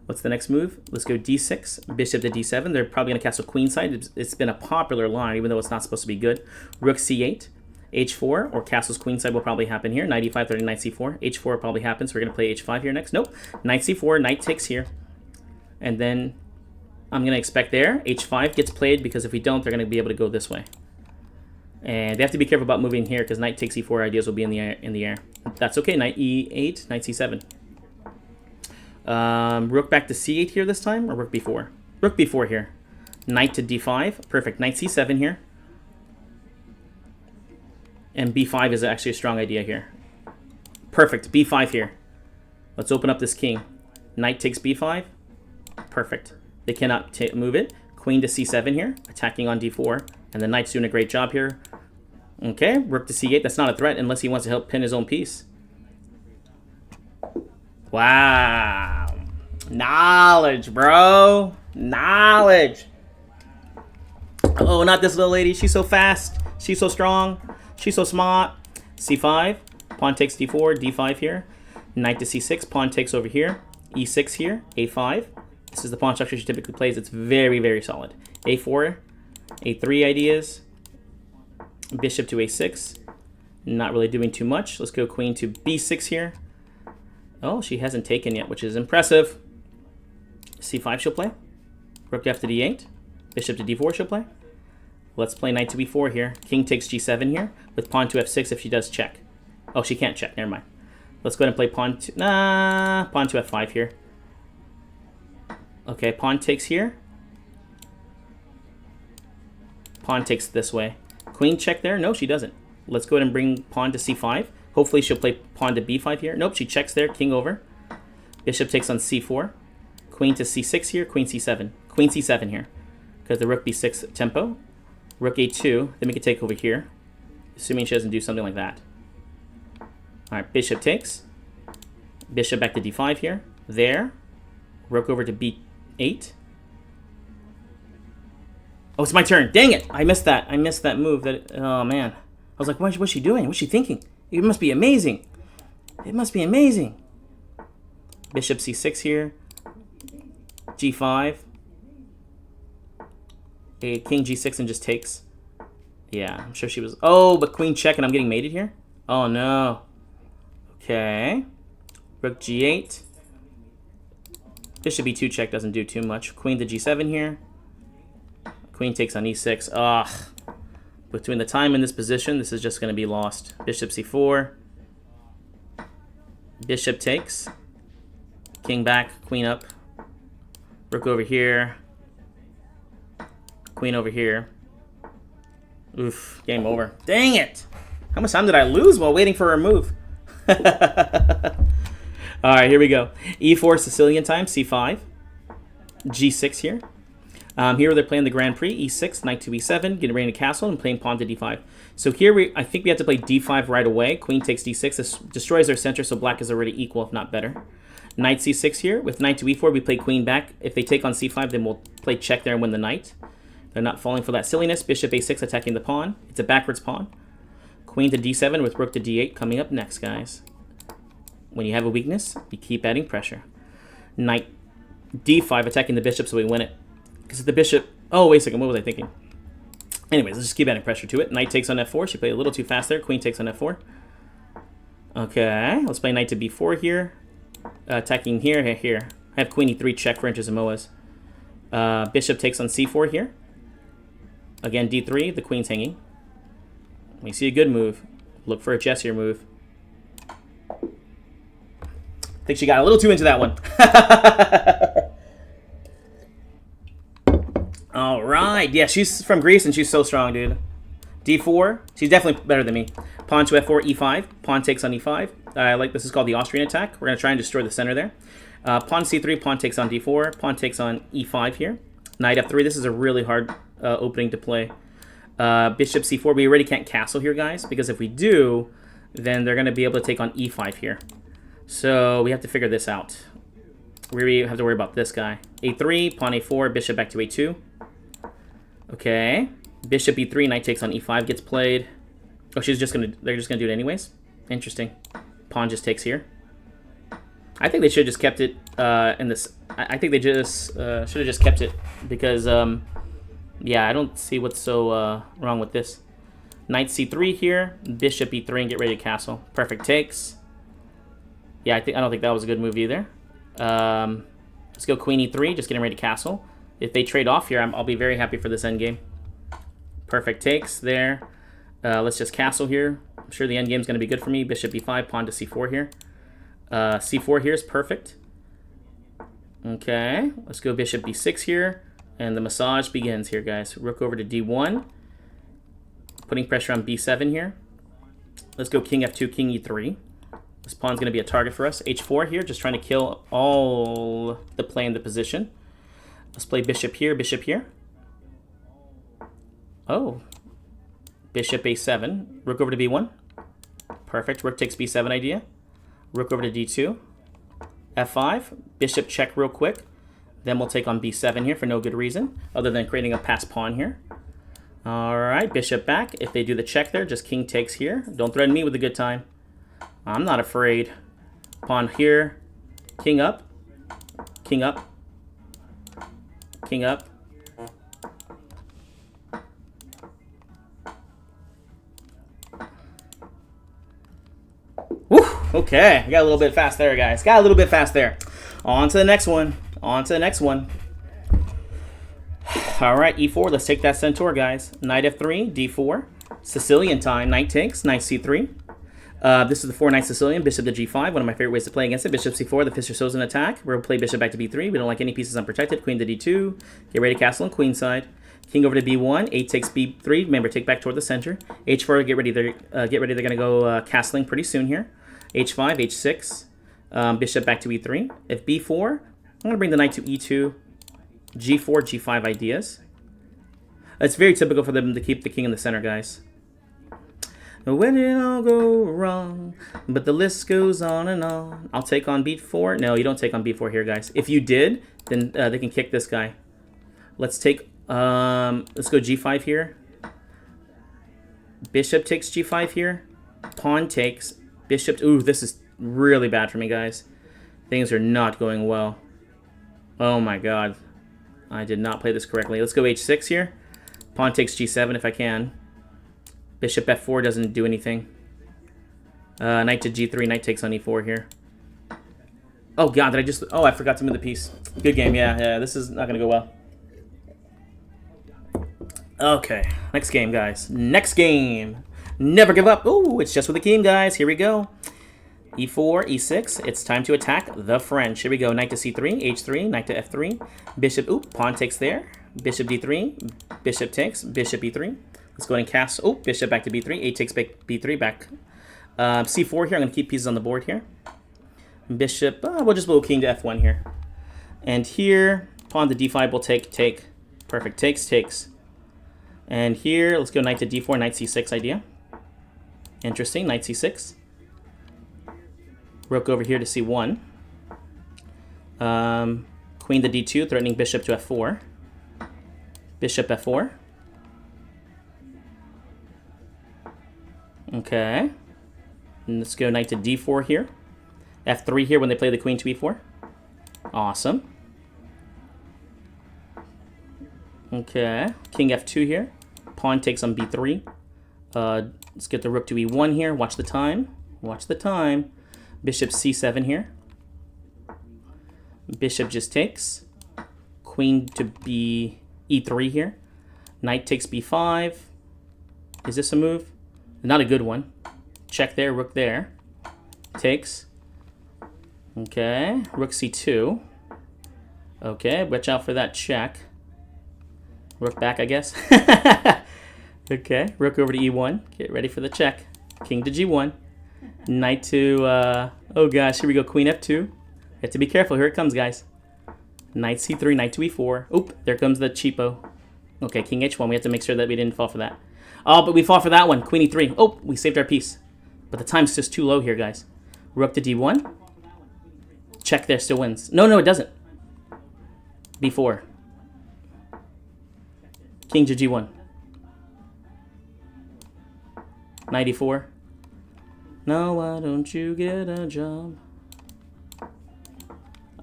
What's the next move? Let's go d6. Bishop to d7. They're probably going to castle queenside. It's been a popular line, even though it's not supposed to be good. Rook c8. h4, or castle's queenside will probably happen here. Knight e5, 30, knight c4. h4 probably happens. We're going to play h5 here next. Nope. Knight c4. Knight takes here. And then I'm going to expect there. h5 gets played, because if we don't, they're going to be able to go this way. And they have to be careful about moving here, because knight takes e4 ideas will be in the air. That's okay. Knight e8, knight c7. Rook back to c8 here this time, or rook b4? Rook b4 here. Knight to d5. Perfect. Knight c7 here. And b5 is actually a strong idea here. Perfect. b5 here. Let's open up this king. Knight takes b5. Perfect. They cannot move it. Queen to c7 here. Attacking on d4. And the knight's doing a great job here. Okay. Rook to c8. That's not a threat unless he wants to help pin his own piece. Wow. Knowledge, bro. Knowledge. Oh, not this little lady. She's so fast. She's so strong. She's so smart. c5. Pawn takes d4. d5 here. Knight to c6. Pawn takes over here. e6 here. a5. This is the pawn structure she typically plays. It's very, very solid. a4. a3 ideas. Bishop to a6. Not really doing too much. Let's go queen to b6 here. Oh, she hasn't taken yet, which is impressive. c5 she'll play. Rook to f to d8. Bishop to d4 she'll play. Let's play knight to b4 here. King takes g7 here. With pawn to f6 if she does check. Oh, she can't check. Never mind. Let's go ahead and play pawn to... pawn to f5 here. Okay, pawn takes here. Pawn takes this way. Queen check there? No, she doesn't. Let's go ahead and bring pawn to c5. Hopefully she'll play pawn to b5 here. Nope, she checks there. King over. Bishop takes on c4. Queen to c6 here. Queen c7. Queen c7 here. Because the rook b6 tempo. Rook a2. Then we can take over here. Assuming she doesn't do something like that. Alright, bishop takes. Bishop back to d5 here. There. Rook over to b8. Oh, it's my turn. Dang it. I missed that. I missed that move. Oh, man. I was like, what's she doing? What's she thinking? It must be amazing. It must be amazing. Bishop c6 here. g5. A king g6 and just takes. Yeah, I'm sure she was... Oh, but queen check and I'm getting mated here? Oh, no. Okay. Rook g8. Bishop e2 check doesn't do too much. Queen to g7 here. Queen takes on e6. Ugh. Between the time in this position, this is just going to be lost. Bishop c4. Bishop takes. King back, queen up. Rook over here. Queen over here. Oof, game over. Dang it! How much time did I lose while waiting for her move? Alright, here we go. e4 Sicilian time, c5. g6 here. Here they're playing the Grand Prix, e6, knight to e7, getting ready to castle, and playing pawn to d5. So here I think we have to play d5 right away. Queen takes d6. This destroys their center, so black is already equal, if not better. Knight c6 here. With knight to e4, we play queen back. If they take on c5, then we'll play check there and win the knight. They're not falling for that silliness. Bishop a6 attacking the pawn. It's a backwards pawn. Queen to d7 with rook to d8 coming up next, guys. When you have a weakness, you keep adding pressure. Knight d5 attacking the bishop so we win it. Because the bishop... Oh, wait a second. What was I thinking? Anyways, let's just keep adding pressure to it. Knight takes on f4. She played a little too fast there. Queen takes on f4. Okay. Let's play knight to b4 here. Attacking here. I have queen e3 check for inches and moas. Bishop takes on c4 here. Again, d3. The queen's hanging. We see a good move. Look for a Jesse move. I think she got a little too into that one. All right. Yeah, she's from Greece and she's so strong, dude. d4. She's definitely better than me. Pawn to f4, e5. Pawn takes on e5. This is called the Austrian attack. We're going to try and destroy the center there. Pawn c3. Pawn takes on d4. Pawn takes on e5 here. Knight f3. This is a really hard opening to play. Bishop c4. We already can't castle here, guys, because if we do, then they're going to be able to take on e5 here. So we have to figure this out. We have to worry about this guy. a3, pawn a4, bishop back to a2. Okay. Bishop e3, knight takes on e5 gets played. Oh, they're just gonna do it anyways. Interesting. Pawn just takes here. I think they should have just kept it in this. I think they just should have just kept it because yeah, I don't see what's so wrong with this. Knight c3 here, bishop e3 and get ready to castle. Perfect takes. Yeah, I don't think that was a good move either. Let's go queen e3, just getting ready to castle. If they trade off here, I'll be very happy for this endgame. Perfect takes there. Let's just castle here. I'm sure the endgame is going to be good for me. Bishop e5, pawn to c4 here. C4 here is perfect. Okay, let's go bishop b6 here. And the massage begins here, guys. Rook over to d1. Putting pressure on b7 here. Let's go king f2, king e3. This pawn's going to be a target for us. h4 here, just trying to kill all the play in the position. Let's play bishop here, bishop here. Oh. Bishop a7. Rook over to b1. Perfect. Rook takes b7 idea. Rook over to d2. f5. Bishop check real quick. Then we'll take on b7 here for no good reason, other than creating a passed pawn here. All right, bishop back. If they do the check there, just king takes here. Don't threaten me with a good time. I'm not afraid. Pawn here. King up. King up. King up. Woo! Okay, I got a little bit fast there, guys. Got a little bit fast there. On to the next one. On to the next one. All right, e4. Let's take that centaur, guys. Knight f3, d4. Sicilian time. Knight takes. Knight c3. This is the 4-knight Sicilian. Bishop to g5. One of my favorite ways to play against it. Bishop c4. The Fischer shows an attack. We'll play bishop back to b3. We don't like any pieces unprotected. Queen to d2. Get ready to castle on queen side. King over to b1. 8 takes b3. Remember, take back toward the center. h4. Get ready. They're going to go castling pretty soon here. h5. h6. Bishop back to e3. If b4, I'm going to bring the knight to e2. g4, g5 ideas. It's very typical for them to keep the king in the center, guys. Where did it all go wrong? But the list goes on and on. I'll take on b4. No, you don't take on b4 here, guys. If you did, then they can kick this guy. Let's take, let's go g5 here. Bishop takes g5 here. Pawn takes. Bishop, ooh, this is really bad for me, guys. Things are not going well. Oh my god. I did not play this correctly. Let's go h6 here. Pawn takes g7 if I can. Bishop f4 doesn't do anything. Knight to g3. Knight takes on e4 here. Oh god, did I just... Oh, I forgot to move the piece. Good game, yeah. This is not going to go well. Okay, next game, guys. Next game. Never give up. Ooh, it's just with the king, guys. Here we go. e4, e6. It's time to attack the French. Here we go. Knight to c3, h3, knight to f3. Bishop, ooh, pawn takes there. Bishop d3. Bishop takes. Bishop e3. Let's go ahead and cast. Oh, bishop back to b3. 8 takes back b3 back. c4 here. I'm going to keep pieces on the board here. Bishop. We'll just move king to f1 here. And here, pawn to d5 will take. Perfect. Takes. And here, let's go knight to d4, knight c6 idea. Interesting. Knight c6. Rook over here to c1. Queen to d2, threatening bishop to f4. Bishop f4. Okay. And let's go knight to d4 here. f3 here when they play the queen to e4. Awesome. Okay. King f2 here. Pawn takes on b3. Let's get the rook to e1 here. Watch the time. Bishop c7 here. Bishop just takes. Queen to e3 here. Knight takes b5. Is this a move? Not a good one. Check there, rook there. Takes. Okay, rook c2. Okay, watch out for that check. Rook back, I guess. Okay, rook over to e1. Get ready for the check. King to g1. Knight to, oh gosh, here we go, queen f2. You have to be careful, here it comes, guys. Knight c3, knight to e4. Oop, there comes the cheapo. Okay, king h1, we have to make sure that we didn't fall for that. Oh, but we fall for that one, queen e3. Oh, we saved our piece. But the time's just too low here, guys. Rook to d1. Check there, still wins. No, it doesn't. b4. King to g1. Knight e4. No, why don't you get a job? Oh,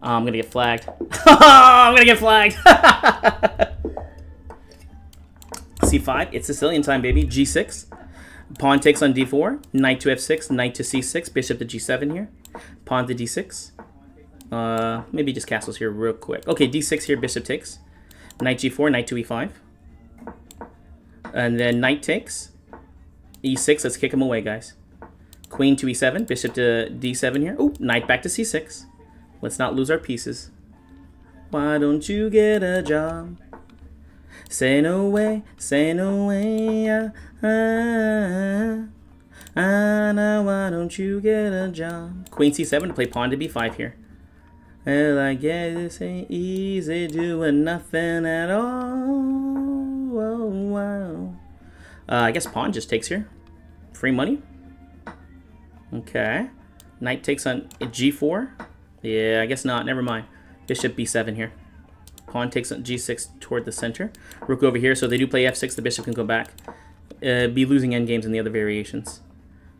I'm gonna get flagged. I'm gonna get flagged. c5, it's Sicilian time, baby. g6. Pawn takes on d4. Knight to f6. Knight to c6. Bishop to g7 here. Pawn to d6. Maybe just castles here real quick. Okay, d6 here. Bishop takes. Knight g4. Knight to e5. And then knight takes. e6. Let's kick him away, guys. Queen to e7. Bishop to d7 here. Oh, knight back to c6. Let's not lose our pieces. Why don't you get a job? Say no way, say no way. Now why don't you get a job? Queen c7 to play pawn to b5 here. Well, I guess this ain't easy doing nothing at all. Oh, wow. I guess pawn just takes here. Free money. Okay. Knight takes on g4. Yeah, I guess not. Never mind. Bishop b7 here. Pawn takes on g6 toward the center. Rook over here. So they do play f6. The bishop can go back. Be losing endgames in the other variations.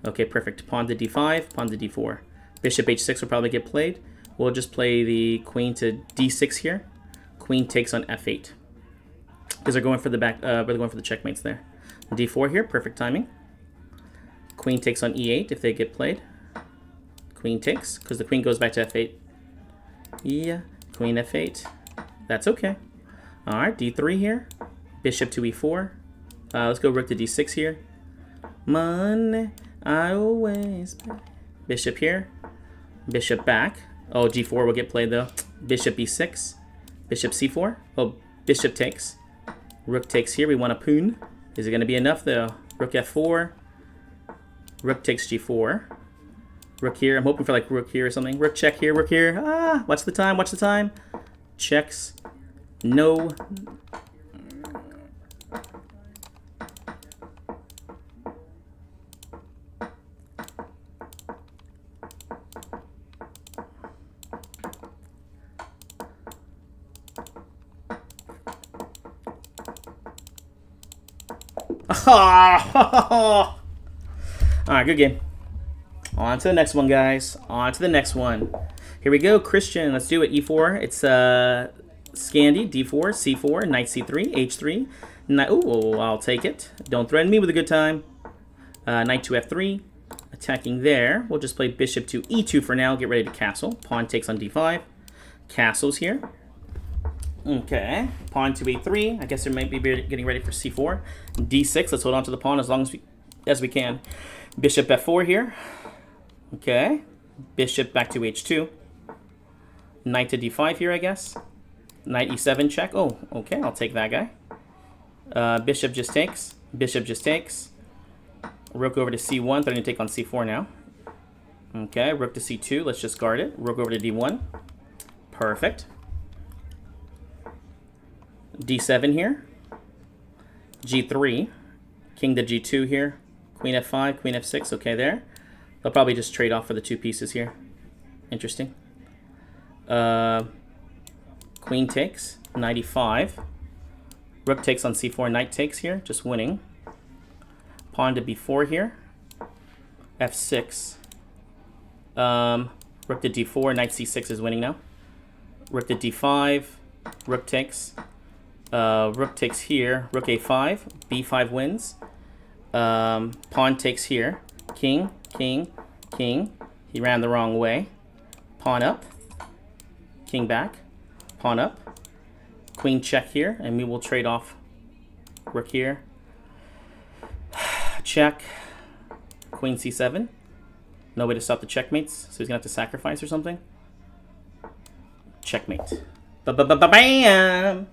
Okay, perfect. Pawn to d5. Pawn to d4. Bishop h6 will probably get played. We'll just play the queen to d6 here. Queen takes on f8. Because they're going for the back. They're going for the checkmates there. d4 here. Perfect timing. Queen takes on e8 if they get played. Queen takes, because the queen goes back to f8. Yeah, queen f8. That's okay. All right, d3 here. Bishop to e4. Let's go rook to d6 here. Money, I always pay. Bishop here. Bishop back. Oh, g4 will get played though. Bishop e6. Bishop c4. Oh, bishop takes. Rook takes here. We want a poon. Is it going to be enough though? Rook f4. Rook takes g4. Rook here. I'm hoping for like rook here or something. Rook check here. Rook here. Ah, watch the time. Watch the time. Checks. No. All right, good game. On to the next one, guys. On to the next one. Here we go, Christian. Let's do it. E4. It's Scandi. D4, C4, Knight C3, H3. Oh, I'll take it. Don't threaten me with a good time. Knight to F3. Attacking there. We'll just play Bishop to E2 for now. Get ready to castle. Pawn takes on D5. Castles here. Okay. Pawn to E3. I guess they might be getting ready for C4. D6. Let's hold on to the pawn as long as we can. Bishop F4 here. Okay. Bishop back to H2. Knight to D5 here, I guess. Knight E7 check. Oh, okay. I'll take that guy. Bishop just takes. Bishop just takes. Rook over to C1. They're going to take on C4 now. Okay. Rook to C2. Let's just guard it. Rook over to D1. Perfect. D7 here. G3. King to G2 here. Queen F5. Queen F6. Okay, there. They'll probably just trade off for the two pieces here. Interesting. Queen takes. Knight E5. Rook takes on C4. Knight takes here. Just winning. Pawn to B4 here. F6. Rook to D4. Knight C6 is winning now. Rook to D5. Rook takes. Rook takes here. Rook A5. B5 wins. Pawn takes here. King. King. King. He ran the wrong way. Pawn up. King back. Pawn up. Queen check here. And we will trade off rook here. Check. Queen C7. No way to stop the checkmates. So he's going to have to sacrifice or something. Checkmate. Ba-ba-ba-ba-bam!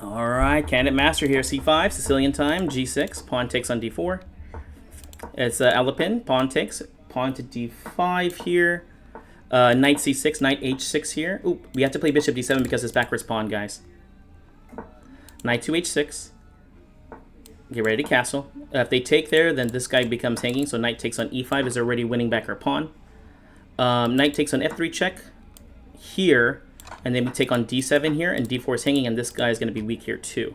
Alright, candidate master here. C5, Sicilian time. G6. Pawn takes on D4. It's Alapin. Pawn takes. Pawn to D5 here. Knight C6. Knight H6 here. Oop, we have to play Bishop D7 because it's backwards pawn, guys. Knight to H6. Get ready to castle. If they take there, then this guy becomes hanging. So knight takes on E5 is already winning back our pawn. Knight takes on F3 check here. And then we take on D7 here. And D4 is hanging. And this guy is going to be weak here too.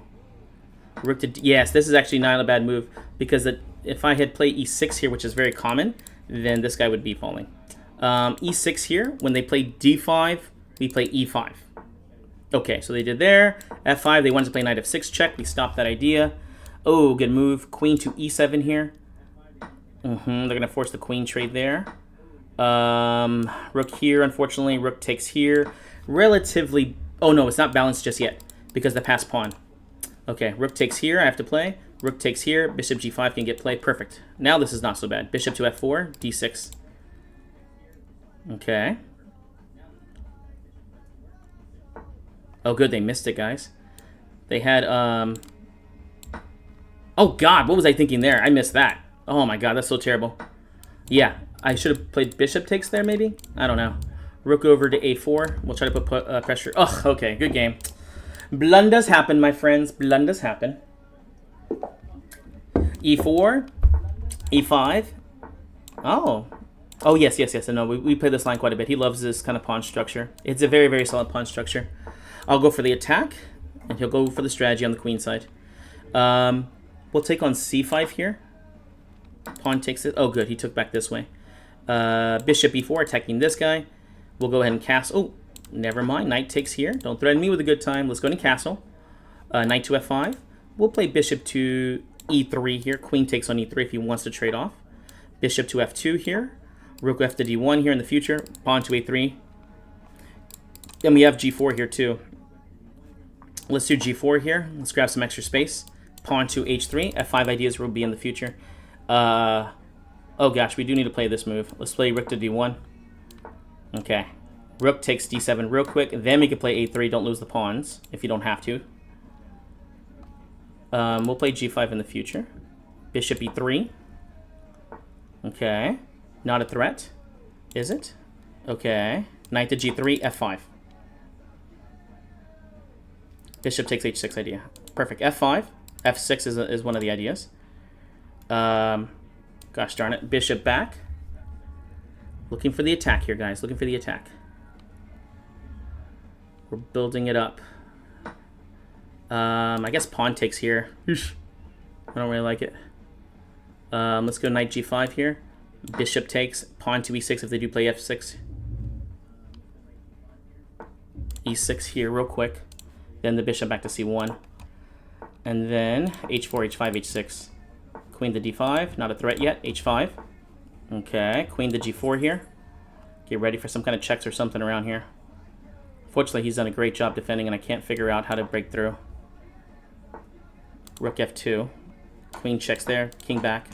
Rook to yes, this is actually not a bad move. Because if I had played E6 here, which is very common, then this guy would be falling. E6 here. When they play D5, we play E5. Okay, so they did there. F5, they wanted to play knight F6 check. We stopped that idea. Oh, good move. Queen to E7 here. They're going to force the queen trade there. Rook here, unfortunately. Rook takes here. Relatively... Oh, no, it's not balanced just yet because the passed pawn. Okay, rook takes here. I have to play. Rook takes here. Bishop G5 can get played. Perfect. Now this is not so bad. Bishop to F4. D6. Okay. Oh, good. They missed it, guys. They had, Oh, God. What was I thinking there? I missed that. Oh, my God. That's so terrible. Yeah. I should have played bishop takes there, maybe? I don't know. Rook over to a4. We'll try to put pressure. Oh, okay. Good game. Blunders happen, my friends. Blunders happen. e4. e5. Oh. Oh, yes, yes, yes. No, we play this line quite a bit. He loves this kind of pawn structure. It's a very, very solid pawn structure. I'll go for the attack, and he'll go for the strategy on the queen side. We'll take on c5 here. Pawn takes it. Oh, good. He took back this way. Bishop e4, attacking this guy. We'll go ahead and castle. Oh, never mind. Knight takes here. Don't threaten me with a good time. Let's go to castle. Knight to f5. We'll play bishop to e3 here. Queen takes on e3 if he wants to trade off. Bishop to f2 here. Rook f to d1 here in the future. Pawn to a3. Then we have g4 here too. Let's do g4 here. Let's grab some extra space. Pawn to h3. f5 ideas will be in the future. Oh gosh, we do need to play this move. Let's play rook to d1. Okay. Rook takes d7 real quick. Then we can play a3. Don't lose the pawns if you don't have to. We'll play g5 in the future. Bishop e3. Okay. Not a threat. Is it? Okay. Knight to g3, f5. Bishop takes h6 idea. Perfect. f5. f6 is one of the ideas. Gosh darn it. Bishop back. Looking for the attack here, guys. Looking for the attack. We're building it up. I guess pawn takes here. I don't really like it. Let's go knight g5 here. Bishop takes. Pawn to e6 if they do play f6. e6 here real quick. Then the bishop back to c1. And then h4, h5, h6. Queen to d5. Not a threat yet. h5. Okay. Queen to g4 here. Get ready for some kind of checks or something around here. Fortunately, he's done a great job defending, and I can't figure out how to break through. Rook f2. Queen checks there. King back.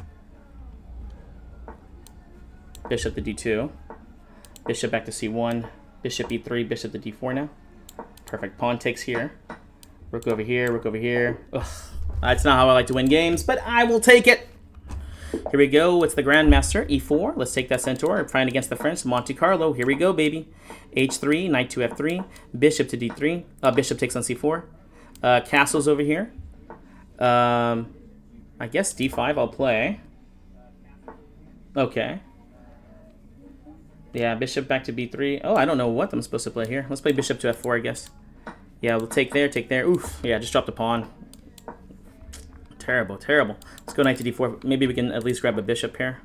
Bishop to d2. Bishop back to c1. Bishop e3. Bishop to d4 now. Perfect. Pawn takes here. Rook over here. Rook over here. Ugh. That's not how I like to win games, but I will take it. Here we go. It's the Grandmaster. e4. Let's take that centaur. I'm trying against the French. Monte Carlo. Here we go, baby. h3. Knight to f3. Bishop to d3. Bishop takes on c4. Castles over here. I guess d5 I'll play. Okay. Yeah, bishop back to b3. Oh, I don't know what I'm supposed to play here. Let's play bishop to f4, I guess. Yeah, we'll take there, take there. Oof. Yeah, just dropped a pawn. Terrible, terrible. Let's go knight to d4. Maybe we can at least grab a bishop here.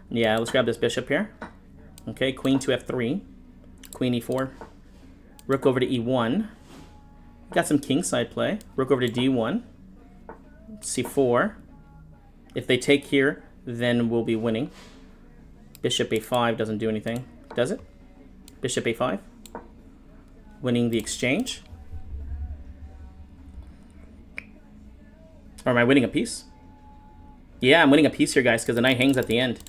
Yeah, let's grab this bishop here. Okay, queen to f3. Queen e4. Rook over to e1. Got some kingside play. Rook over to d1. c4. If they take here, then we'll be winning. Bishop a5 doesn't do anything, does it? Bishop a5. Winning the exchange. Or am I winning a piece? Yeah, I'm winning a piece here, guys, because the knight hangs at the end.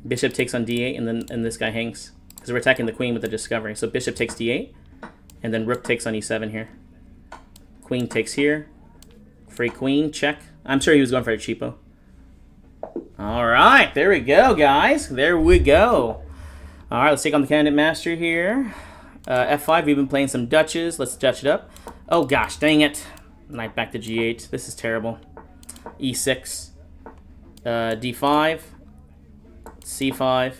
Bishop takes on d8, and this guy hangs. Because we're attacking the queen with the discovery. So bishop takes d8, and then rook takes on e7 here. Queen takes here. Free queen, check. I'm sure he was going for a cheapo. All right, there we go, guys. There we go. All right, let's take on the candidate master here. F5, we've been playing some Dutches. Let's Dutch it up. Oh, gosh, dang it. Knight back to G8. This is terrible. E6. D5. C5.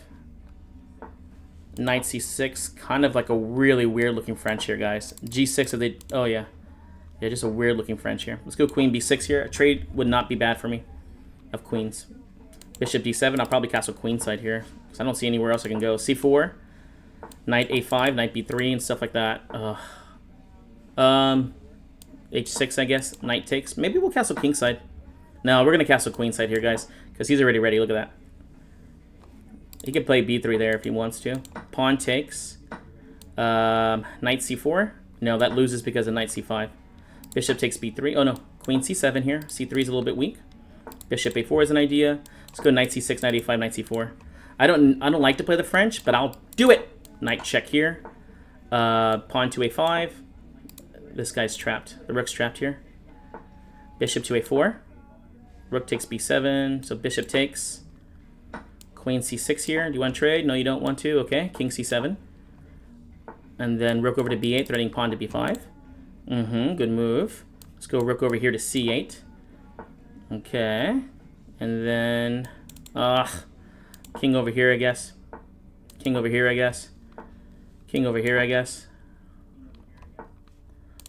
Knight C6. Kind of like a really weird-looking French here, guys. G6, if they... Oh, yeah. Yeah, just a weird-looking French here. Let's go Queen B6 here. A trade would not be bad for me of queens. Bishop D7. I'll probably castle queenside here because I don't see anywhere else I can go. C4. Knight A5. Knight B3 and stuff like that. H6, I guess. Knight takes. Maybe we'll castle kingside. No, we're going to castle queenside here, guys, because he's already ready. Look at that. He could play B3 there if he wants to. Pawn takes. Knight C4. No, that loses because of Knight C5. Bishop takes B3. Oh, no. Queen C7 here. C3 is a little bit weak. Bishop A4 is an idea. Let's go Knight C6, Knight A5, Knight C4. I don't like to play the French, but I'll do it. Knight check here. Pawn to A5. this guy's trapped. The rook's trapped here. Bishop to a4. Rook takes b7, so bishop takes. Queen c6 here. Do you want to trade? No, you don't want to. Okay, king c7. And then rook over to b8, threatening pawn to b5. Good move. Let's go rook over here to c8. Okay. And then, king over here, I guess. King over here, I guess. King over here, I guess.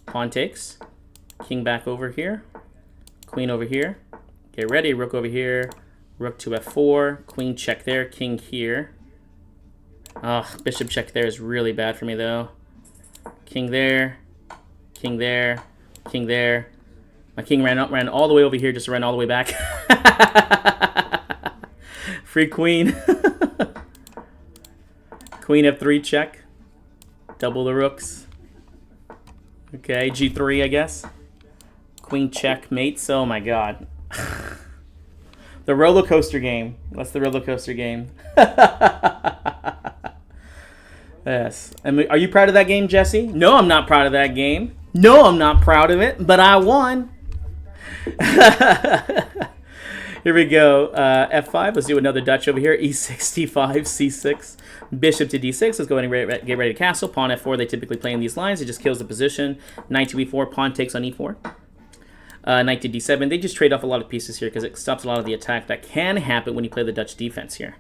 Pawn takes. King back over here. Queen over here. Get ready. Rook over here. Rook to f4. Queen check there. King here. Bishop check there is really bad for me, though. King there. King there. King there. My king ran all the way over here just to run all the way back. Free queen. Queen f3 check. Double the rooks. Okay, g3, I guess. Queen check mates. Oh my god. The roller coaster game. What's the roller coaster game? Yes. Are you proud of that game, Jesse? No, I'm not proud of that game. No, I'm not proud of it, but I won. Here we go. F5. Let's do another Dutch over here. E6, D5, C6. Bishop to D6. Let's go ahead and get ready to castle. Pawn F4. They typically play in these lines. It just kills the position. Knight to E4. Pawn takes on E4. Knight to D7. They just trade off a lot of pieces here because it stops a lot of the attack that can happen when you play the Dutch defense here.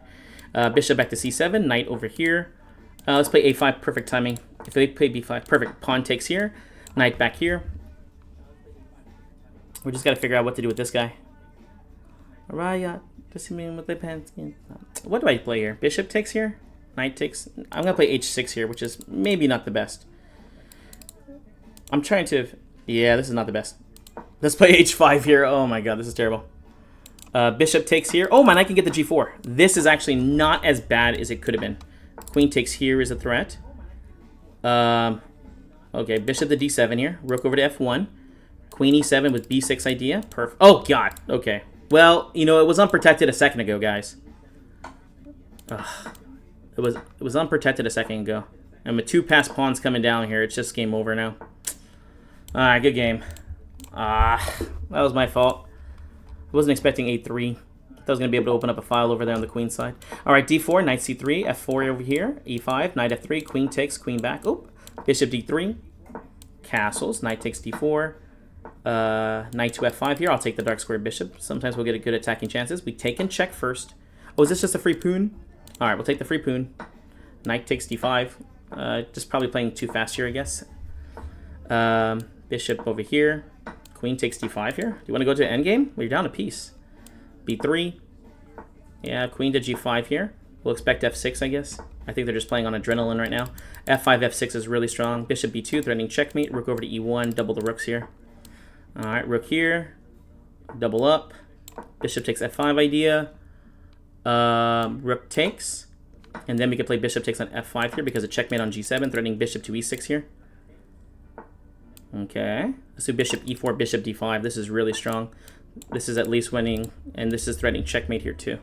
Bishop back to C7. Knight over here. Let's play A5. Perfect timing. If they play B5, perfect. Pawn takes here. Knight back here. We just got to figure out what to do with this guy. Raya, does he mean with the pants? What do I play here? Bishop takes here. Knight takes. I'm gonna play H6 here, which is maybe not the best. I'm trying to. Yeah, this is not the best. Let's play H5 here. Oh my god, this is terrible. Bishop takes here. Oh, my knight can get the G4. This is actually not as bad as it could have been. Queen takes here is a threat. Okay, bishop to D7 here. Rook over to F1. Queen E7 with B6 idea. Perfect. Oh, God. Okay. Well, you know, it was unprotected a second ago, guys. Ugh. It was unprotected a second ago. And with two passed pawns coming down here, it's just game over now. Alright, good game. That was my fault. I wasn't expecting A3. I was going to be able to open up a file over there on the queen side. Alright, D4, Knight C3, F4 over here, E5, Knight F3, Queen takes, Queen back. Oh, Bishop D3, castles, Knight takes D4, Knight to F5 here. I'll take the dark square bishop. Sometimes we'll get a good attacking chances. We take and check first. Oh, is this just a free pawn? Alright, we'll take the free pawn. Knight takes D5. Just probably playing too fast here, I guess. Bishop over here. Queen takes D5 here. Do you want to go to endgame? Well, you're down a piece. B3. Yeah, Queen to G5 here. We'll expect F6, I guess. I think they're just playing on adrenaline right now. F5, F6 is really strong. Bishop B2, threatening checkmate. Rook over to E1, double the rooks here. Alright, rook here. Double up. Bishop takes F5 idea. Rook takes. And then we can play bishop takes on F5 here because of checkmate on G7, threatening bishop to E6 here. Okay. Let's do bishop E4, bishop D5. This is really strong. This is at least winning, and this is threatening checkmate here too.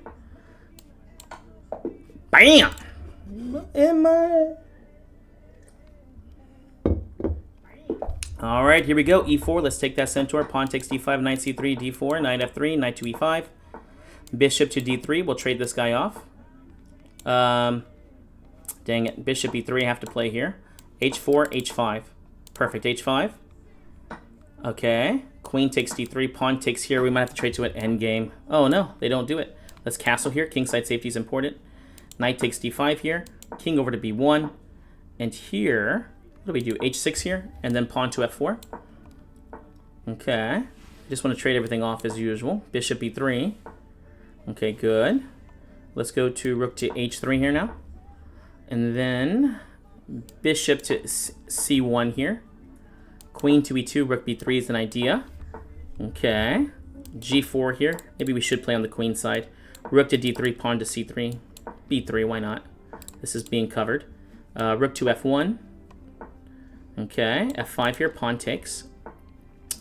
BAM! Alright, here we go. E4, let's take that centaur. Pawn takes D5, Knight C3, D4, Knight F3, Knight to E5. Bishop to D3, we'll trade this guy off. Dang it, bishop E3, I have to play here. H4, H5. Perfect, H5. Okay, Queen takes D3, Pawn takes here. We might have to trade to an endgame. Oh no, they don't do it. Let's castle here. Kingside safety is important. Knight takes D5 here. King over to B1. And here, what do we do? H6 here, and then pawn to F4. Okay, just want to trade everything off as usual. Bishop E3. Okay, good. Let's go to rook to H3 here now. And then bishop to C1 here. Queen to E2, rook B3 is an idea. Okay. G4 here. Maybe we should play on the queen side. Rook to D3, pawn to C3. B3, why not? This is being covered. Rook to F1. Okay. F5 here, pawn takes.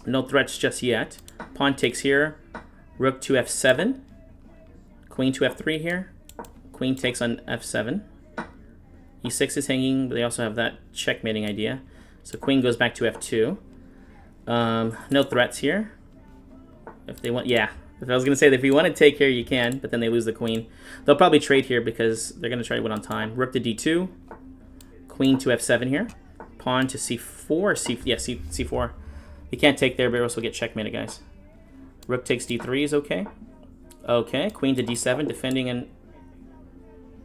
No threats just yet. Pawn takes here. Rook to F7. Queen to F3 here. Queen takes on F7. E6 is hanging, but they also have that checkmating idea. So queen goes back to F2. No threats here. If they want, yeah. If I was going to say that if you want to take here, you can, but then they lose the queen. They'll probably trade here because they're going to try to win on time. Rook to d2. Queen to f7 here. Pawn to c4. C4. You can't take there, but else we'll get checkmated, guys. Rook takes d3 is okay. Okay, queen to d7, defending and...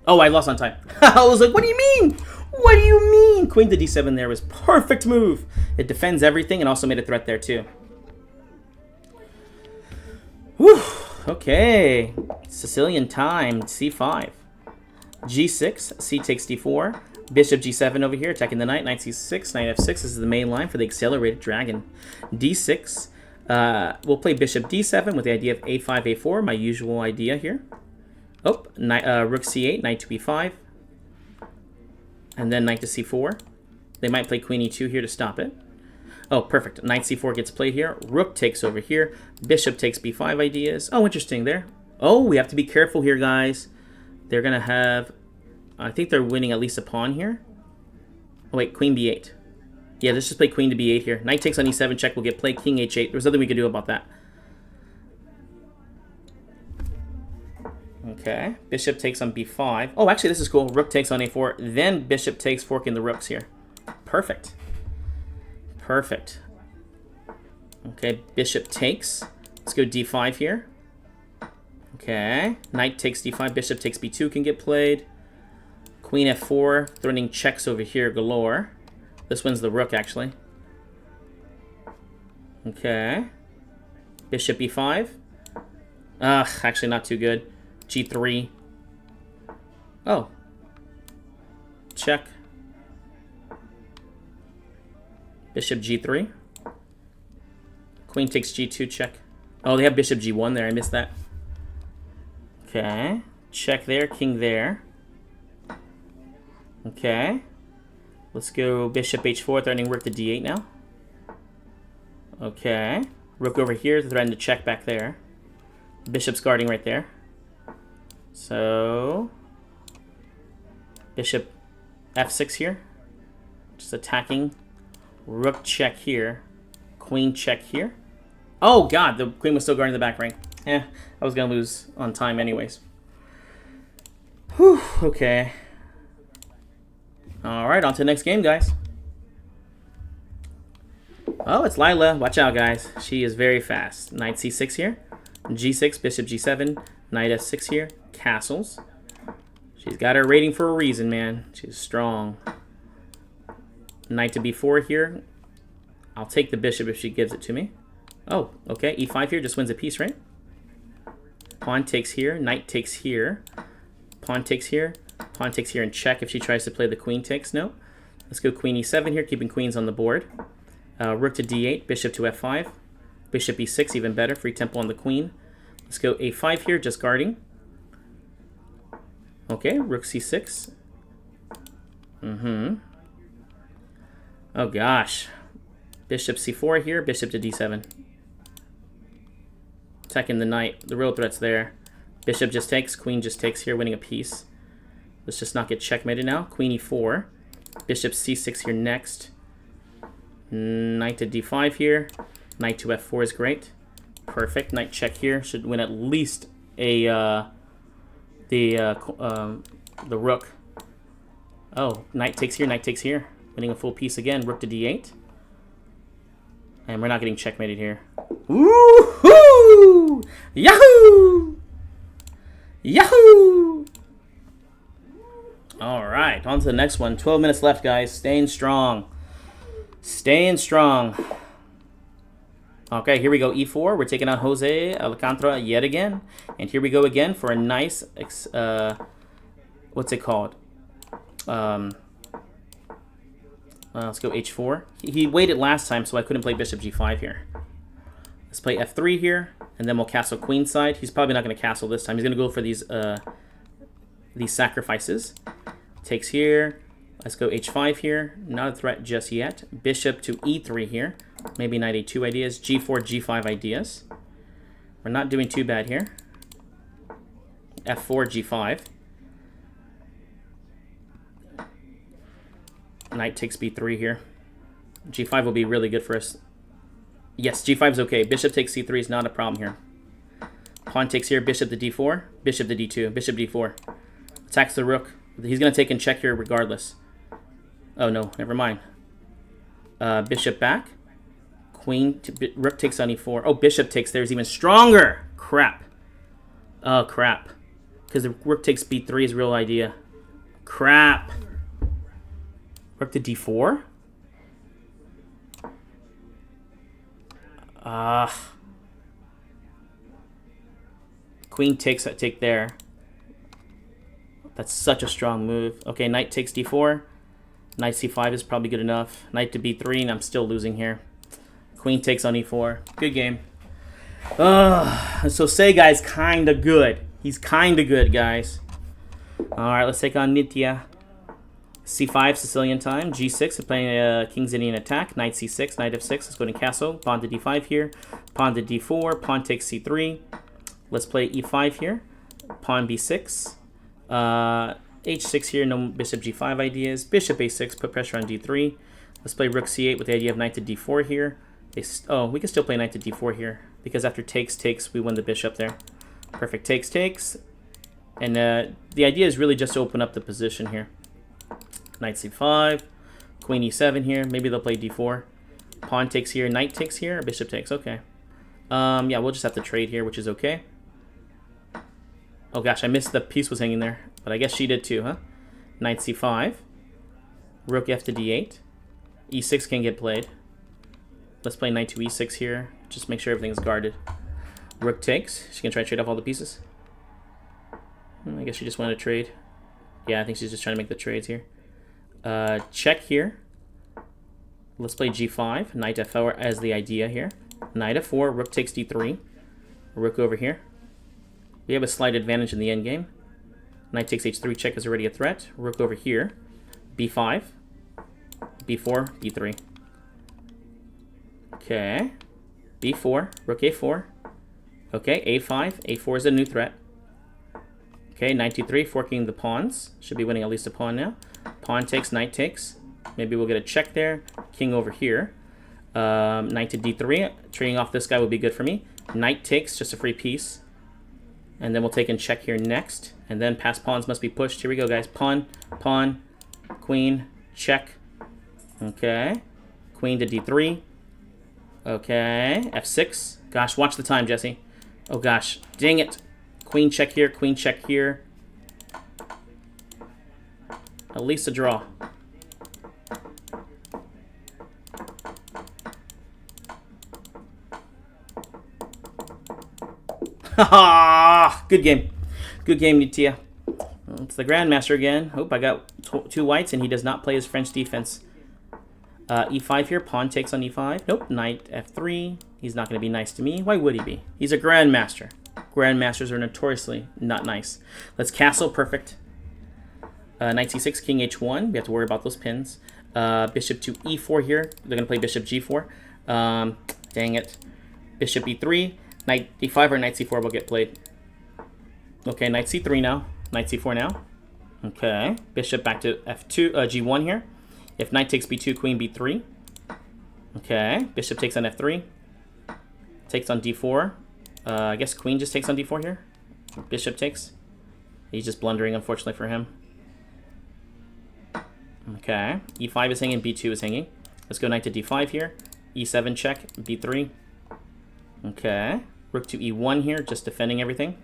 Oh, I lost on time. I was like, what do you mean? What do you mean? Queen to d7 there was perfect move. It defends everything and also made a threat there, too. Whew. Okay. Sicilian time. c5. g6. C takes d4. Bishop g7 over here, attacking the knight. Knight c6. Knight f6. This is the main line for the accelerated dragon. d6. We'll play bishop d7 with the idea of a5, a4. My usual idea here. Oh, rook c8. Knight to b5. And then knight to c4. They might play queen e2 here to stop it. Oh, perfect. Knight c4 gets played here. Rook takes over here. Bishop takes b5 ideas. Oh, interesting there. Oh, we have to be careful here, guys. They're going to have... I think they're winning at least a pawn here. Oh, wait. Queen b8. Yeah, let's just play queen to b8 here. Knight takes on e7 check. We'll get played. King h8. There's nothing we could do about that. Okay. Bishop takes on b5. Oh, actually, this is cool. Rook takes on a4. Then bishop takes, forking the rooks here. Perfect. Perfect. Okay, bishop takes. Let's go d5 here. Okay. Knight takes d5. Bishop takes b2 can get played. Queen f4. Threatening checks over here galore. This wins the rook, actually. Okay. Bishop e5. Ugh, actually not too good. g3. Oh. Check. Bishop g3. Queen takes g2, check. Oh, they have bishop g1 there. I missed that. Okay. Check there, king there. Okay. Let's go bishop h4, threatening rook to d8 now. Okay. Rook over here to threaten to check back there. Bishop's guarding right there. So... Bishop f6 here. Just attacking. Rook check here. Queen check here. Oh, God. The queen was still guarding the back rank. I was going to lose on time anyways. Whew. Okay. All right. On to the next game, guys. Oh, it's Lila. Watch out, guys. She is very fast. Knight c6 here. g6, bishop g7. Knight f6 here. Castles. She's got her rating for a reason, man. She's strong. Knight to b4 here. I'll take the bishop if she gives it to me. Oh, okay. e5 here just wins a piece, right? Pawn takes here. Knight takes here. Pawn takes here. Pawn takes here and check if she tries to play the queen takes. No. Let's go queen e7 here, keeping queens on the board. Rook to d8. Bishop to f5. Bishop e6, even better. Free tempo on the queen. Let's go a5 here, just guarding. Okay, rook c6. Oh, gosh. Bishop c4 here, bishop to d7. Attacking the knight. The real threat's there. Bishop just takes, queen just takes here, winning a piece. Let's just not get checkmated now. Queen e4. Bishop c6 here next. Knight to d5 here. Knight to f4 is great. Perfect. Knight check here. Should win at least a the rook. Oh, knight takes here, knight takes here. Winning a full piece again. Rook to d8. And we're not getting checkmated here. Woohoo! Yahoo! Yahoo! All right, on to the next one. 12 minutes left, guys. Staying strong. Staying strong. Okay, here we go. e4. We're taking out Jose Alcantara yet again. And here we go again for a nice, what's it called? Let's go h4. He waited last time, so I couldn't play bishop g5 here. Let's play f3 here, and then we'll castle queenside. He's probably not going to castle this time. He's going to go for these sacrifices. Takes here. Let's go h5 here. Not a threat just yet. Bishop to e3 here. Maybe knight a2 ideas. g4, g5 ideas. We're not doing too bad here. f4, g5. Knight takes b3 here. g5 will be really good for us. Yes, g5 is okay. Bishop takes c3 is not a problem here. Pawn takes here, bishop to d4, bishop to d2, bishop d4. Attacks the rook. He's going to take and check here regardless. Oh, no, never mind. Bishop back. Queen, rook takes on e4. Oh, bishop takes there is even stronger. Crap. Oh, crap. Because the rook takes b3 is real idea. Crap. Rook to d4? Queen takes that take there. That's such a strong move. Okay, knight takes d4. Knight c5 is probably good enough. Knight to b3, and I'm still losing here. Queen takes on e4. Good game. So Say guy's kind of good. He's kind of good, guys. All right, let's take on Nitya. c5, Sicilian time. g6, we're playing King's Indian attack. Knight c6, knight f6. Let's go to castle. Pawn to d5 here. Pawn to d4. Pawn takes c3. Let's play e5 here. Pawn b6. h6 here. No bishop g5 ideas. Bishop a6. Put pressure on d3. Let's play rook c8 with the idea of knight to d4 here. We can still play knight to d4 here. Because after takes, we win the bishop there. Perfect. Takes. And the idea is really just to open up the position here. Knight c5, queen e7 here. Maybe they'll play d4. Pawn takes here, knight takes here, bishop takes. Okay. Yeah, we'll just have to trade here, which is okay. Oh gosh, I missed the piece was hanging there. But I guess she did too, huh? Knight c5. Rook f to d8. e6 can get played. Let's play knight to e6 here. Just make sure everything's guarded. Rook takes. She can try to trade off all the pieces. I guess she just wanted to trade. Yeah, I think she's just trying to make the trades here. Check here. Let's play g5. Knight f4 as the idea here. Knight f4. Rook takes d3. Rook over here. We have a slight advantage in the endgame. Knight takes h3. Check is already a threat. Rook over here. b5. b4. b3. Okay. b4. Rook a4. Okay, a5. a4 is a new threat. Okay, knight d3, forking the pawns. Should be winning at least a pawn now. Pawn takes, knight takes. Maybe we'll get a check there. King over here. Knight to d3. Trading off this guy would be good for me. Knight takes, just a free piece. And then we'll take and check here next. And then past pawns must be pushed. Here we go, guys. Pawn, queen, check. Okay. Queen to d3. Okay. f6. Gosh, watch the time, Jesse. Oh, gosh. Dang it. Queen check here, queen check here. At least a draw. Good game. Good game, Nitya. It's the Grandmaster again. Hope I got two whites, and he does not play his French defense. e5 here. Pawn takes on e5. Nope. Knight f3. He's not going to be nice to me. Why would he be? He's a Grandmaster. Grandmasters are notoriously not nice. Let's castle. Perfect. Knight c6, king h1. We have to worry about those pins. Bishop to e4 here. They're going to play bishop g4. Dang it. Bishop e3. Knight d5 or knight c4 will get played. Okay, knight c3 now. Knight c4 now. Okay. Bishop back to f2, g1 here. If knight takes b2, queen b3. Okay. Bishop takes on f3. Takes on d4. I guess queen just takes on d4 here. Bishop takes. He's just blundering, unfortunately for him. Okay. e5 is hanging, b2 is hanging. Let's go knight to d5 here. e7 check, b3. Okay. Rook to e1 here, just defending everything.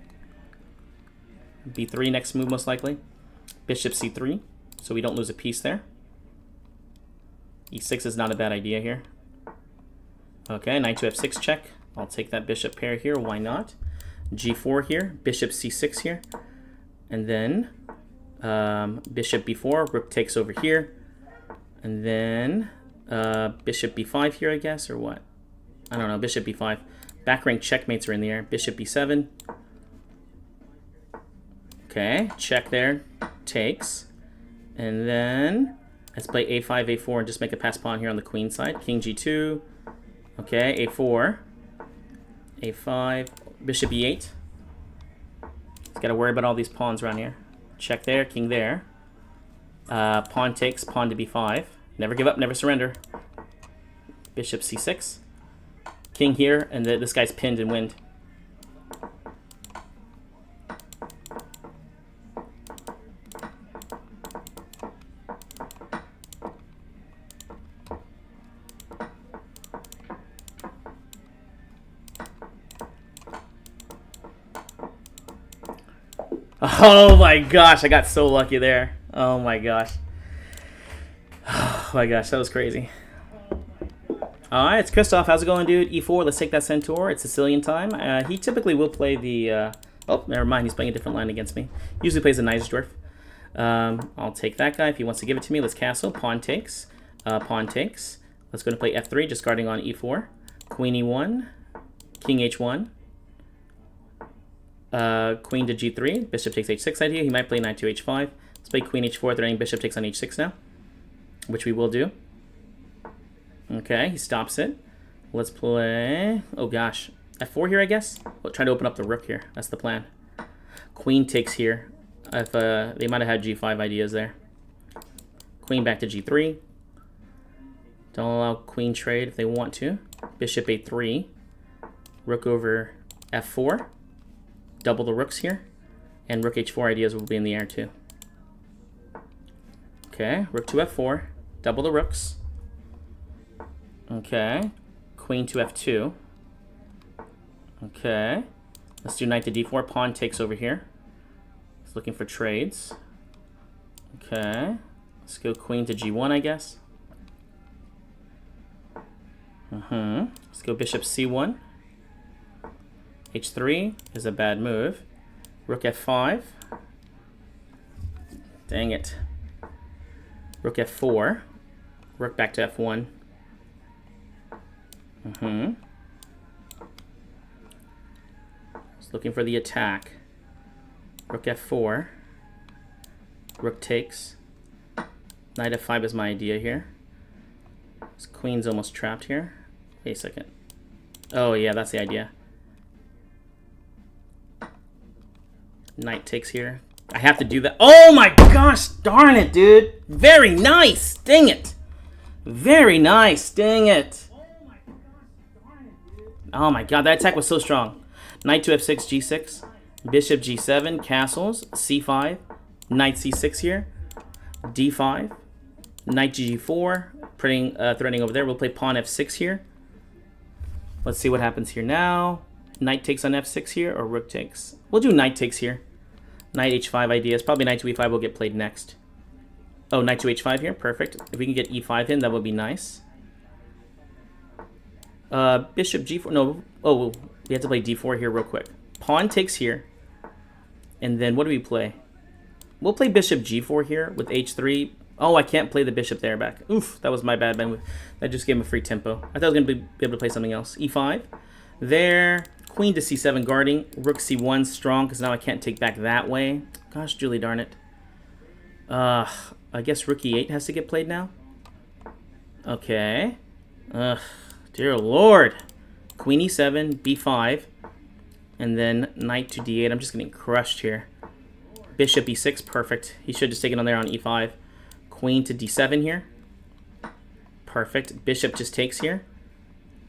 b3 next move most likely. Bishop c3, so we don't lose a piece there. e6 is not a bad idea here. Okay, knight to f6 check. I'll take that bishop pair here, why not? g4 here, bishop c6 here. And then bishop b4, rook takes over here. And then bishop b5 here, I guess, or what? I don't know, bishop b5. Back rank checkmates are in the air. Bishop b7. Okay, check there. Takes. And then let's play a5, a4, and just make a pass pawn here on the queen side. King g2. Okay, a4. a5. Bishop e8. Just got to worry about all these pawns around here. Check there, king there. Pawn takes, pawn to b5. Never give up, never surrender. Bishop c6. King here, and this guy's pinned and wind. Oh my gosh, I got so lucky there. Oh my gosh. Oh my gosh, that was crazy. Alright, it's Christoph. How's it going, dude? E4, let's take that Centaur. It's Sicilian time. He typically will play the... oh, never mind. He's playing a different line against me. Usually plays a Neisdorf. I'll take that guy if he wants to give it to me. Let's castle. Pawn takes. Pawn takes. Let's go to play F3, just guarding on E4. Queen E1. King H1. Queen to G3. Bishop takes H6 idea. He might play knight to H5. Let's play Queen H4, threatening bishop takes on H6 now, which we will do. Okay, he stops it. Let's play... oh gosh. F4 here, I guess? We'll try to open up the rook here. That's the plan. Queen takes here. If they might have had G5 ideas there. Queen back to G3. Don't allow queen trade if they want to. Bishop A3. Rook over F4. Double the rooks here. And rook H4 ideas will be in the air too. Okay, rook to F4. Double the rooks. Okay, queen to F2. Okay, let's do knight to D4. Pawn takes over here. It's looking for trades. Okay, let's go queen to G1, I guess. Let's go bishop C1. H3 is a bad move. Rook F5. Dang it. Rook F4. Rook back to F1. Just looking for the attack. Rook F4. Rook takes. Knight F5 is my idea here. This queen's almost trapped here. Wait a second. Oh yeah, that's the idea. Knight takes here. I have to do that. Oh my gosh, darn it, dude. Very nice. Dang it. Very nice. Dang it. Oh my god, that attack was so strong. Knight to F6, G6. Bishop G7, castles. C5. Knight C6 here. D5. Knight G4. Threatening over there. We'll play pawn F6 here. Let's see what happens here now. Knight takes on F6 here, or rook takes. We'll do knight takes here. Knight H5 ideas. Probably knight to E5 will get played next. Oh, knight to H5 here. Perfect. If we can get E5 in, that would be nice. Bishop G4. No. Oh, we have to play D4 here real quick. Pawn takes here. And then what do we play? We'll play bishop G4 here with H3. Oh, I can't play the bishop there back. Oof, that was my bad move. That just gave him a free tempo. I thought I was going to be able to play something else. E5. There. Queen to C7 guarding. Rook C1 strong because now I can't take back that way. Gosh, Julie, darn it. I guess rook E8 has to get played now. Okay. Dear Lord. Queen E7, B5. And then knight to D8. I'm just getting crushed here. Bishop E6, perfect. He should have just taken on there on E5. Queen to D7 here. Perfect. Bishop just takes here.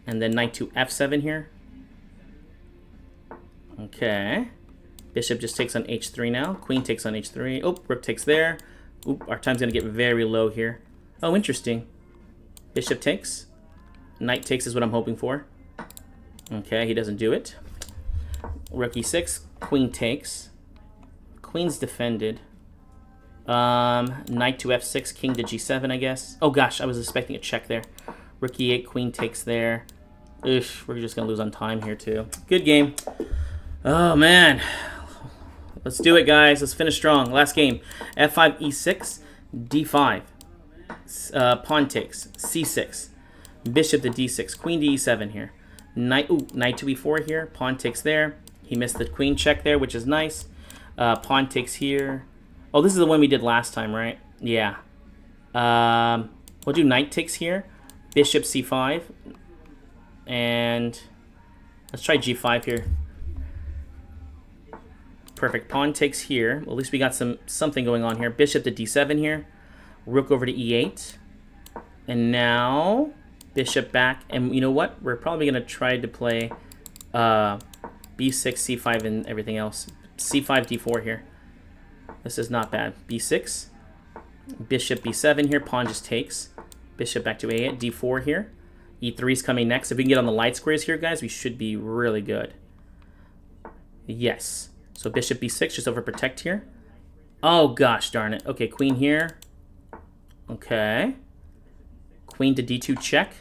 And then knight to F7 here. Okay. Bishop just takes on H3 now. Queen takes on H3. Oh, rook takes there. Oop, our time's going to get very low here. Oh, interesting. Bishop takes. Knight takes is what I'm hoping for. Okay, he doesn't do it. Rook E6. Queen takes. Queen's defended. Knight to F6. King to G7, I guess. Oh, gosh, I was expecting a check there. Rook E8. Queen takes there. Oof, we're just going to lose on time here, too. Good game. Oh, man. Let's do it, guys. Let's finish strong. Last game. F5, E6, D5. Pawn takes. C6. Bishop to D6. Queen to E7 here. Knight to E4 here. Pawn takes there. He missed the queen check there, which is nice. Pawn takes here. Oh, this is the one we did last time, right? Yeah. We'll do knight takes here. Bishop C5. And let's try G5 here. Perfect. Pawn takes here. Well, at least we got something going on here. Bishop to D7 here. Rook over to E8. And now Bishop back. And you know what? We're probably going to try to play b6, c5, and everything else. c5, d4 here. This is not bad. b6. Bishop b7 here. Pawn just takes. Bishop back to a8. d4 here. e3 is coming next. If we can get on the light squares here, guys, we should be really good. Yes. So bishop b6, just over protect here. Oh, gosh darn it. Okay, queen here. Okay. Queen to d2 check.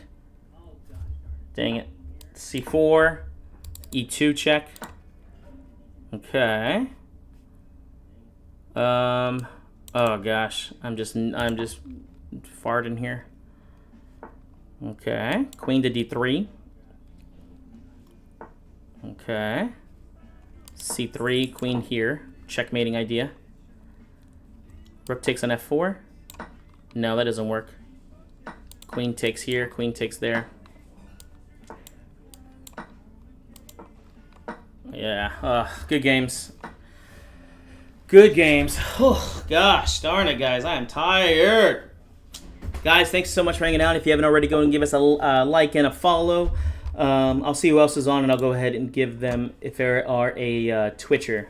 Dang it. c4. e2 check. Okay. Oh gosh. I'm just farting here. Okay. Queen to d3. Okay. c3, queen here. Checkmating idea. Rook takes on f4. No, that doesn't work. Queen takes here, queen takes there. Yeah, good games. Good games. Oh, gosh darn it, guys. I am tired. Guys, thanks so much for hanging out. If you haven't already, go and give us a like and a follow. I'll see who else is on, and I'll go ahead and give them, if there are a Twitcher.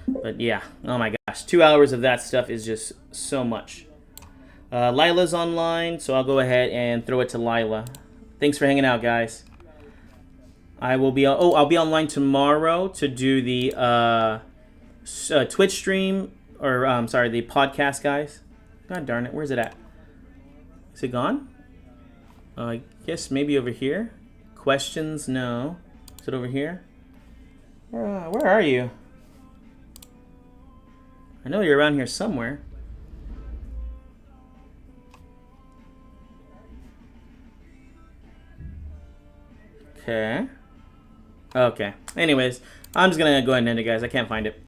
But yeah, oh my gosh. 2 hours of that stuff is just so much. Lila's online, so I'll go ahead and throw it to Lila. Thanks for hanging out, guys. I will be. I'll be online tomorrow to do the Twitch stream, or sorry, the podcast, guys. God darn it, where's it at? Is it gone? I guess maybe over here. Questions? No. Is it over here? Where are you? I know you're around here somewhere. Okay. Okay. Anyways, I'm just gonna go ahead and end it, guys. I can't find it.